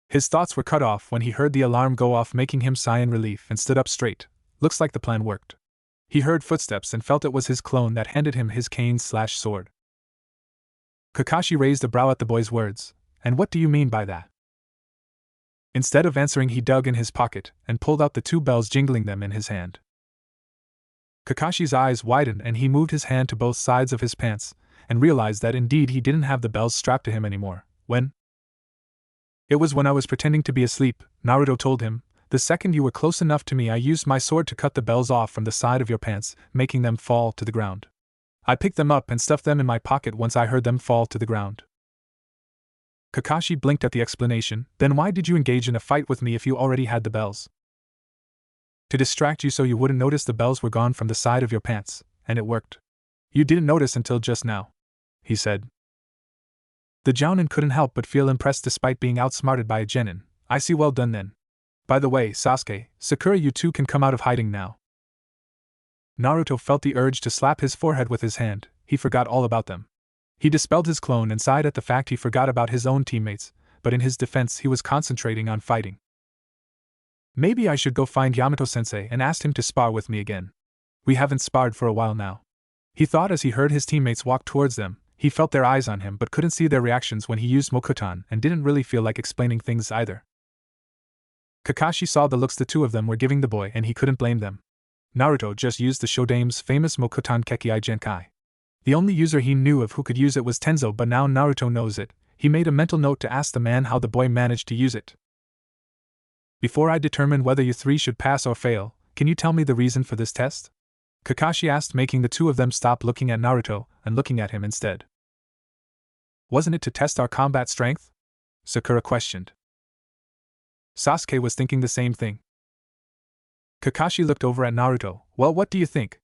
His thoughts were cut off when he heard the alarm go off, making him sigh in relief and stood up straight. Looks like the plan worked. He heard footsteps and felt it was his clone that handed him his cane/sword. Kakashi raised a brow at the boy's words. And what do you mean by that? Instead of answering, he dug in his pocket and pulled out the 2 bells, jingling them in his hand. Kakashi's eyes widened and he moved his hand to both sides of his pants and realized that indeed he didn't have the bells strapped to him anymore. When? It was when I was pretending to be asleep, Naruto told him. The second you were close enough to me, I used my sword to cut the bells off from the side of your pants, making them fall to the ground. I picked them up and stuffed them in my pocket once I heard them fall to the ground. Kakashi blinked at the explanation. Then why did you engage in a fight with me if you already had the bells? To distract you so you wouldn't notice the bells were gone from the side of your pants, and it worked. You didn't notice until just now, he said. The Jounin couldn't help but feel impressed despite being outsmarted by a Genin. I see, well done then. By the way, Sasuke, Sakura, you two can come out of hiding now. Naruto felt the urge to slap his forehead with his hand. He forgot all about them. He dispelled his clone and sighed at the fact he forgot about his own teammates, but in his defense he was concentrating on fighting. Maybe I should go find Yamato-sensei and ask him to spar with me again. We haven't sparred for a while now. He thought as he heard his teammates walk towards them. He felt their eyes on him but couldn't see their reactions when he used Mokuton and didn't really feel like explaining things either. Kakashi saw the looks the 2 of them were giving the boy and he couldn't blame them. Naruto just used the Shodame's famous Mokuton Kekkai Genkai. The only user he knew of who could use it was Tenzo, but now Naruto knows it. He made a mental note to ask the man how the boy managed to use it. Before I determine whether you 3 should pass or fail, can you tell me the reason for this test? Kakashi asked, making the 2 of them stop looking at Naruto and looking at him instead. Wasn't it to test our combat strength? Sakura questioned. Sasuke was thinking the same thing. Kakashi looked over at Naruto. Well, what do you think?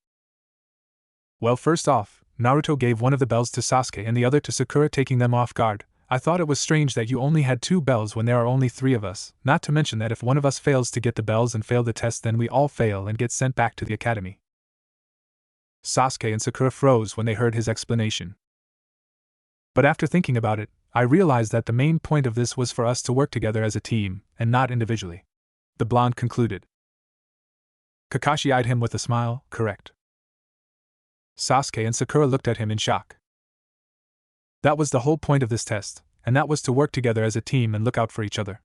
Well, first off, Naruto gave one of the bells to Sasuke and the other to Sakura, taking them off guard. I thought it was strange that you only had 2 bells when there are only 3 of us, not to mention that if one of us fails to get the bells and fail the test, then we all fail and get sent back to the academy. Sasuke and Sakura froze when they heard his explanation. But after thinking about it, I realized that the main point of this was for us to work together as a team, and not individually. The blonde concluded. Kakashi eyed him with a smile. Correct. Sasuke and Sakura looked at him in shock. That was the whole point of this test, and that was to work together as a team and look out for each other.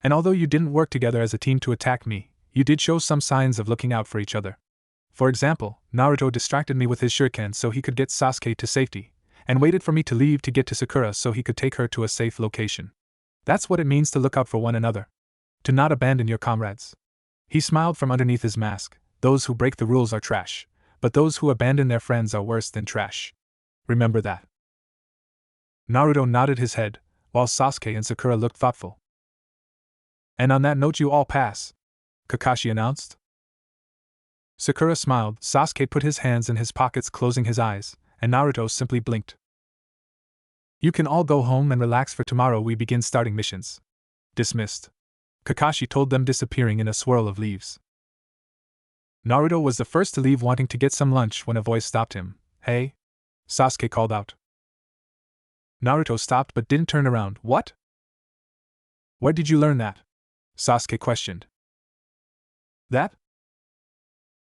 And although you didn't work together as a team to attack me, you did show some signs of looking out for each other. For example, Naruto distracted me with his shuriken so he could get Sasuke to safety, and waited for me to leave to get to Sakura so he could take her to a safe location. That's what it means to look out for one another. To not abandon your comrades. He smiled from underneath his mask. Those who break the rules are trash, but those who abandon their friends are worse than trash. Remember that. Naruto nodded his head, while Sasuke and Sakura looked thoughtful. And on that note, you all pass, Kakashi announced. Sakura smiled. Sasuke put his hands in his pockets, closing his eyes, and Naruto simply blinked. You can all go home and relax, for tomorrow we begin starting missions. Dismissed, Kakashi told them, disappearing in a swirl of leaves. Naruto was the first to leave, wanting to get some lunch, when a voice stopped him. Hey? Sasuke called out. Naruto stopped but didn't turn around. What? Where did you learn that? Sasuke questioned. That?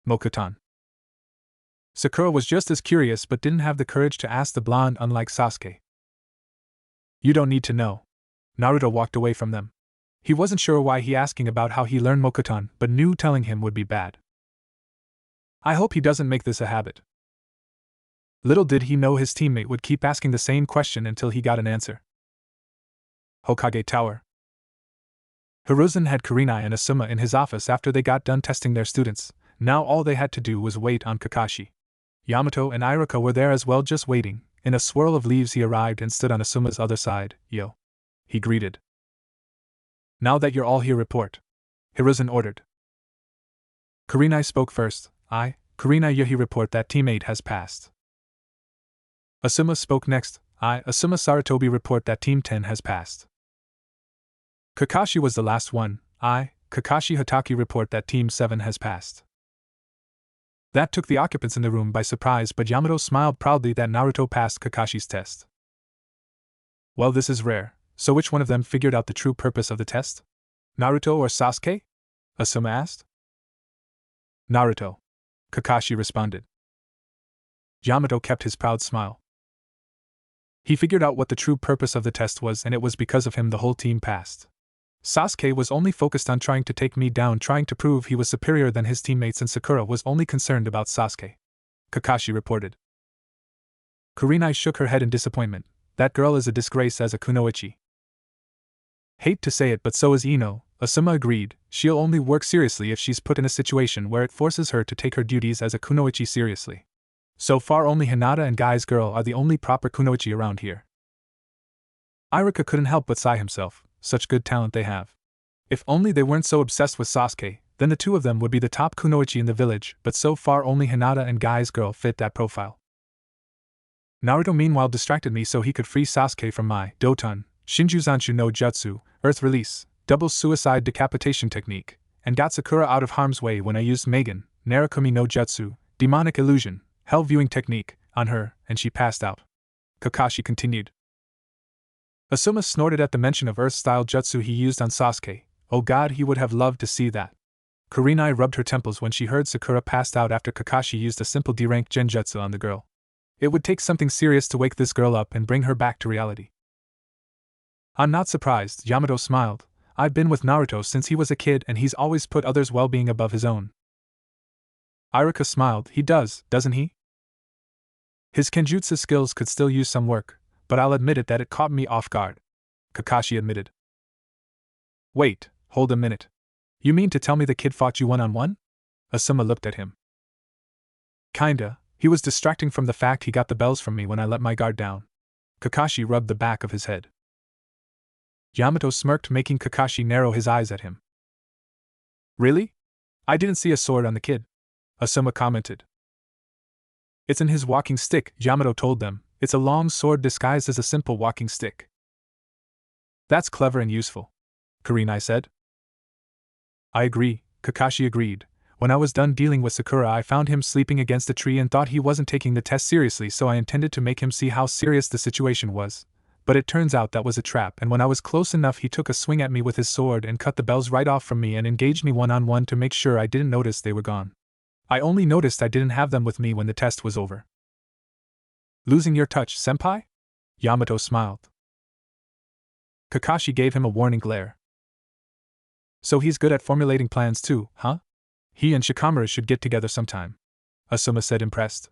Mokuton. Sakura was just as curious but didn't have the courage to ask the blonde, unlike Sasuke. You don't need to know. Naruto walked away from them. He wasn't sure why he asking about how he learned Mokuton, but knew telling him would be bad. I hope he doesn't make this a habit. Little did he know his teammate would keep asking the same question until he got an answer. Hokage Tower. Hiruzen had Kurenai and Asuma in his office after they got done testing their students. Now all they had to do was wait on Kakashi. Yamato and Iruka were there as well, just waiting. In a swirl of leaves he arrived and stood on Asuma's other side. Yo. He greeted. Now that you're all here, report. Hiruzen ordered. Kurenai spoke first. Kurenai, he report that teammate has passed. Asuma spoke next. Asuma Saratobi report that Team 10 has passed. Kakashi was the last one. Kakashi Hatake report that Team 7 has passed. That took the occupants in the room by surprise, but Yamato smiled proudly that Naruto passed Kakashi's test. Well, this is rare, so which one of them figured out the true purpose of the test? Naruto or Sasuke? Asuma asked. Naruto. Kakashi responded. Yamato kept his proud smile. He figured out what the true purpose of the test was, and it was because of him the whole team passed. Sasuke was only focused on trying to take me down, trying to prove he was superior than his teammates, and Sakura was only concerned about Sasuke. Kakashi reported. Kurenai shook her head in disappointment. That girl is a disgrace as a kunoichi. Hate to say it, but so is Ino, Asuma agreed. She'll only work seriously if she's put in a situation where it forces her to take her duties as a kunoichi seriously. So far only Hinata and Guy's girl are the only proper kunoichi around here. Iruka couldn't help but sigh himself. Such good talent they have. If only they weren't so obsessed with Sasuke, then the two of them would be the top kunoichi in the village, but so far only Hinata and Guy's girl fit that profile. Naruto meanwhile distracted me so he could free Sasuke from my Doton, Shinjuzanshu no Jutsu, Earth Release, Double Suicide Decapitation Technique, and got Sakura out of harm's way when I used Megan, Narakumi no Jutsu, Demonic Illusion, Hell Viewing Technique, on her, and she passed out. Kakashi continued. Asuma snorted at the mention of Earth-style jutsu he used on Sasuke. Oh god, he would have loved to see that. Kurenai rubbed her temples when she heard Sakura passed out after Kakashi used a simple D-rank genjutsu on the girl. It would take something serious to wake this girl up and bring her back to reality. I'm not surprised, Yamato smiled. I've been with Naruto since he was a kid and he's always put others' well-being above his own. Iruka smiled. He does, doesn't he? His kenjutsu skills could still use some work, but I'll admit it that it caught me off guard. Kakashi admitted. Wait, hold a minute. You mean to tell me the kid fought you one-on-one? Asuma looked at him. Kinda, he was distracting from the fact he got the bells from me when I let my guard down. Kakashi rubbed the back of his head. Yamato smirked, making Kakashi narrow his eyes at him. Really? I didn't see a sword on the kid, Asuma commented. It's in his walking stick, Yamato told them. It's a long sword disguised as a simple walking stick. That's clever and useful, Kurenai said. I agree, Kakashi agreed. When I was done dealing with Sakura, I found him sleeping against a tree and thought he wasn't taking the test seriously, so I intended to make him see how serious the situation was. But it turns out that was a trap, and when I was close enough, he took a swing at me with his sword and cut the bells right off from me and engaged me one-on-one to make sure I didn't notice they were gone. I only noticed I didn't have them with me when the test was over. Losing your touch, senpai? Yamato smiled. Kakashi gave him a warning glare. So he's good at formulating plans too, huh? He and Shikamaru should get together sometime, Asuma said, impressed.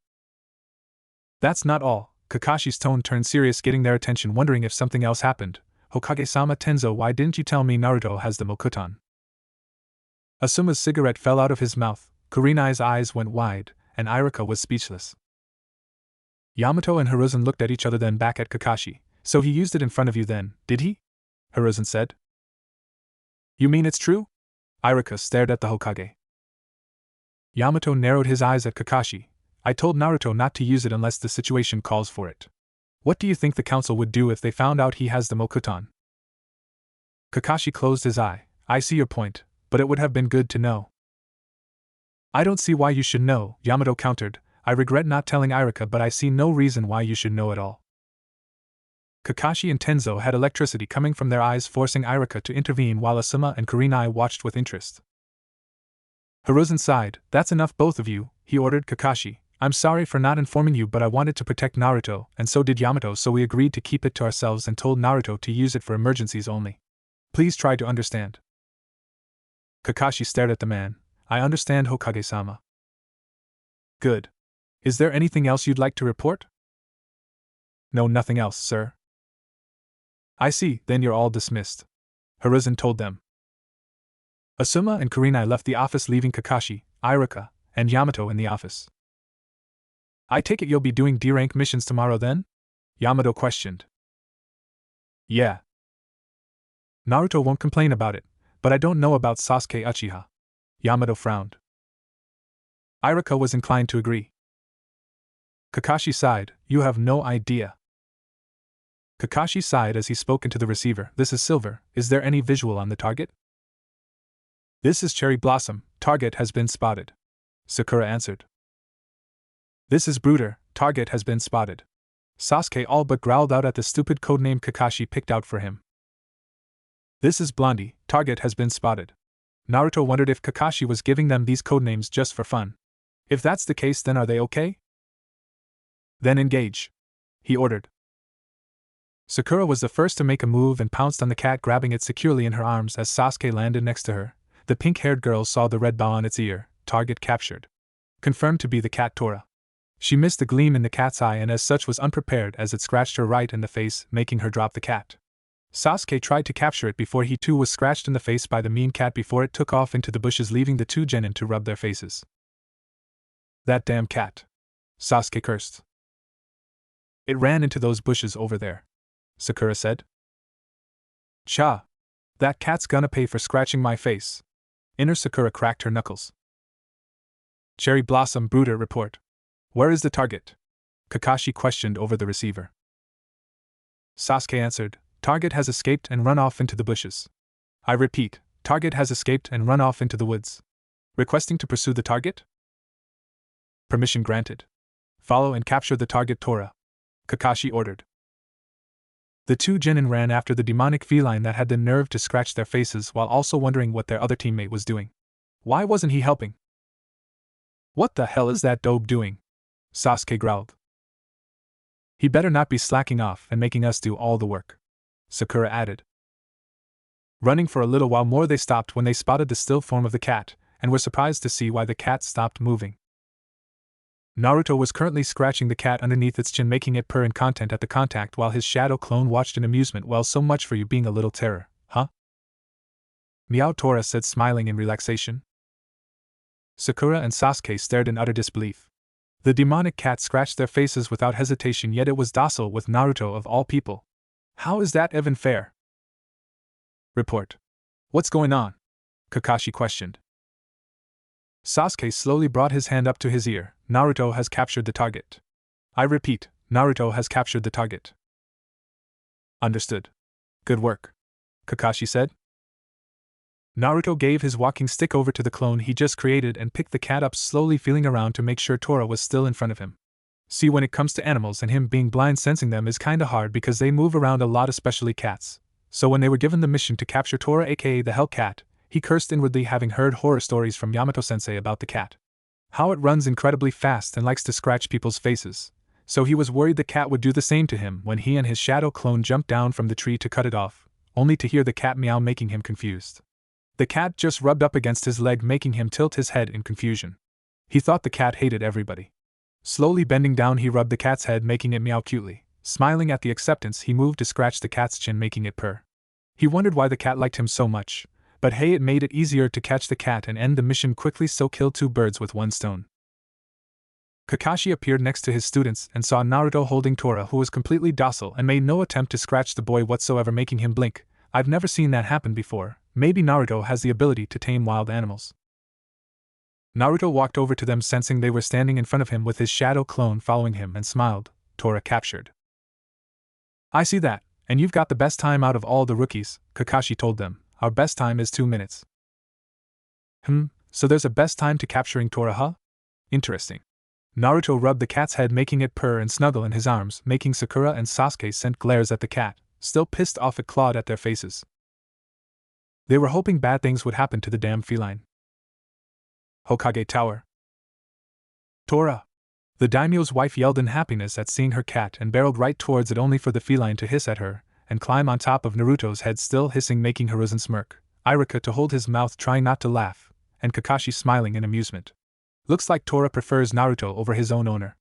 That's not all. Kakashi's tone turned serious, getting their attention, wondering if something else happened. Hokage-sama Tenzo, why didn't you tell me Naruto has the Mokuton? Asuma's cigarette fell out of his mouth, Kurenai's eyes went wide, and Iruka was speechless. Yamato and Hiruzen looked at each other, then back at Kakashi. So he used it in front of you then, did he? Hiruzen said. You mean it's true? Iruka stared at the Hokage. Yamato narrowed his eyes at Kakashi. I told Naruto not to use it unless the situation calls for it. What do you think the council would do if they found out he has the Mokuton? Kakashi closed his eye. I see your point, but it would have been good to know. I don't see why you should know, Yamato countered. I regret not telling Iruka, but I see no reason why you should know at all. Kakashi and Tenzo had electricity coming from their eyes, forcing Iruka to intervene while Asuma and Kurenai watched with interest. Hiruzen sighed. That's enough, both of you, he ordered Kakashi. I'm sorry for not informing you, but I wanted to protect Naruto, and so did Yamato, so we agreed to keep it to ourselves and told Naruto to use it for emergencies only. Please try to understand. Kakashi stared at the man. I understand, Hokage-sama. Good. Is there anything else you'd like to report? No, nothing else, sir. I see, then you're all dismissed, Hiruzen told them. Asuma and Kurenai left the office, leaving Kakashi, Iruka, and Yamato in the office. I take it you'll be doing D-rank missions tomorrow then? Yamato questioned. Yeah. Naruto won't complain about it, but I don't know about Sasuke Uchiha. Yamato frowned. Iruka was inclined to agree. Kakashi sighed. You have no idea. Kakashi sighed as he spoke into the receiver. This is Silver. Is there any visual on the target? This is Cherry Blossom. Target has been spotted, Sakura answered. This is Brooder. Target has been spotted. Sasuke all but growled out at the stupid codename Kakashi picked out for him. This is Blondie. Target has been spotted. Naruto wondered if Kakashi was giving them these codenames just for fun. If that's the case, then are they okay? Then engage, he ordered. Sakura was the first to make a move and pounced on the cat, grabbing it securely in her arms as Sasuke landed next to her. The pink-haired girl saw the red bow on its ear. Target captured. Confirmed to be the cat Tora. She missed the gleam in the cat's eye and as such was unprepared as it scratched her right in the face, making her drop the cat. Sasuke tried to capture it before he too was scratched in the face by the mean cat before it took off into the bushes, leaving the two genin to rub their faces. That damn cat. Sasuke cursed. It ran into those bushes over there, Sakura said. Cha! That cat's gonna pay for scratching my face. Inner Sakura cracked her knuckles. Cherry Blossom Brooder report. Where is the target? Kakashi questioned over the receiver. Sasuke answered, Target has escaped and run off into the bushes. I repeat, target has escaped and run off into the woods. Requesting to pursue the target? Permission granted. Follow and capture the target Tora, Kakashi ordered. The two genin ran after the demonic feline that had the nerve to scratch their faces while also wondering what their other teammate was doing. Why wasn't he helping? What the hell is that dope doing? Sasuke growled. He better not be slacking off and making us do all the work, Sakura added. Running for a little while more, they stopped when they spotted the still form of the cat, and were surprised to see why the cat stopped moving. Naruto was currently scratching the cat underneath its chin, making it purr in content at the contact while his shadow clone watched in amusement. Well, so much for you being a little terror, huh? Meow, Tora said, smiling in relaxation. Sakura and Sasuke stared in utter disbelief. The demonic cat scratched their faces without hesitation, yet it was docile with Naruto of all people. How is that even fair? Report. What's going on? Kakashi questioned. Sasuke slowly brought his hand up to his ear. Naruto has captured the target. I repeat, Naruto has captured the target. Understood. Good work, Kakashi said. Naruto gave his walking stick over to the clone he just created and picked the cat up, slowly feeling around to make sure Tora was still in front of him. See, when it comes to animals and him being blind, sensing them is kinda hard because they move around a lot, especially cats. So when they were given the mission to capture Tora, aka the Hellcat, he cursed inwardly, having heard horror stories from Yamato sensei about the cat. How it runs incredibly fast and likes to scratch people's faces. So he was worried the cat would do the same to him when he and his shadow clone jumped down from the tree to cut it off, only to hear the cat meow, making him confused. The cat just rubbed up against his leg, making him tilt his head in confusion. He thought the cat hated everybody. Slowly bending down, he rubbed the cat's head, making it meow cutely. Smiling at the acceptance, he moved to scratch the cat's chin, making it purr. He wondered why the cat liked him so much, but hey, it made it easier to catch the cat and end the mission quickly, so kill two birds with one stone. Kakashi appeared next to his students and saw Naruto holding Tora, who was completely docile and made no attempt to scratch the boy whatsoever, making him blink. I've never seen that happen before. Maybe Naruto has the ability to tame wild animals. Naruto walked over to them, sensing they were standing in front of him with his shadow clone following him, and smiled. Tora captured. I see that, and you've got the best time out of all the rookies, Kakashi told them. Our best time is 2 minutes. So there's a best time to capturing Tora, huh? Interesting. Naruto rubbed the cat's head, making it purr and snuggle in his arms, making Sakura and Sasuke sent glares at the cat, still pissed off it clawed at their faces. They were hoping bad things would happen to the damn feline. Hokage Tower. Tora! The daimyo's wife yelled in happiness at seeing her cat and barreled right towards it, only for the feline to hiss at her and climb on top of Naruto's head, still hissing, making Hiruzen smirk, Iruka to hold his mouth trying not to laugh, and Kakashi smiling in amusement. Looks like Tora prefers Naruto over his own owner.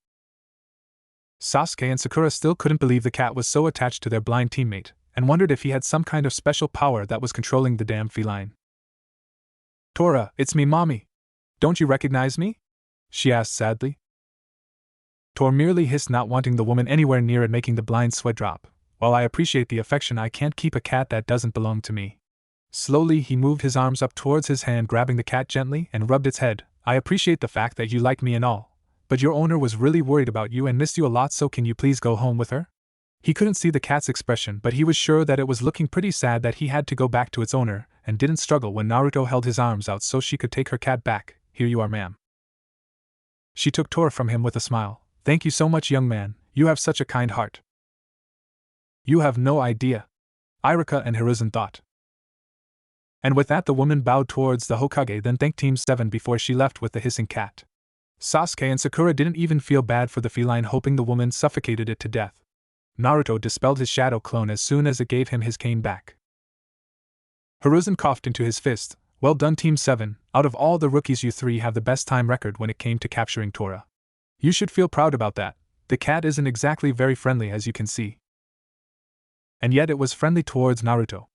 Sasuke and Sakura still couldn't believe the cat was so attached to their blind teammate, and wondered if he had some kind of special power that was controlling the damn feline. Tora, it's me, mommy. Don't you recognize me? She asked sadly. Tora merely hissed, not wanting the woman anywhere near it, making the blind sweat drop. While I appreciate the affection, I can't keep a cat that doesn't belong to me. Slowly he moved his arms up towards his hand, grabbing the cat gently, and rubbed its head. I appreciate the fact that you like me and all, but your owner was really worried about you and missed you a lot, so can you please go home with her? He couldn't see the cat's expression, but he was sure that it was looking pretty sad that he had to go back to its owner, and didn't struggle when Naruto held his arms out so she could take her cat back. Here you are, ma'am. She took Tora from him with a smile. Thank you so much, young man, you have such a kind heart. You have no idea, Iruka and Hiruzen thought. And with that, the woman bowed towards the Hokage, then thanked Team 7 before she left with the hissing cat. Sasuke and Sakura didn't even feel bad for the feline, hoping the woman suffocated it to death. Naruto dispelled his shadow clone as soon as it gave him his cane back. Hiruzen coughed into his fist. Well done, Team 7. Out of all the rookies, you three have the best time record when it came to capturing Tora. You should feel proud about that. The cat isn't exactly very friendly, as you can see. And yet it was friendly towards Naruto.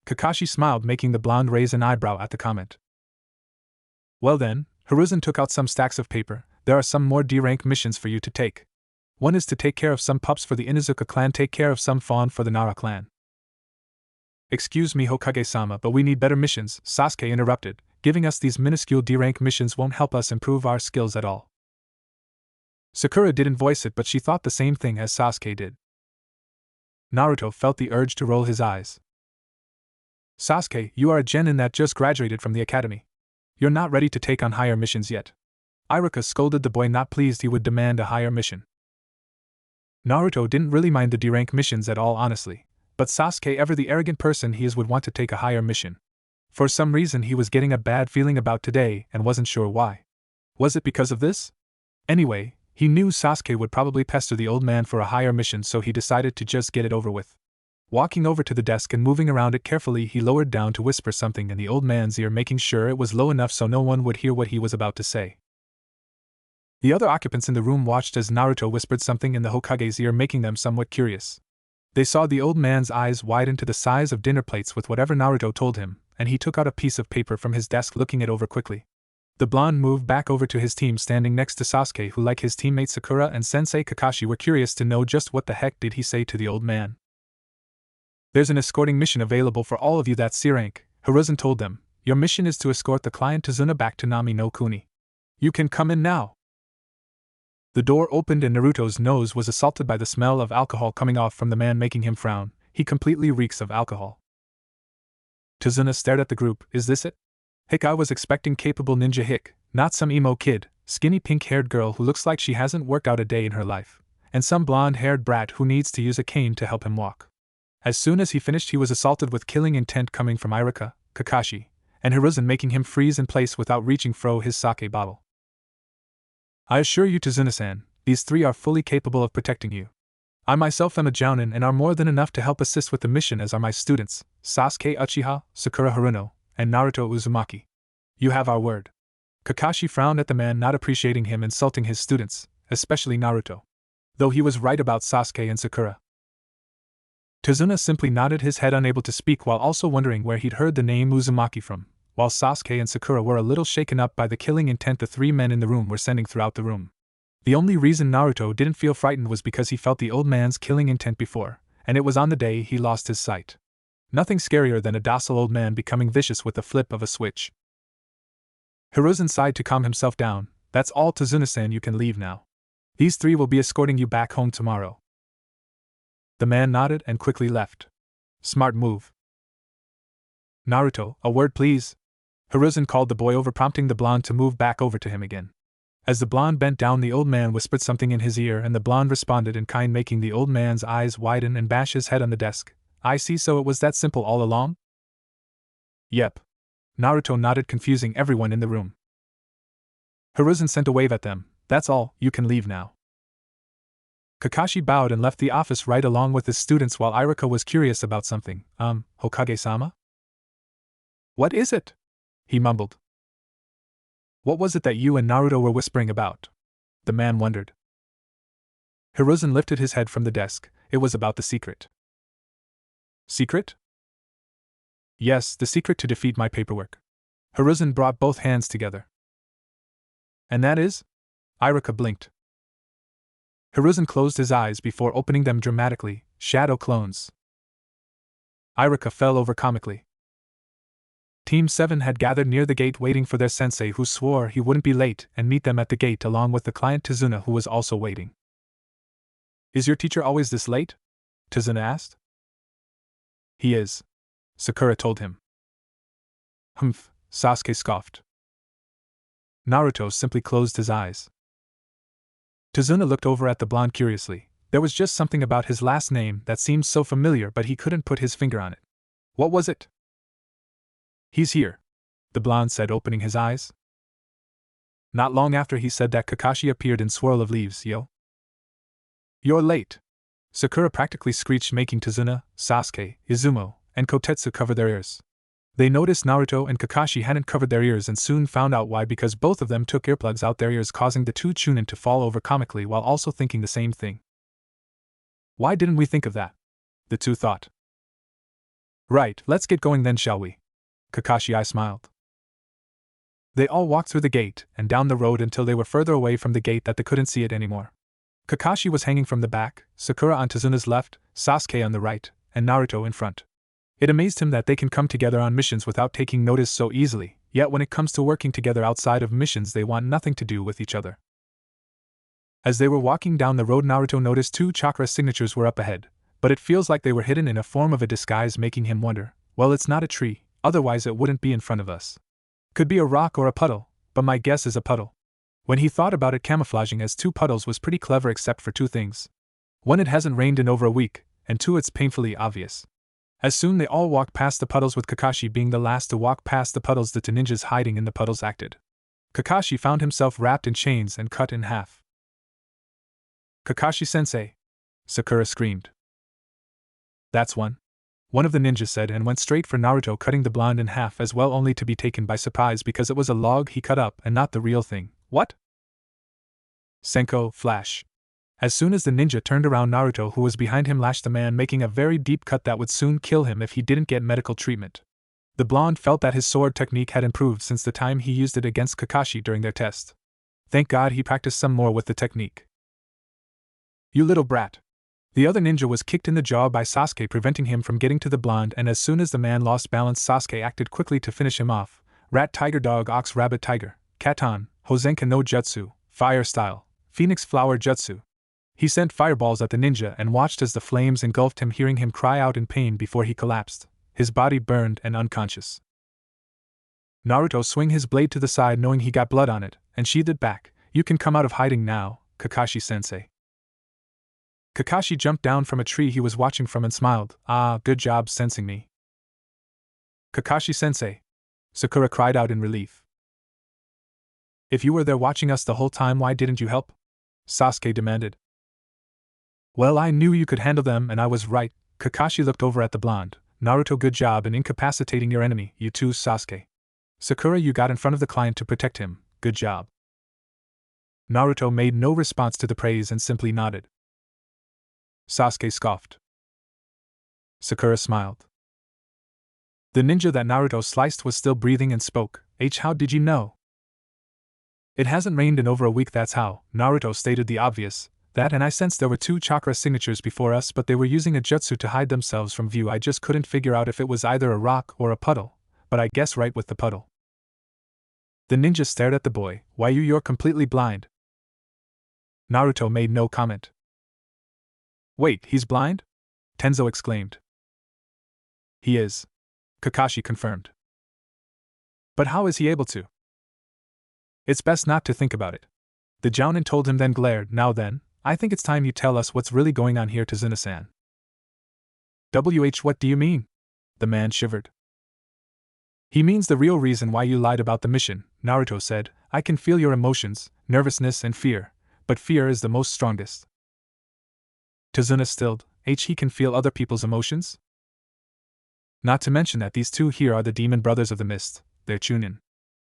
Kakashi smiled, making the blonde raise an eyebrow at the comment. Well then, Hiruzen took out some stacks of paper. There are some more D-rank missions for you to take. One is to take care of some pups for the Inuzuka clan, take care of some fawn for the Nara clan. Excuse me, Hokage-sama, but we need better missions, Sasuke interrupted. Giving us these minuscule D-rank missions won't help us improve our skills at all. Sakura didn't voice it, but she thought the same thing as Sasuke did. Naruto felt the urge to roll his eyes. Sasuke, you are a genin that just graduated from the academy. You're not ready to take on higher missions yet. Iruka scolded the boy, not pleased he would demand a higher mission. Naruto didn't really mind the D-rank missions at all, honestly, but Sasuke, ever the arrogant person he is, would want to take a higher mission. For some reason he was getting a bad feeling about today and wasn't sure why. Was it because of this? Anyway, he knew Sasuke would probably pester the old man for a higher mission, so he decided to just get it over with. Walking over to the desk and moving around it carefully, he lowered down to whisper something in the old man's ear, making sure it was low enough so no one would hear what he was about to say. The other occupants in the room watched as Naruto whispered something in the Hokage's ear, making them somewhat curious. They saw the old man's eyes widen to the size of dinner plates with whatever Naruto told him, and he took out a piece of paper from his desk, looking it over quickly. The blonde moved back over to his team, standing next to Sasuke, who, like his teammates Sakura and Sensei Kakashi, were curious to know just what the heck did he say to the old man. There's an escorting mission available for all of you that's C-rank, Hiruzen told them. Your mission is to escort the client Tazuna back to Nami no Kuni. You can come in now. The door opened and Naruto's nose was assaulted by the smell of alcohol coming off from the man, making him frown. He completely reeks of alcohol. Tazuna stared at the group. Is this it? Hick, I was expecting capable ninja Hick, not some emo kid, skinny pink-haired girl who looks like she hasn't worked out a day in her life, and some blonde-haired brat who needs to use a cane to help him walk. As soon as he finished, he was assaulted with killing intent coming from Iruka, Kakashi, and Hiruzen, making him freeze in place without reaching for his sake bottle. I assure you, Tazuna-san, these three are fully capable of protecting you. I myself am a jounin and are more than enough to help assist with the mission, as are my students, Sasuke Uchiha, Sakura Haruno, and Naruto Uzumaki. You have our word. Kakashi frowned at the man, not appreciating him insulting his students, especially Naruto. Though he was right about Sasuke and Sakura. Tazuna simply nodded his head, unable to speak, while also wondering where he'd heard the name Uzumaki from, while Sasuke and Sakura were a little shaken up by the killing intent the three men in the room were sending throughout the room. The only reason Naruto didn't feel frightened was because he felt the old man's killing intent before, and it was on the day he lost his sight. Nothing scarier than a docile old man becoming vicious with the flip of a switch. Hiruzen sighed to calm himself down. That's all, Tazuna-san, you can leave now. These three will be escorting you back home tomorrow. The man nodded and quickly left. Smart move. Naruto, a word please. Hiruzen called the boy over, prompting the blonde to move back over to him again. As the blonde bent down, the old man whispered something in his ear, and the blonde responded in kind, making the old man's eyes widen and bash his head on the desk. I see, so it was that simple all along? Yep. Naruto nodded, confusing everyone in the room. Hiruzen sent a wave at them. That's all, you can leave now. Kakashi bowed and left the office right along with his students, while Iruka was curious about something. Hokage-sama? What is it? He mumbled. What was it that you and Naruto were whispering about? The man wondered. Hiruzen lifted his head from the desk. It was about the secret. Secret? Yes, the secret to defeat my paperwork. Hiruzen brought both hands together. And that is? Iruka blinked. Hiruzen closed his eyes before opening them dramatically. Shadow clones. Iruka fell over comically. Team 7 had gathered near the gate waiting for their sensei, who swore he wouldn't be late, and meet them at the gate along with the client Tazuna, who was also waiting. Is your teacher always this late? Tazuna asked. He is. Sakura told him. Humph, Sasuke scoffed. Naruto simply closed his eyes. Tazuna looked over at the blonde curiously. There was just something about his last name that seemed so familiar, but he couldn't put his finger on it. What was it? He's here, the blonde said, opening his eyes. Not long after he said that, Kakashi appeared in swirl of leaves. Yo. You're late, Sakura practically screeched, making Tazuna, Sasuke, Izumo, and Kotetsu cover their ears. They noticed Naruto and Kakashi hadn't covered their ears and soon found out why, because both of them took earplugs out their ears, causing the two Chunin to fall over comically while also thinking the same thing. Why didn't we think of that? The two thought. Right, let's get going then, shall we? Kakashi smiled. They all walked through the gate and down the road until they were further away from the gate that they couldn't see it anymore. Kakashi was hanging from the back, Sakura on Tazuna's left, Sasuke on the right, and Naruto in front. It amazed him that they can come together on missions without taking notice so easily, yet when it comes to working together outside of missions they want nothing to do with each other. As they were walking down the road, Naruto noticed two chakra signatures were up ahead, but it feels like they were hidden in a form of a disguise, making him wonder, well, it's not a tree, otherwise it wouldn't be in front of us. Could be a rock or a puddle, but my guess is a puddle. When he thought about it, camouflaging as two puddles was pretty clever except for two things. One, it hasn't rained in over a week, and two, it's painfully obvious. As soon they all walked past the puddles, with Kakashi being the last to walk past the puddles, the two ninjas hiding in the puddles acted. Kakashi found himself wrapped in chains and cut in half. Kakashi-sensei! Sakura screamed. That's one of the ninjas said, and went straight for Naruto, cutting the blonde in half as well, only to be taken by surprise because it was a log he cut up and not the real thing. What? Senko, flash. As soon as the ninja turned around, Naruto, who was behind him, lashed the man, making a very deep cut that would soon kill him if he didn't get medical treatment. The blonde felt that his sword technique had improved since the time he used it against Kakashi during their test. Thank God he practiced some more with the technique. You little brat. The other ninja was kicked in the jaw by Sasuke, preventing him from getting to the blonde, and as soon as the man lost balance, Sasuke acted quickly to finish him off. Rat, tiger, dog, ox, rabbit, tiger, katan, Hozenka no Jutsu, fire style, phoenix flower jutsu. He sent fireballs at the ninja and watched as the flames engulfed him, hearing him cry out in pain before he collapsed, his body burned and unconscious. Naruto swung his blade to the side, knowing he got blood on it, and sheathed it back. You can come out of hiding now, Kakashi-sensei. Kakashi jumped down from a tree he was watching from and smiled. Ah, good job sensing me. Kakashi-sensei! Sakura cried out in relief. If you were there watching us the whole time, why didn't you help? Sasuke demanded. Well, I knew you could handle them and I was right. Kakashi looked over at the blonde. Naruto, good job in incapacitating your enemy, you too, Sasuke. Sakura, you got in front of the client to protect him, good job. Naruto made no response to the praise and simply nodded. Sasuke scoffed. Sakura smiled. The ninja that Naruto sliced was still breathing and spoke. How did you know? It hasn't rained in over a week, that's how. Naruto stated the obvious. That, and I sensed there were two chakra signatures before us, but they were using a jutsu to hide themselves from view. I just couldn't figure out if it was either a rock or a puddle, but I guess right with the puddle. The ninja stared at the boy. Why, you're completely blind. Naruto made no comment. Wait, he's blind? Tenzo exclaimed. He is. Kakashi confirmed. But how is he able to? It's best not to think about it. The Jounin told him, then glared. Now then, I think it's time you tell us what's really going on here, Tazuna-san. What do you mean? The man shivered. He means the real reason why you lied about the mission, Naruto said. I can feel your emotions, nervousness and fear, but fear is the most strongest. Tazuna stilled. He can feel other people's emotions? Not to mention that these two here are the demon brothers of the mist, they're Chunin.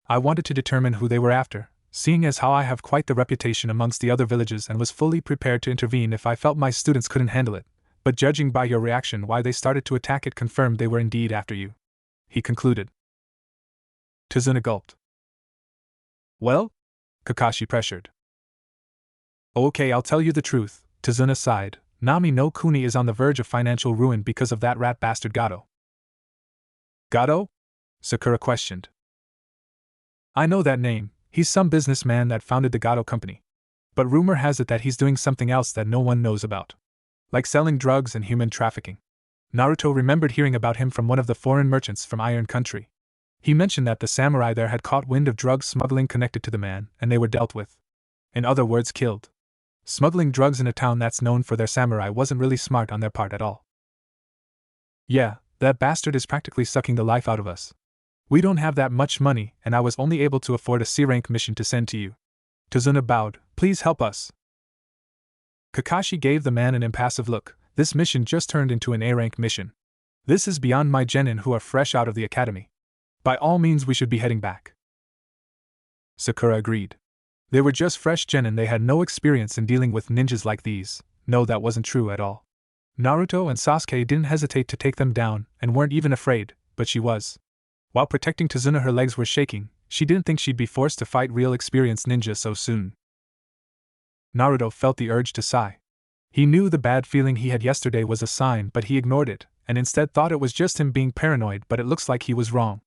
I wanted to determine who they were after, seeing as how I have quite the reputation amongst the other villages, and was fully prepared to intervene if I felt my students couldn't handle it, but judging by your reaction why they started to attack, it confirmed they were indeed after you. He concluded. Tazuna gulped. Well? Kakashi pressured. Okay, I'll tell you the truth, Tazuna sighed. Nami no Kuni is on the verge of financial ruin because of that rat bastard Gato. Gato? Sakura questioned. I know that name, he's some businessman that founded the Gato company. But rumor has it that he's doing something else that no one knows about. Like selling drugs and human trafficking. Naruto remembered hearing about him from one of the foreign merchants from Iron Country. He mentioned that the samurai there had caught wind of drug smuggling connected to the man, and they were dealt with. In other words, killed. Smuggling drugs in a town that's known for their samurai wasn't really smart on their part at all. Yeah, that bastard is practically sucking the life out of us. We don't have that much money, and I was only able to afford a C-rank mission to send to you. Tazuna bowed. Please help us. Kakashi gave the man an impassive look. This mission just turned into an A-rank mission. This is beyond my genin who are fresh out of the academy. By all means we should be heading back. Sakura agreed. They were just fresh genin, they had no experience in dealing with ninjas like these. No, that wasn't true at all. Naruto and Sasuke didn't hesitate to take them down, and weren't even afraid, but she was. While protecting Tazuna, her legs were shaking. She didn't think she'd be forced to fight real experienced ninjas so soon. Naruto felt the urge to sigh. He knew the bad feeling he had yesterday was a sign, but he ignored it, and instead thought it was just him being paranoid, but it looks like he was wrong.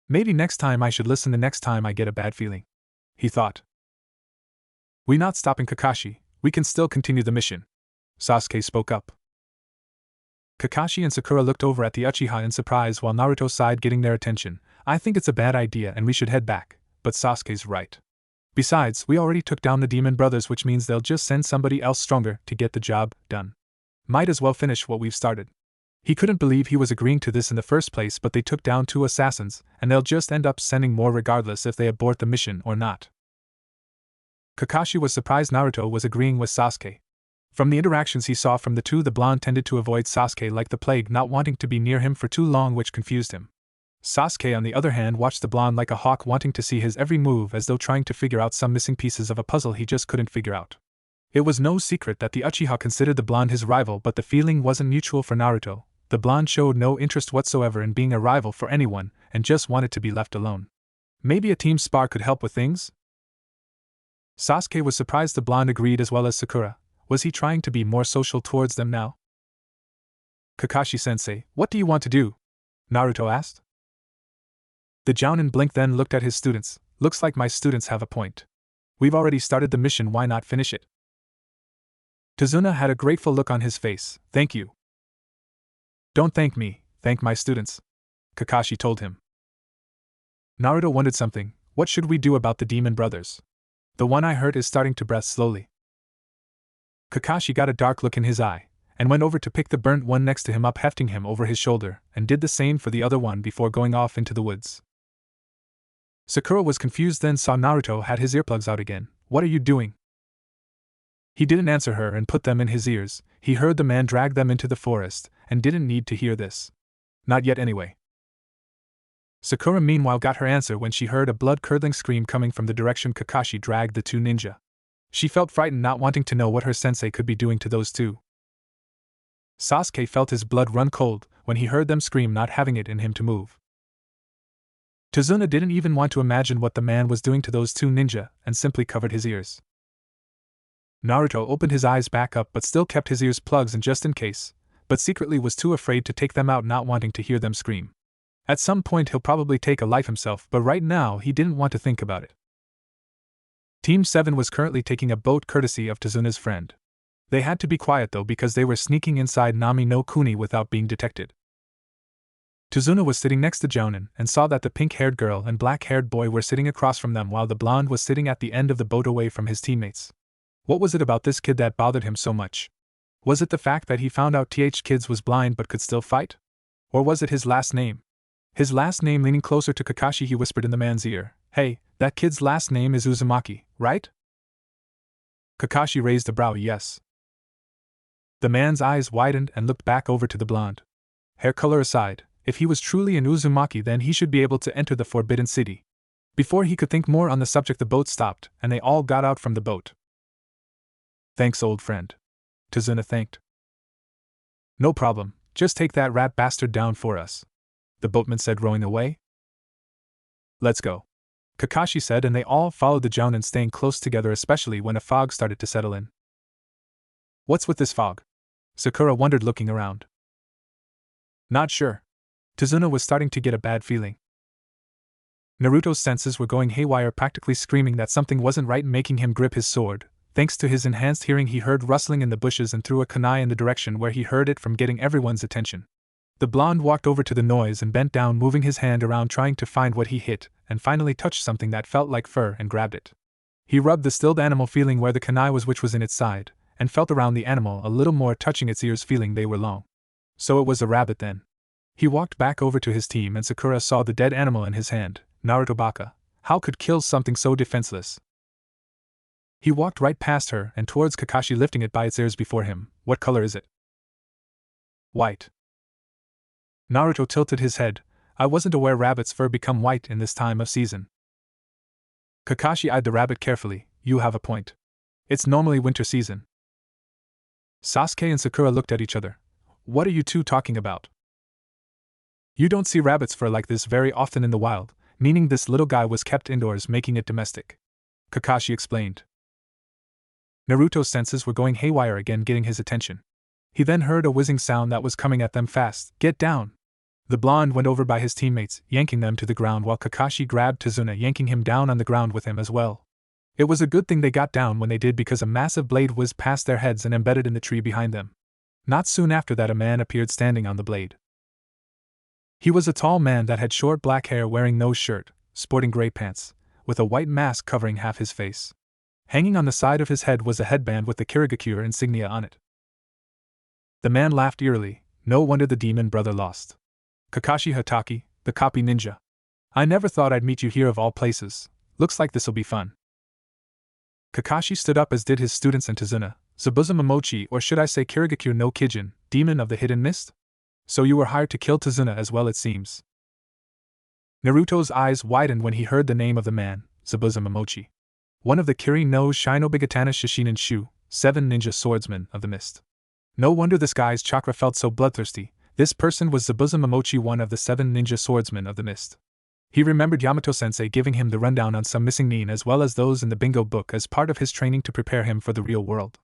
Maybe next time I should listen the next time I get a bad feeling, he thought. We're not stopping, Kakashi, we can still continue the mission. Sasuke spoke up. Kakashi and Sakura looked over at the Uchiha in surprise while Naruto sighed, getting their attention. I think it's a bad idea and we should head back, but Sasuke's right. Besides, we already took down the demon brothers, which means they'll just send somebody else stronger to get the job done. Might as well finish what we've started. He couldn't believe he was agreeing to this in the first place, but they took down 2 assassins, and they'll just end up sending more regardless if they abort the mission or not. Kakashi was surprised Naruto was agreeing with Sasuke. From the interactions he saw from the two, the blonde tended to avoid Sasuke like the plague, not wanting to be near him for too long, which confused him. Sasuke, on the other hand, watched the blonde like a hawk, wanting to see his every move, as though trying to figure out some missing pieces of a puzzle he just couldn't figure out. It was no secret that the Uchiha considered the blonde his rival, but the feeling wasn't mutual for Naruto. The blonde showed no interest whatsoever in being a rival for anyone, and just wanted to be left alone. Maybe a team spar could help with things? Sasuke was surprised the blonde agreed, as well as Sakura. Was he trying to be more social towards them now? Kakashi-sensei, what do you want to do? Naruto asked. The Jounin blinked, then looked at his students. Looks like my students have a point. We've already started the mission, why not finish it? Tazuna had a grateful look on his face. Thank you. Don't thank me, thank my students, Kakashi told him. Naruto wondered something. What should we do about the demon brothers? The one I heard is starting to breath slowly. Kakashi got a dark look in his eye, and went over to pick the burnt one next to him up, hefting him over his shoulder, and did the same for the other one before going off into the woods. Sakura was confused, then saw Naruto had his earplugs out again. What are you doing? He didn't answer her and put them in his ears. He heard the man drag them into the forest, and didn't need to hear this. Not yet anyway. Sakura meanwhile got her answer when she heard a blood-curdling scream coming from the direction Kakashi dragged the 2 ninja. She felt frightened, not wanting to know what her sensei could be doing to those 2. Sasuke felt his blood run cold when he heard them scream, not having it in him to move. Tazuna didn't even want to imagine what the man was doing to those 2 ninja, and simply covered his ears. Naruto opened his eyes back up but still kept his ears plugged in just in case, but secretly was too afraid to take them out, not wanting to hear them scream. At some point he'll probably take a life himself, but right now he didn't want to think about it. Team 7 was currently taking a boat courtesy of Tazuna's friend. They had to be quiet though, because they were sneaking inside Nami no Kuni without being detected. Tazuna was sitting next to Jounin and saw that the pink-haired girl and black-haired boy were sitting across from them, while the blonde was sitting at the end of the boat away from his teammates. What was it about this kid that bothered him so much? Was it the fact that he found out Kids was blind but could still fight? Or was it his last name? His last name. Leaning closer to Kakashi, he whispered in the man's ear, "Hey, that kid's last name is Uzumaki, right?" Kakashi raised a brow. Yes. The man's eyes widened and looked back over to the blonde. Hair color aside, if he was truly an Uzumaki, then he should be able to enter the Forbidden City. Before he could think more on the subject, the boat stopped, and they all got out from the boat. Thanks, old friend. Tazuna thanked. No problem, just take that rat bastard down for us, the boatman said, rowing away. Let's go, Kakashi said, and they all followed the Jounin, staying close together, especially when a fog started to settle in. What's with this fog? Sakura wondered, looking around. Not sure. Tazuna was starting to get a bad feeling. Naruto's senses were going haywire, practically screaming that something wasn't right, making him grip his sword. Thanks to his enhanced hearing, he heard rustling in the bushes and threw a kunai in the direction where he heard it from, getting everyone's attention. The blonde walked over to the noise and bent down, moving his hand around trying to find what he hit, and finally touched something that felt like fur and grabbed it. He rubbed the stilled animal, feeling where the kunai was, which was in its side, and felt around the animal a little more, touching its ears, feeling they were long. So it was a rabbit then. He walked back over to his team and Sakura saw the dead animal in his hand. Naruto baka. How could kill something so defenseless? He walked right past her and towards Kakashi, lifting it by its ears before him. What color is it? White. Naruto tilted his head. I wasn't aware rabbit's fur become white in this time of season. Kakashi eyed the rabbit carefully. You have a point. It's normally winter season. Sasuke and Sakura looked at each other. What are you two talking about? You don't see rabbit's fur like this very often in the wild, meaning this little guy was kept indoors, making it domestic. Kakashi explained. Naruto's senses were going haywire again, getting his attention. He then heard a whizzing sound that was coming at them fast. Get down! The blonde went over by his teammates, yanking them to the ground while Kakashi grabbed Tazuna, yanking him down on the ground with him as well. It was a good thing they got down when they did, because a massive blade whizzed past their heads and embedded in the tree behind them. Not soon after that, a man appeared standing on the blade. He was a tall man that had short black hair, wearing no shirt, sporting gray pants, with a white mask covering half his face. Hanging on the side of his head was a headband with the Kirigakure insignia on it. The man laughed eerily. No wonder the demon brother lost. Kakashi Hatake, the copy ninja. I never thought I'd meet you here of all places. Looks like this'll be fun. Kakashi stood up, as did his students and Tazuna. Zabuza Momochi, or should I say Kirigakure no Kijin, demon of the hidden mist? So you were hired to kill Tazuna as well, it seems. Naruto's eyes widened when he heard the name of the man, Zabuza Momochi. One of the Kiri no Shinobigatana Shishinin Shu, 7 ninja swordsmen of the mist. No wonder this guy's chakra felt so bloodthirsty. This person was Zabuza Momochi, one of the 7 ninja swordsmen of the mist. He remembered Yamato sensei giving him the rundown on some missing nin as well as those in the bingo book as part of his training to prepare him for the real world.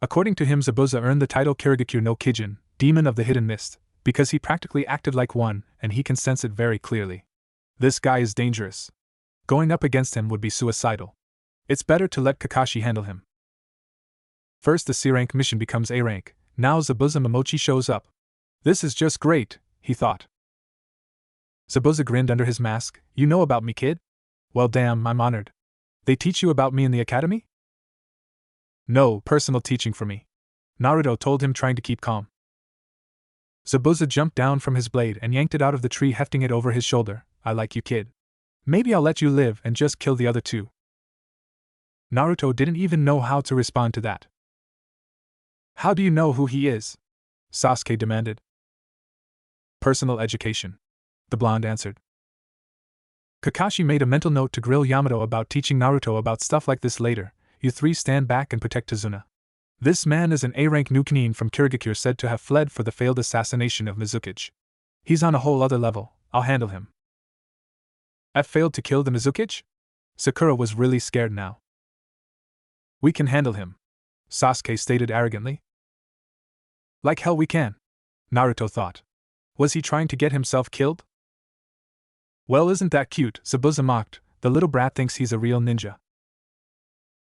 According to him, Zabuza earned the title Kirigakure no Kijin, demon of the hidden mist, because he practically acted like one, and he can sense it very clearly. This guy is dangerous. Going up against him would be suicidal. It's better to let Kakashi handle him. First, the C-rank mission becomes A rank. Now Zabuza Momochi shows up. This is just great, he thought. Zabuza grinned under his mask. You know about me, kid? Well, damn, I'm honored. They teach you about me in the academy? No, personal teaching for me. Naruto told him, trying to keep calm. Zabuza jumped down from his blade and yanked it out of the tree, hefting it over his shoulder. I like you, kid. Maybe I'll let you live and just kill the other two. Naruto didn't even know how to respond to that. How do you know who he is? Sasuke demanded. Personal education, the blonde answered. Kakashi made a mental note to grill Yamato about teaching Naruto about stuff like this later. You three stand back and protect Tazuna. This man is an A-rank new Chunin from Kirigakure, said to have fled for the failed assassination of Mizuki. He's on a whole other level. I'll handle him. I've failed to kill the Mizuki? Sakura was really scared now. We can handle him, Sasuke stated arrogantly. Like hell we can, Naruto thought. Was he trying to get himself killed? Well, isn't that cute, Zabuza mocked. The little brat thinks he's a real ninja.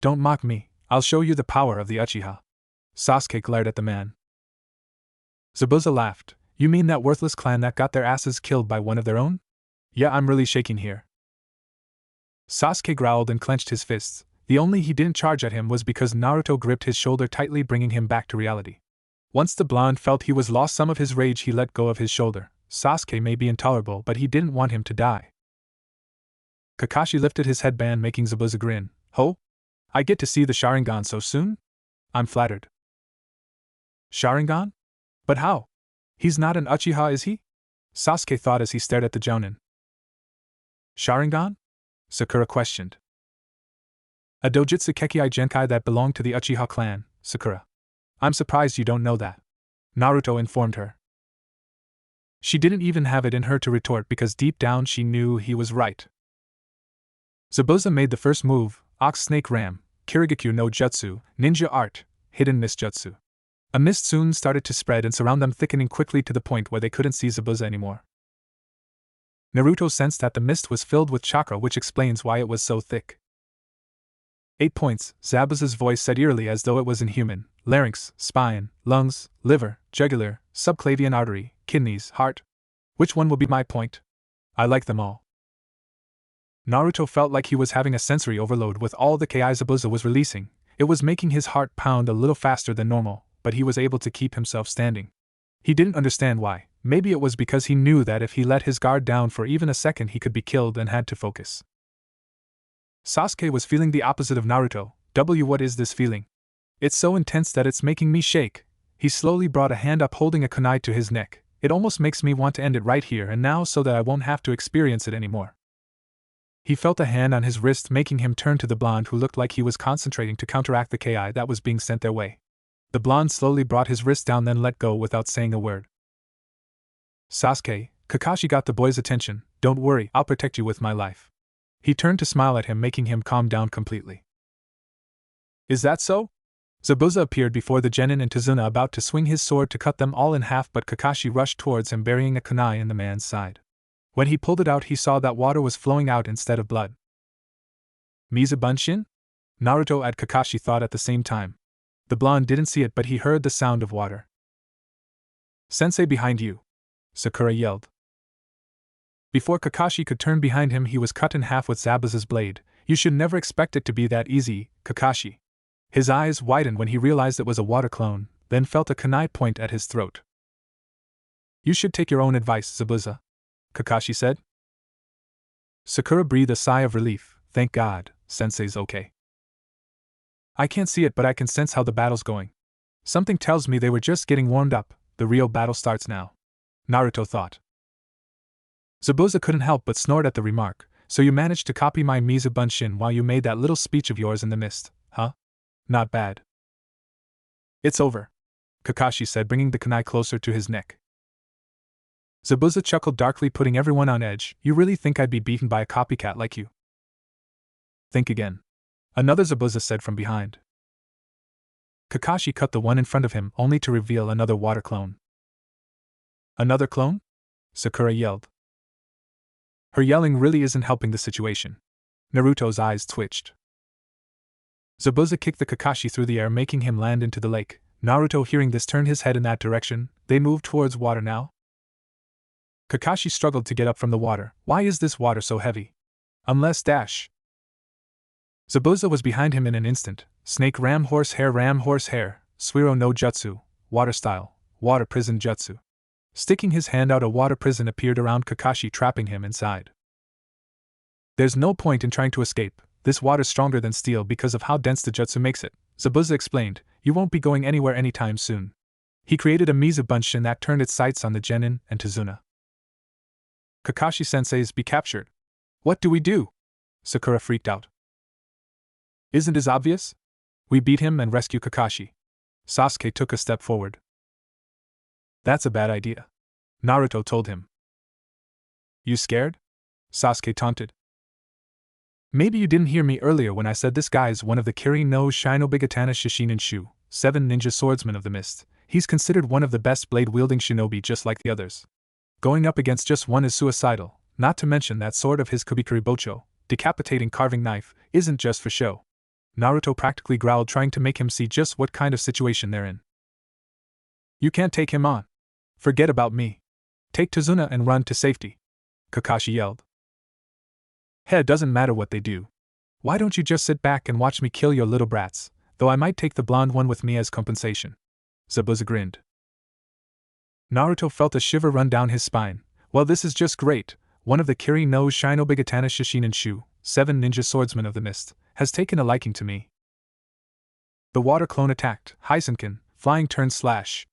Don't mock me, I'll show you the power of the Uchiha. Sasuke glared at the man. Zabuza laughed. You mean that worthless clan that got their asses killed by one of their own? Yeah, I'm really shaking here. Sasuke growled and clenched his fists. The only he didn't charge at him was because Naruto gripped his shoulder tightly, bringing him back to reality. Once the blonde felt he was lost some of his rage, he let go of his shoulder. Sasuke may be intolerable, but he didn't want him to die. Kakashi lifted his headband, making Zabuza grin. Ho? I get to see the Sharingan so soon? I'm flattered. Sharingan? But how? He's not an Uchiha, is he? Sasuke thought as he stared at the Jounin. Sharingan? Sakura questioned. A dojutsu Kekkai Genkai that belonged to the Uchiha clan, Sakura. I'm surprised you don't know that, Naruto informed her. She didn't even have it in her to retort because deep down she knew he was right. Zabuza made the first move, Ox Snake Ram, Kirigakure no Jutsu, Ninja Art, Hidden Mist Jutsu. A mist soon started to spread and surround them, thickening quickly to the point where they couldn't see Zabuza anymore. Naruto sensed that the mist was filled with chakra, which explains why it was so thick. 8 points, Zabuza's voice said eerily as though it was inhuman. Larynx, spine, lungs, liver, jugular, subclavian artery, kidneys, heart. Which one will be my point? I like them all. Naruto felt like he was having a sensory overload with all the Ki Zabuza was releasing. It was making his heart pound a little faster than normal, but he was able to keep himself standing. He didn't understand why. Maybe it was because he knew that if he let his guard down for even a second he could be killed and had to focus. Sasuke was feeling the opposite of Naruto. What is this feeling? It's so intense that it's making me shake. He slowly brought a hand up holding a kunai to his neck. It almost makes me want to end it right here and now so that I won't have to experience it anymore. He felt a hand on his wrist making him turn to the blonde who looked like he was concentrating to counteract the ki that was being sent their way. The blonde slowly brought his wrist down then let go without saying a word. Sasuke, Kakashi got the boy's attention. Don't worry, I'll protect you with my life. He turned to smile at him making him calm down completely. Is that so? Zabuza appeared before the Genin and Tazuna about to swing his sword to cut them all in half but Kakashi rushed towards him burying a kunai in the man's side. When he pulled it out he saw that water was flowing out instead of blood. Mizuki? Naruto and Kakashi thought at the same time. The blonde didn't see it but he heard the sound of water. Sensei behind you! Sakura yelled. Before Kakashi could turn behind him he was cut in half with Zabuza's blade. You should never expect it to be that easy, Kakashi. His eyes widened when he realized it was a water clone, then felt a kunai point at his throat. You should take your own advice, Zabuza, Kakashi said. Sakura breathed a sigh of relief. Thank God, Sensei's okay. I can't see it but I can sense how the battle's going. Something tells me they were just getting warmed up, the real battle starts now. Naruto thought. Zabuza couldn't help but snort at the remark. So you managed to copy my Mizuki while you made that little speech of yours in the mist, huh? Not bad. It's over, Kakashi said bringing the kunai closer to his neck. Zabuza chuckled darkly putting everyone on edge. You really think I'd be beaten by a copycat like you? Think again. Another Zabuza said from behind. Kakashi cut the one in front of him only to reveal another water clone. Another clone? Sakura yelled. Her yelling really isn't helping the situation. Naruto's eyes twitched. Zabuza kicked the Kakashi through the air making him land into the lake. Naruto hearing this turned his head in that direction. They moved towards water now. Kakashi struggled to get up from the water. Why is this water so heavy? Unless dash. Zabuza was behind him in an instant. Snake ram horse hair, Suiro no Jutsu, water style, water prison jutsu. Sticking his hand out a water prison appeared around Kakashi trapping him inside. There's no point in trying to escape, this water's stronger than steel because of how dense the jutsu makes it, Zabuza explained, you won't be going anywhere anytime soon. He created a Mizuki that turned its sights on the Genin and Tazuna. Kakashi-sensei's be captured. What do we do? Sakura freaked out. Isn't it obvious? We beat him and rescue Kakashi. Sasuke took a step forward. That's a bad idea, Naruto told him. You scared? Sasuke taunted. Maybe you didn't hear me earlier when I said this guy's one of the Kirin no Shinobigatana Shishinin Shu, 7 ninja swordsmen of the mist. He's considered one of the best blade-wielding shinobi just like the others. Going up against just one is suicidal, not to mention that sword of his Kubikuri Bocho, decapitating carving knife, isn't just for show. Naruto practically growled trying to make him see just what kind of situation they're in. You can't take him on. Forget about me. Take Tazuna and run to safety, Kakashi yelled. Hey, it doesn't matter what they do. Why don't you just sit back and watch me kill your little brats, though I might take the blonde one with me as compensation. Zabuza grinned. Naruto felt a shiver run down his spine. Well, this is just great. One of the Kirin no Shinobigatana Shishinin Shu, 7 ninja swordsmen of the mist, has taken a liking to me. The water clone attacked, Hisenkin, flying turn slash.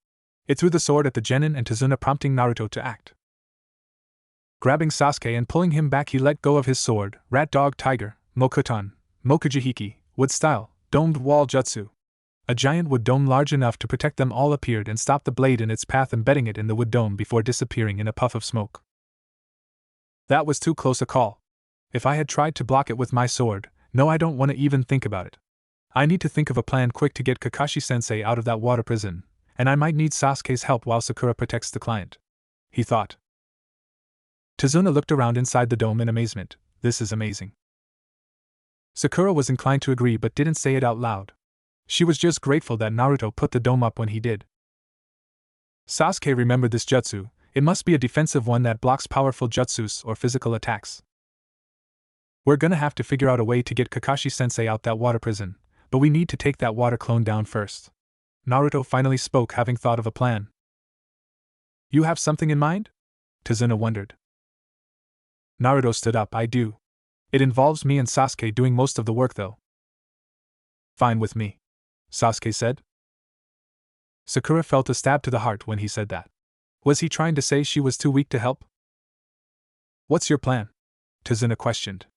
It threw the sword at the Genin and Tazuna prompting Naruto to act. Grabbing Sasuke and pulling him back he let go of his sword, rat dog tiger, Mokuton, Mokujihiki, wood style, domed wall jutsu. A giant wood dome large enough to protect them all appeared and stopped the blade in its path embedding it in the wood dome before disappearing in a puff of smoke. That was too close a call. If I had tried to block it with my sword, no I don't want to even think about it. I need to think of a plan quick to get Kakashi-sensei out of that water prison, and I might need Sasuke's help while Sakura protects the client. He thought. Tazuna looked around inside the dome in amazement. This is amazing. Sakura was inclined to agree but didn't say it out loud. She was just grateful that Naruto put the dome up when he did. Sasuke remembered this jutsu. It must be a defensive one that blocks powerful jutsus or physical attacks. We're gonna have to figure out a way to get Kakashi-sensei out that water prison, but we need to take that water clone down first. Naruto finally spoke having thought of a plan. You have something in mind? Tazuna wondered. Naruto stood up. I do. It involves me and Sasuke doing most of the work though. Fine with me, Sasuke said. Sakura felt a stab to the heart when he said that. Was he trying to say she was too weak to help? What's your plan? Tazuna questioned.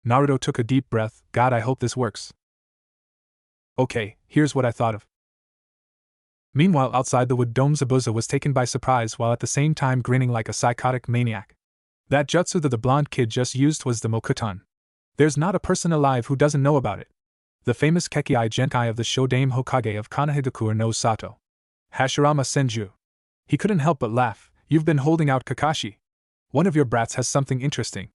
Naruto took a deep breath. God, I hope this works. Okay, here's what I thought of. Meanwhile, outside the wood dome, Zabuza was taken by surprise while at the same time grinning like a psychotic maniac. That jutsu that the blonde kid just used was the Mokuton. There's not a person alive who doesn't know about it. The famous Kekkai Genkai of the Shodame Hokage of Konohamaru no Sato. Hashirama Senju. He couldn't help but laugh. You've been holding out, Kakashi. One of your brats has something interesting.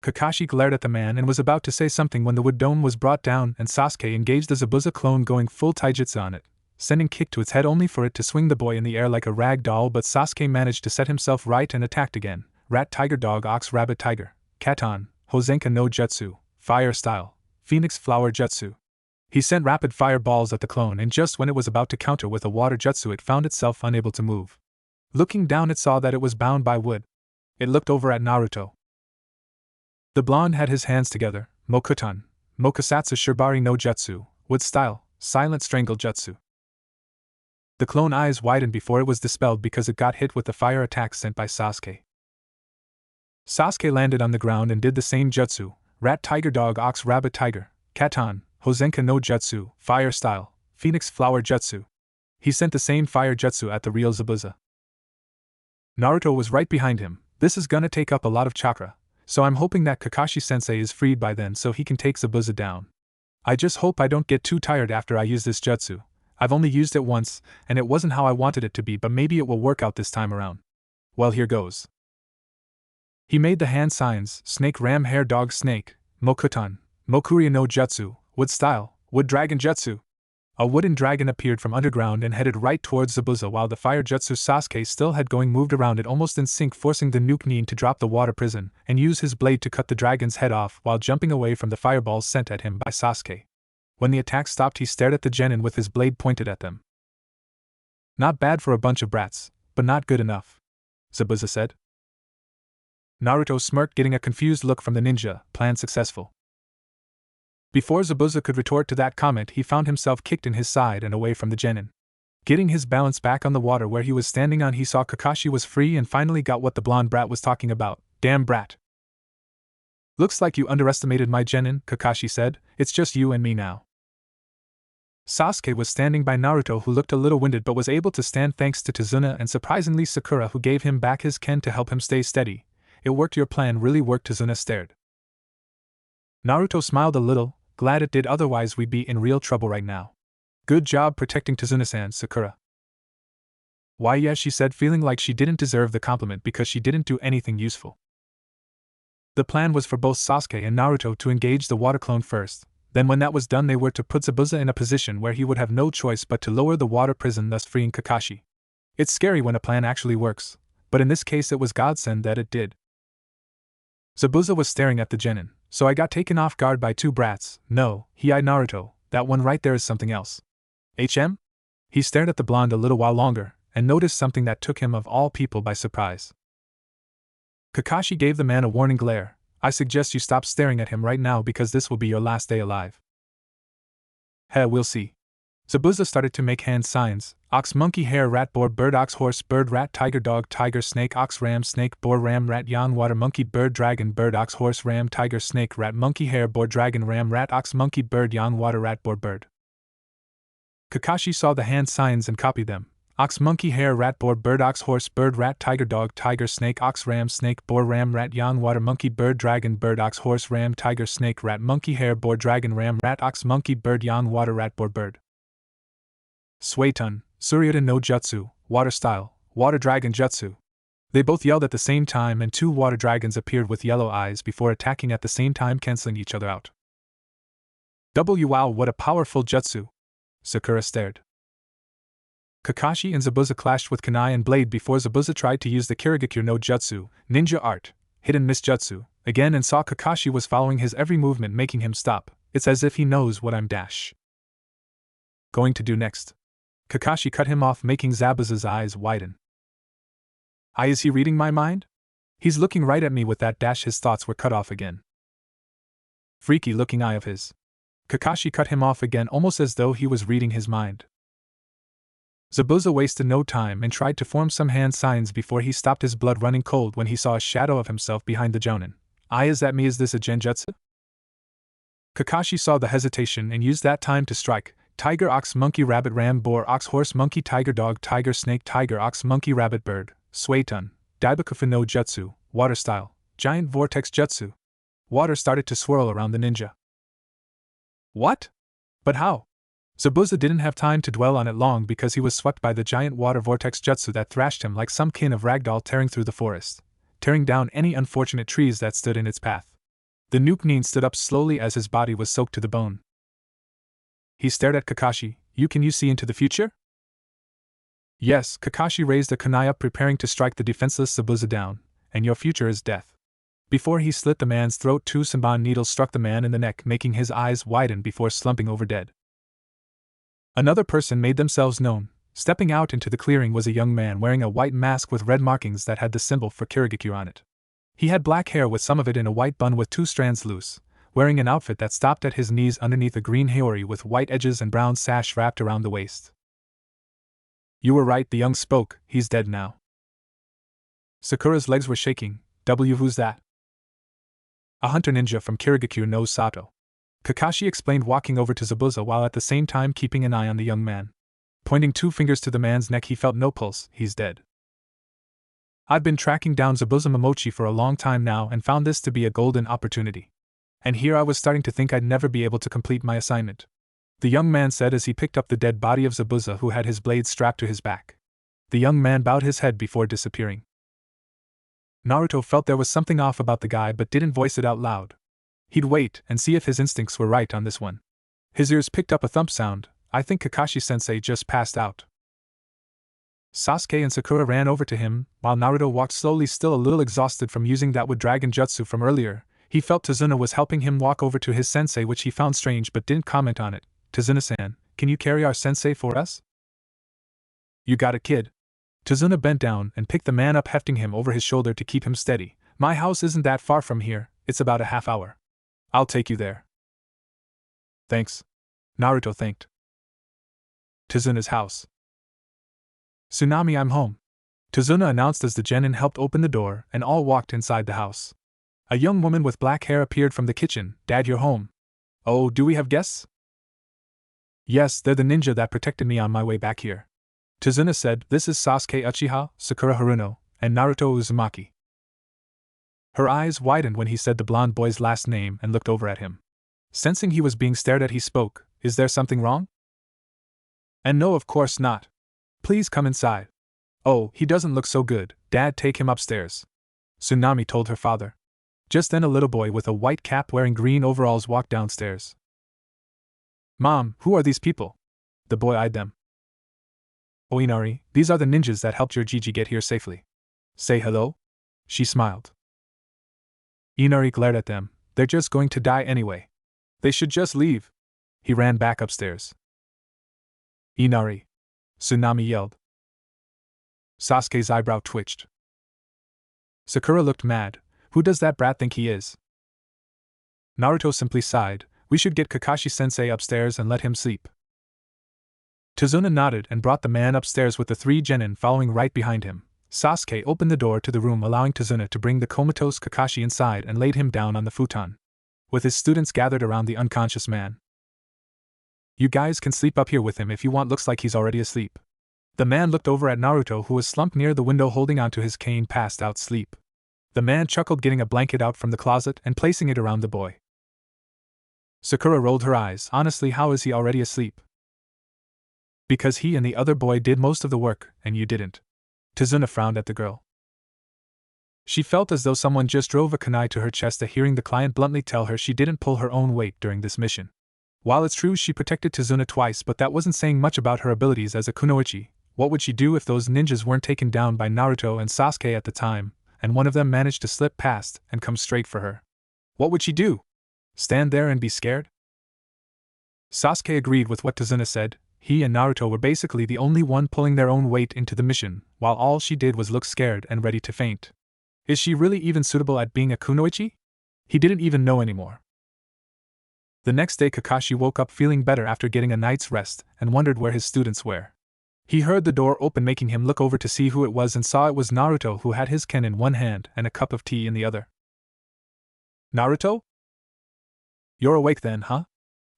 Kakashi glared at the man and was about to say something when the wood dome was brought down and Sasuke engaged the Zabuza clone, going full taijutsu on it, sending kick to its head only for it to swing the boy in the air like a rag doll, but Sasuke managed to set himself right and attacked again. Rat, tiger, dog, ox, rabbit, tiger, katon, Hozenka no jutsu, fire style, phoenix flower jutsu. He sent rapid fireballs at the clone, and just when it was about to counter with a water jutsu, it found itself unable to move. Looking down, it saw that it was bound by wood. It looked over at Naruto. The blonde had his hands together. Mokuton, Mokusatsu Shibari no Jutsu, wood style, silent strangle jutsu. The clone eyes widened before it was dispelled because it got hit with the fire attack sent by Sasuke. Sasuke landed on the ground and did the same jutsu, rat, tiger, dog, ox, rabbit, tiger, katon, Hozenka no Jutsu, fire style, phoenix flower jutsu. He sent the same fire jutsu at the real Zabuza. Naruto was right behind him. This is gonna take up a lot of chakra, so I'm hoping that Kakashi-sensei is freed by then so he can take Zabuza down. I just hope I don't get too tired after I use this jutsu. I've only used it once, and it wasn't how I wanted it to be, but maybe it will work out this time around. Well, here goes. He made the hand signs: snake, ram, hare, dog, snake, Mokuton, Mokuria no Jutsu, wood style, wood dragon jutsu. A wooden dragon appeared from underground and headed right towards Zabuza, while the fire jutsu Sasuke still had going moved around it almost in sync, forcing the nuke Nin to drop the water prison and use his blade to cut the dragon's head off while jumping away from the fireballs sent at him by Sasuke. When the attack stopped, he stared at the genin with his blade pointed at them. Not bad for a bunch of brats, but not good enough, Zabuza said. Naruto smirked, getting a confused look from the ninja. Plan successful. Before Zabuza could retort to that comment, he found himself kicked in his side and away from the genin. Getting his balance back on the water where he was standing on, he saw Kakashi was free and finally got what the blonde brat was talking about. Damn brat. Looks like you underestimated my genin, Kakashi said. It's just you and me now. Sasuke was standing by Naruto, who looked a little winded but was able to stand thanks to Tazuna and surprisingly Sakura, who gave him back his ken to help him stay steady. It worked, your plan really worked, Tazuna stared. Naruto smiled a little, glad it did, otherwise we'd be in real trouble right now. Good job protecting Tazuna-san, Sakura. Why yes, she said, feeling like she didn't deserve the compliment because she didn't do anything useful. The plan was for both Sasuke and Naruto to engage the water clone first. Then when that was done, they were to put Zabuza in a position where he would have no choice but to lower the water prison, thus freeing Kakashi. It's scary when a plan actually works, but in this case it was godsend that it did. Zabuza was staring at the genin, so I got taken off guard by two brats. No, he eyed Naruto, that one right there is something else. HM? He stared at the blonde a little while longer, and noticed something that took him of all people by surprise. Kakashi gave the man a warning glare. I suggest you stop staring at him right now because this will be your last day alive. We'll see. Zabuza started to make hand signs. Ox, monkey, hare, rat, boar, bird, ox, horse, bird, rat, tiger, dog, tiger, snake, ox, ram, snake, boar, ram, rat, yan, water, monkey, bird, dragon, bird, ox, horse, ram, tiger, snake, rat, monkey, hare, boar, dragon, ram, rat, ox, monkey, bird, yan, water, rat, boar, bird. Kakashi saw the hand signs and copied them. Ox, monkey, hare, rat, boar, bird, ox, horse, bird, rat, tiger, dog, tiger, snake, ox, ram, snake, boar, ram, rat, yan, water, monkey, bird, dragon, bird, ox, horse, ram, tiger, snake, rat, monkey, hare, boar, dragon, ram, rat, ox, monkey, bird, yan, water, rat, boar, bird. Suiton, Suryuta no Jutsu, water style, water dragon jutsu. They both yelled at the same time and two water dragons appeared with yellow eyes before attacking at the same time, canceling each other out. Wow, what a powerful jutsu! Sakura stared. Kakashi and Zabuza clashed with kunai and blade before Zabuza tried to use the Kirigakure no Jutsu, ninja art, hidden miss jutsu, again and saw Kakashi was following his every movement, making him stop. It's as if he knows what I'm going to do next. Kakashi cut him off, making Zabuza's eyes widen. Is he reading my mind? He's looking right at me with that dash. His thoughts were cut off again. Freaky looking eye of his. Kakashi cut him off again, almost as though he was reading his mind. Zabuza wasted no time and tried to form some hand signs before he stopped, his blood running cold when he saw a shadow of himself behind the Jonin. Is that me? Is this a genjutsu? Kakashi saw the hesitation and used that time to strike. Tiger, ox, monkey, rabbit, ram, boar, ox, horse, monkey, tiger, dog, tiger, snake, tiger, ox, monkey, rabbit, bird, Suetun, Daibakufu no Jutsu, water style, giant vortex jutsu. Water started to swirl around the ninja. What? But how? Zabuza didn't have time to dwell on it long because he was swept by the giant water vortex jutsu that thrashed him like some kin of ragdoll, tearing through the forest, tearing down any unfortunate trees that stood in its path. The Nuke-Nin stood up slowly as his body was soaked to the bone. He stared at Kakashi. Can you see into the future? Yes, Kakashi raised a kunai up, preparing to strike the defenseless Zabuza down, and your future is death. Before he slit the man's throat, two Senbon needles struck the man in the neck, making his eyes widen before slumping over dead. Another person made themselves known. Stepping out into the clearing was a young man wearing a white mask with red markings that had the symbol for Kirigakure on it. He had black hair with some of it in a white bun with two strands loose, wearing an outfit that stopped at his knees underneath a green haori with white edges and brown sash wrapped around the waist. You were right, the young spoke, he's dead now. Sakura's legs were shaking. Who's that? A hunter ninja from Kirigakure no Sato. Kakashi explained, walking over to Zabuza while at the same time keeping an eye on the young man. Pointing two fingers to the man's neck, he felt no pulse. He's dead. I've been tracking down Zabuza Momochi for a long time now and found this to be a golden opportunity. And here I was starting to think I'd never be able to complete my assignment. The young man said as he picked up the dead body of Zabuza, who had his blade strapped to his back. The young man bowed his head before disappearing. Naruto felt there was something off about the guy but didn't voice it out loud. He'd wait and see if his instincts were right on this one. His ears picked up a thump sound. I think Kakashi-sensei just passed out. Sasuke and Sakura ran over to him, while Naruto walked slowly, still a little exhausted from using that wood dragon jutsu from earlier. He felt Tazuna was helping him walk over to his sensei, which he found strange but didn't comment on it. Tazuna-san, can you carry our sensei for us? You got it, kid. Tazuna bent down and picked the man up, hefting him over his shoulder to keep him steady. My house isn't that far from here, it's about a half hour. I'll take you there. Thanks. Naruto thanked. Tazuna's house. Tsunami, I'm home. Tazuna announced as the genin helped open the door and all walked inside the house. A young woman with black hair appeared from the kitchen. Dad, you're home. Oh, do we have guests? Yes, they're the ninja that protected me on my way back here. Tazuna said, this is Sasuke Uchiha, Sakura Haruno, and Naruto Uzumaki. Her eyes widened when he said the blonde boy's last name and looked over at him. Sensing he was being stared at, he spoke, is there something wrong? And no, of course not. Please come inside. Oh, he doesn't look so good, Dad, take him upstairs. Tsunami told her father. Just then a little boy with a white cap wearing green overalls walked downstairs. Mom, who are these people? The boy eyed them. Oh, Inari, these are the ninjas that helped your Gigi get here safely. Say hello? She smiled. Inari glared at them. They're just going to die anyway. They should just leave. He ran back upstairs. Inari. Tsunami yelled. Sasuke's eyebrow twitched. Sakura looked mad. Who does that brat think he is? Naruto simply sighed. We should get Kakashi-sensei upstairs and let him sleep. Tazuna nodded and brought the man upstairs with the three genin following right behind him. Sasuke opened the door to the room, allowing Tazuna to bring the comatose Kakashi inside and laid him down on the futon, with his students gathered around the unconscious man. You guys can sleep up here with him if you want, looks like he's already asleep. The man looked over at Naruto, who was slumped near the window holding onto his cane, passed out sleep. The man chuckled, getting a blanket out from the closet and placing it around the boy. Sakura rolled her eyes. Honestly, how is he already asleep? Because he and the other boy did most of the work, and you didn't. Tazuna frowned at the girl. She felt as though someone just drove a kunai to her chest at hearing the client bluntly tell her she didn't pull her own weight during this mission. While it's true she protected Tazuna twice, but that wasn't saying much about her abilities as a kunoichi. What would she do if those ninjas weren't taken down by Naruto and Sasuke at the time, and one of them managed to slip past and come straight for her? What would she do? Stand there and be scared? Sasuke agreed with what Tazuna said. he and Naruto were basically the only one pulling their own weight into the mission, while all she did was look scared and ready to faint. Is she really even suitable at being a kunoichi? He didn't even know anymore. The next day Kakashi woke up feeling better after getting a night's rest and wondered where his students were. He heard the door open, making him look over to see who it was, and saw it was Naruto, who had his ken in one hand and a cup of tea in the other. Naruto? You're awake then, huh?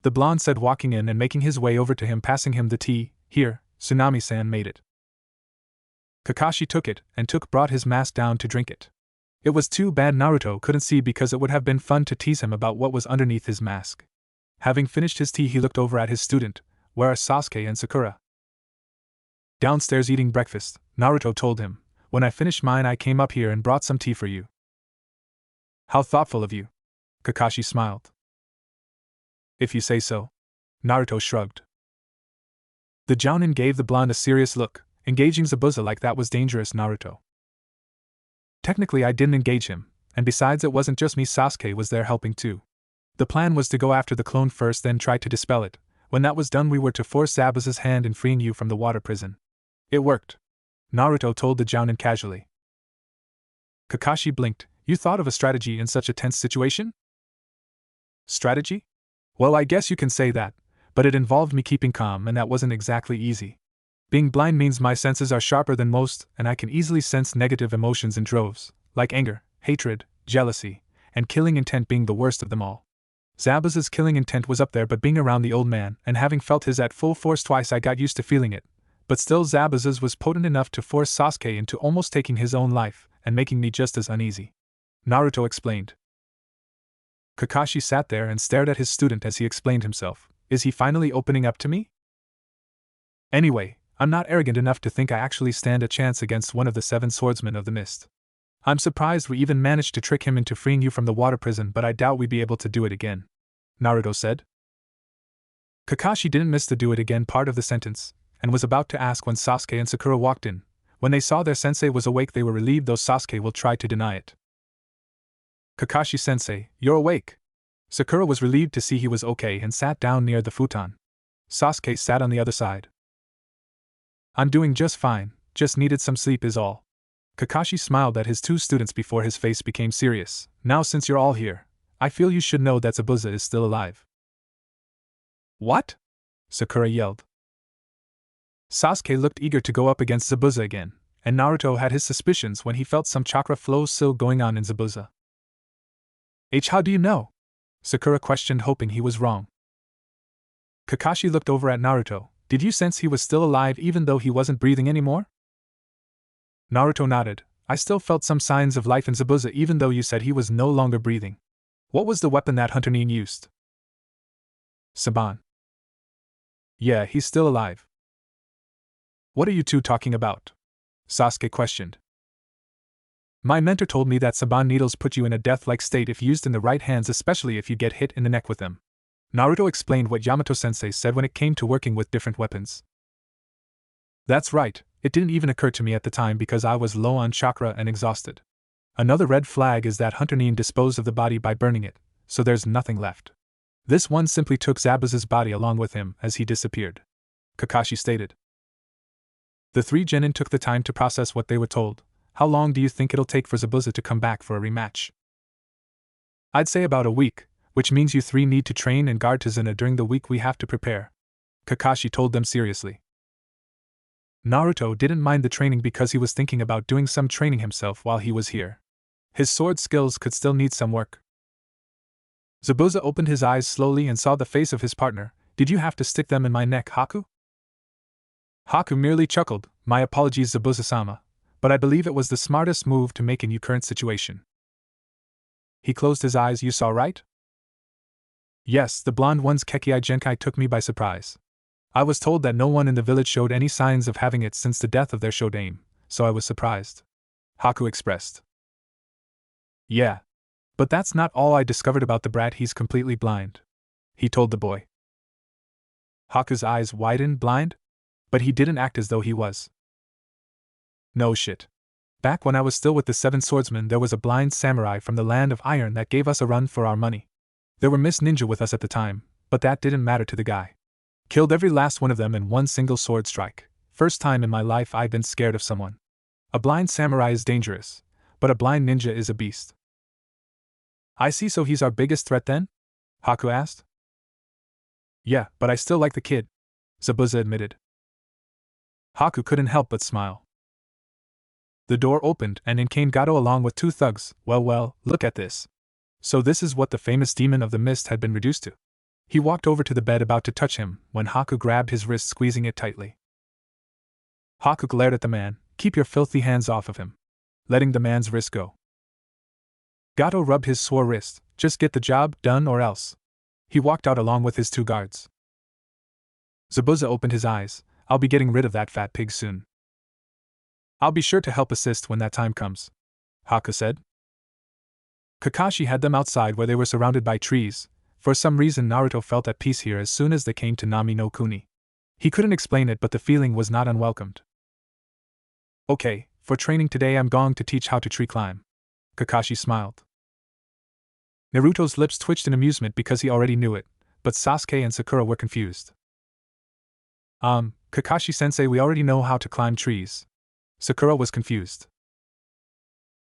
The blonde said, walking in and making his way over to him, passing him the tea. Here, Tsunami-san made it. Kakashi took it and brought his mask down to drink it. It was too bad Naruto couldn't see, because it would have been fun to tease him about what was underneath his mask. Having finished his tea, he looked over at his student. Where are Sasuke and Sakura? Downstairs eating breakfast, Naruto told him. When I finished mine, I came up here and brought some tea for you. How thoughtful of you. Kakashi smiled. If you say so. Naruto shrugged. The Jounin gave the blonde a serious look. Engaging Zabuza like that was dangerous, Naruto. Technically I didn't engage him, and besides it wasn't just me, Sasuke was there helping too. The plan was to go after the clone first, then try to dispel it. When that was done, we were to force Zabuza's hand in freeing you from the water prison. It worked. Naruto told the Jounin casually. Kakashi blinked. You thought of a strategy in such a tense situation? Strategy? Well, I guess you can say that, but it involved me keeping calm, and that wasn't exactly easy. Being blind means my senses are sharper than most, and I can easily sense negative emotions in droves, like anger, hatred, jealousy, and killing intent being the worst of them all. Zabuza's killing intent was up there, but being around the old man and having felt his at full force twice, I got used to feeling it. But still, Zabuza's was potent enough to force Sasuke into almost taking his own life, and making me just as uneasy. Naruto explained. Kakashi sat there and stared at his student as he explained himself. Is he finally opening up to me? Anyway, I'm not arrogant enough to think I actually stand a chance against one of the 7 swordsmen of the mist. I'm surprised we even managed to trick him into freeing you from the water prison, but I doubt we'd be able to do it again. Naruto said. Kakashi didn't miss the do it again part of the sentence, and was about to ask when Sasuke and Sakura walked in. When they saw their sensei was awake, they were relieved, though Sasuke will try to deny it. Kakashi-sensei, you're awake. Sakura was relieved to see he was okay and sat down near the futon. Sasuke sat on the other side. I'm doing just fine, just needed some sleep is all. Kakashi smiled at his 2 students before his face became serious. Now since you're all here, I feel you should know that Zabuza is still alive. What? Sakura yelled. Sasuke looked eager to go up against Zabuza again, and Naruto had his suspicions when he felt some chakra flow still going on in Zabuza. How do you know? Sakura questioned, hoping he was wrong. Kakashi looked over at Naruto. Did you sense he was still alive even though he wasn't breathing anymore? Naruto nodded. I still felt some signs of life in Zabuza even though you said he was no longer breathing. What was the weapon that Hunter Nin used? Saban. Yeah, he's still alive. What are you two talking about? Sasuke questioned. My mentor told me that Saban needles put you in a death-like state if used in the right hands, especially if you get hit in the neck with them. Naruto explained what Yamato-sensei said when it came to working with different weapons. That's right, it didn't even occur to me at the time because I was low on chakra and exhausted. Another red flag is that Hunter Nin disposed of the body by burning it, so there's nothing left. This one simply took Zabuza's body along with him as he disappeared. Kakashi stated. The 3 genin took the time to process what they were told. How long do you think it'll take for Zabuza to come back for a rematch? I'd say about a week, which means you 3 need to train and guard Tazuna during the week we have to prepare. Kakashi told them seriously. Naruto didn't mind the training because he was thinking about doing some training himself while he was here. His sword skills could still need some work. Zabuza opened his eyes slowly and saw the face of his partner. Did you have to stick them in my neck, Haku? Haku merely chuckled. My apologies, Zabuza-sama, but I believe it was the smartest move to make in your current situation. He closed his eyes. You saw right? Yes, the blonde one's Kekei Genkai took me by surprise. I was told that no one in the village showed any signs of having it since the death of their shodaime, so I was surprised. Haku expressed. Yeah. But that's not all I discovered about the brat. He's completely blind. He told the boy. Haku's eyes widened. Blind? But he didn't act as though he was. No shit. Back when I was still with the 7 swordsmen, there was a blind samurai from the land of iron that gave us a run for our money. There were Miss Ninja with us at the time, but that didn't matter to the guy. Killed every last one of them in one single sword strike. First time in my life I've been scared of someone. A blind samurai is dangerous, but a blind ninja is a beast. I see, so he's our biggest threat then? Haku asked. Yeah, but I still like the kid, Zabuza admitted. Haku couldn't help but smile. The door opened and in came Gato along with 2 thugs. Well, look at this. So this is what the famous demon of the mist had been reduced to. He walked over to the bed about to touch him when Haku grabbed his wrist, squeezing it tightly. Haku glared at the man. Keep your filthy hands off of him. Letting the man's wrist go. Gato rubbed his sore wrist. Just get the job done or else. He walked out along with his 2 guards. Zabuza opened his eyes. I'll be getting rid of that fat pig soon. I'll be sure to help assist when that time comes, Haku said. Kakashi had them outside where they were surrounded by trees. For some reason Naruto felt at peace here as soon as they came to Nami no Kuni. He couldn't explain it, but the feeling was not unwelcomed. Okay, for training today I'm going to teach how to tree climb. Kakashi smiled. Naruto's lips twitched in amusement because he already knew it, but Sasuke and Sakura were confused. Kakashi-sensei, we already know how to climb trees. Sakura was confused.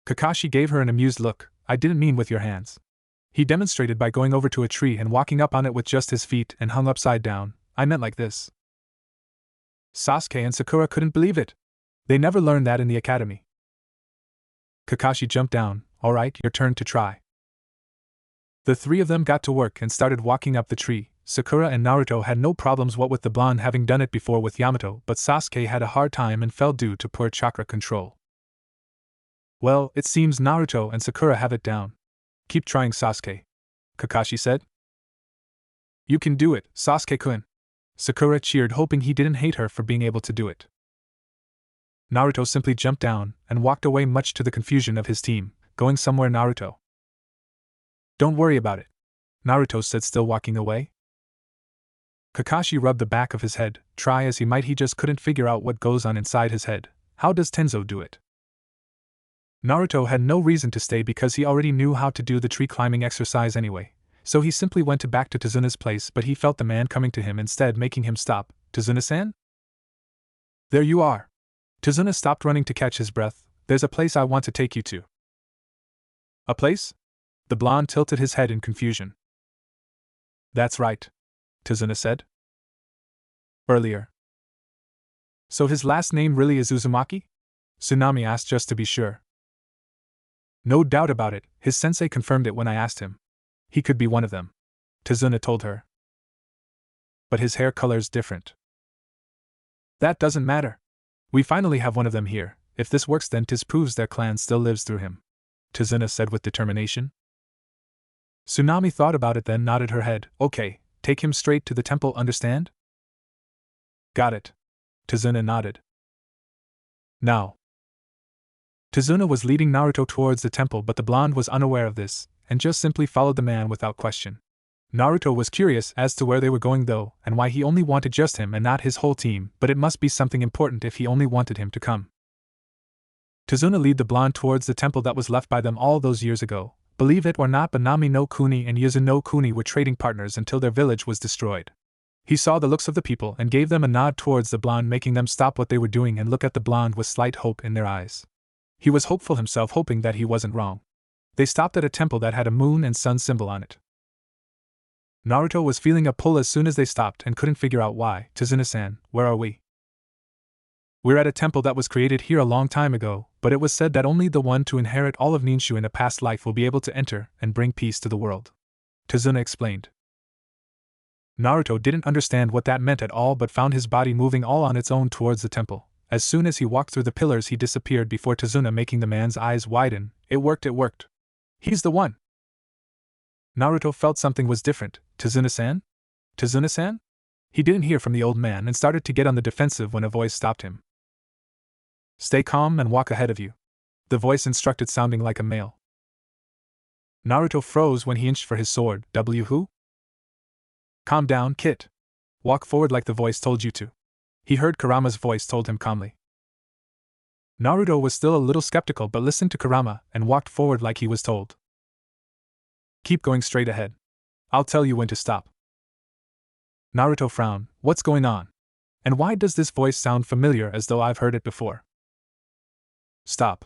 Kakashi gave her an amused look. I didn't mean with your hands. He demonstrated by going over to a tree and walking up on it with just his feet and hung upside down. I meant like this. Sasuke and Sakura couldn't believe it. They never learned that in the academy. Kakashi jumped down. Alright, your turn to try. The 3 of them got to work and started walking up the tree. Sakura and Naruto had no problems, what with the blonde having done it before with Yamato, but Sasuke had a hard time and fell due to poor chakra control. Well, it seems Naruto and Sakura have it down. Keep trying, Sasuke, Kakashi said. You can do it, Sasuke-kun. Sakura cheered, hoping he didn't hate her for being able to do it. Naruto simply jumped down and walked away, much to the confusion of his team. Going somewhere, Naruto? Don't worry about it, Naruto said, still walking away. Kakashi rubbed the back of his head. Try as he might, he just couldn't figure out what goes on inside his head. How does Tenzo do it? Naruto had no reason to stay because he already knew how to do the tree climbing exercise anyway, so he simply went back to Tazuna's place, but he felt the man coming to him instead, making him stop. Tazuna-san? There you are. Tazuna stopped running to catch his breath. There's a place I want to take you to. A place? The blonde tilted his head in confusion. That's right, Tazuna said. Earlier. So his last name really is Uzumaki? Tsunami asked just to be sure. No doubt about it, his sensei confirmed it when I asked him. He could be one of them, Tazuna told her. But his hair color's different. That doesn't matter. We finally have one of them here. If this works, then 'tis proves their clan still lives through him, Tazuna said with determination. Tsunami thought about it, then nodded her head. Okay, take him straight to the temple, understand? Got it. Tazuna nodded. Now. Tazuna was leading Naruto towards the temple, but the blonde was unaware of this, and just simply followed the man without question. Naruto was curious as to where they were going though, and why he only wanted just him and not his whole team, but it must be something important if he only wanted him to come. Tazuna led the blonde towards the temple that was left by them all those years ago. Believe it or not, but Nami no Kuni and Yuzu no Kuni were trading partners until their village was destroyed. He saw the looks of the people and gave them a nod towards the blonde, making them stop what they were doing and look at the blonde with slight hope in their eyes. He was hopeful himself, hoping that he wasn't wrong. They stopped at a temple that had a moon and sun symbol on it. Naruto was feeling a pull as soon as they stopped and couldn't figure out why. Tazuna-san, where are we? We're at a temple that was created here a long time ago, but it was said that only the one to inherit all of Ninshu in a past life will be able to enter and bring peace to the world, Tazuna explained. Naruto didn't understand what that meant at all, but found his body moving all on its own towards the temple. As soon as he walked through the pillars, he disappeared before Tazuna, making the man's eyes widen. It worked. He's the one. Naruto felt something was different. Tazuna-san? Tazuna-san? He didn't hear from the old man and started to get on the defensive when a voice stopped him. Stay calm and walk ahead of you, the voice instructed, sounding like a male. Naruto froze when he inched for his sword. Who? Calm down, Kit. Walk forward like the voice told you to. He heard Kurama's voice told him calmly. Naruto was still a little skeptical but listened to Kurama and walked forward like he was told. Keep going straight ahead. I'll tell you when to stop. Naruto frowned. What's going on? And why does this voice sound familiar as though I've heard it before? Stop.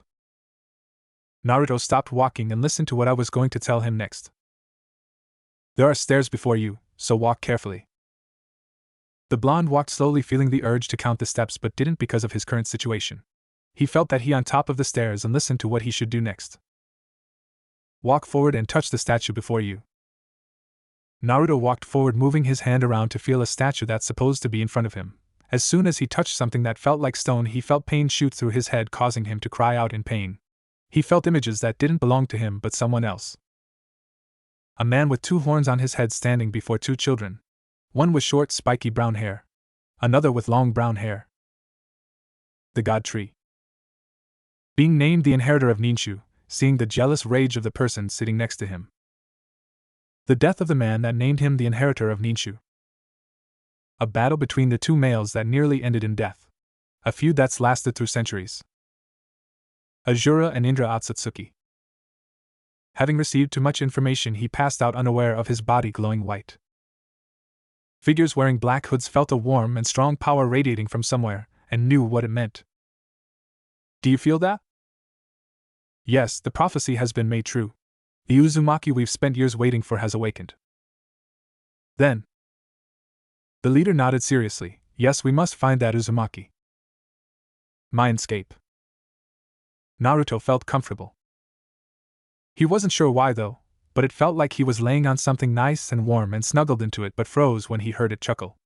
Naruto stopped walking and listened to what I was going to tell him next. There are stairs before you, so walk carefully. The blonde walked slowly, feeling the urge to count the steps, but didn't because of his current situation. He felt that he on top of the stairs and listened to what he should do next. Walk forward and touch the statue before you. Naruto walked forward, moving his hand around to feel a statue that's supposed to be in front of him. As soon as he touched something that felt like stone, he felt pain shoot through his head, causing him to cry out in pain. He felt images that didn't belong to him but someone else. A man with 2 horns on his head standing before 2 children. One with short, spiky brown hair. Another with long brown hair. The God Tree. Being named the inheritor of Ninshu, seeing the jealous rage of the person sitting next to him. The death of the man that named him the inheritor of Ninshu. A battle between the 2 males that nearly ended in death. A feud that's lasted through centuries. Azura and Indra Otsutsuki. Having received too much information, he passed out unaware of his body glowing white. Figures wearing black hoods felt a warm and strong power radiating from somewhere, and knew what it meant. Do you feel that? Yes, the prophecy has been made true. The Uzumaki we've spent years waiting for has awakened. Then. The leader nodded seriously. Yes, we must find that Uzumaki. Mindscape. Naruto felt comfortable. He wasn't sure why though, but it felt like he was laying on something nice and warm and snuggled into it, but froze when he heard it chuckle.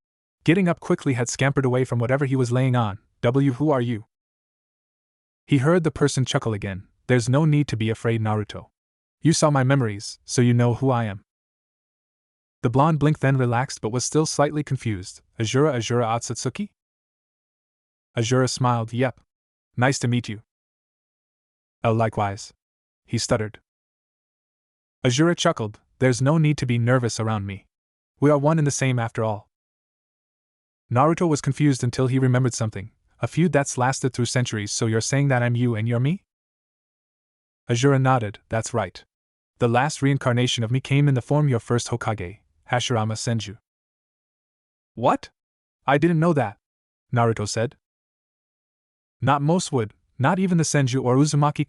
Getting up quickly, had scampered away from whatever he was laying on. Who are you? He heard the person chuckle again. There's no need to be afraid, Naruto. You saw my memories, so you know who I am. The blonde blinked, then relaxed but was still slightly confused. Azura Otsutsuki? Azura smiled. Yep. Nice to meet you. Oh, likewise. He stuttered. Azura chuckled. There's no need to be nervous around me. We are one and the same after all. Naruto was confused until he remembered something. A feud that's lasted through centuries, so you're saying that I'm you and you're me? Azura nodded. That's right. The last reincarnation of me came in the form your first Hokage, Hashirama Senju. What? I didn't know that, Naruto said. Not most would, not even the Senju or Uzumaki clan.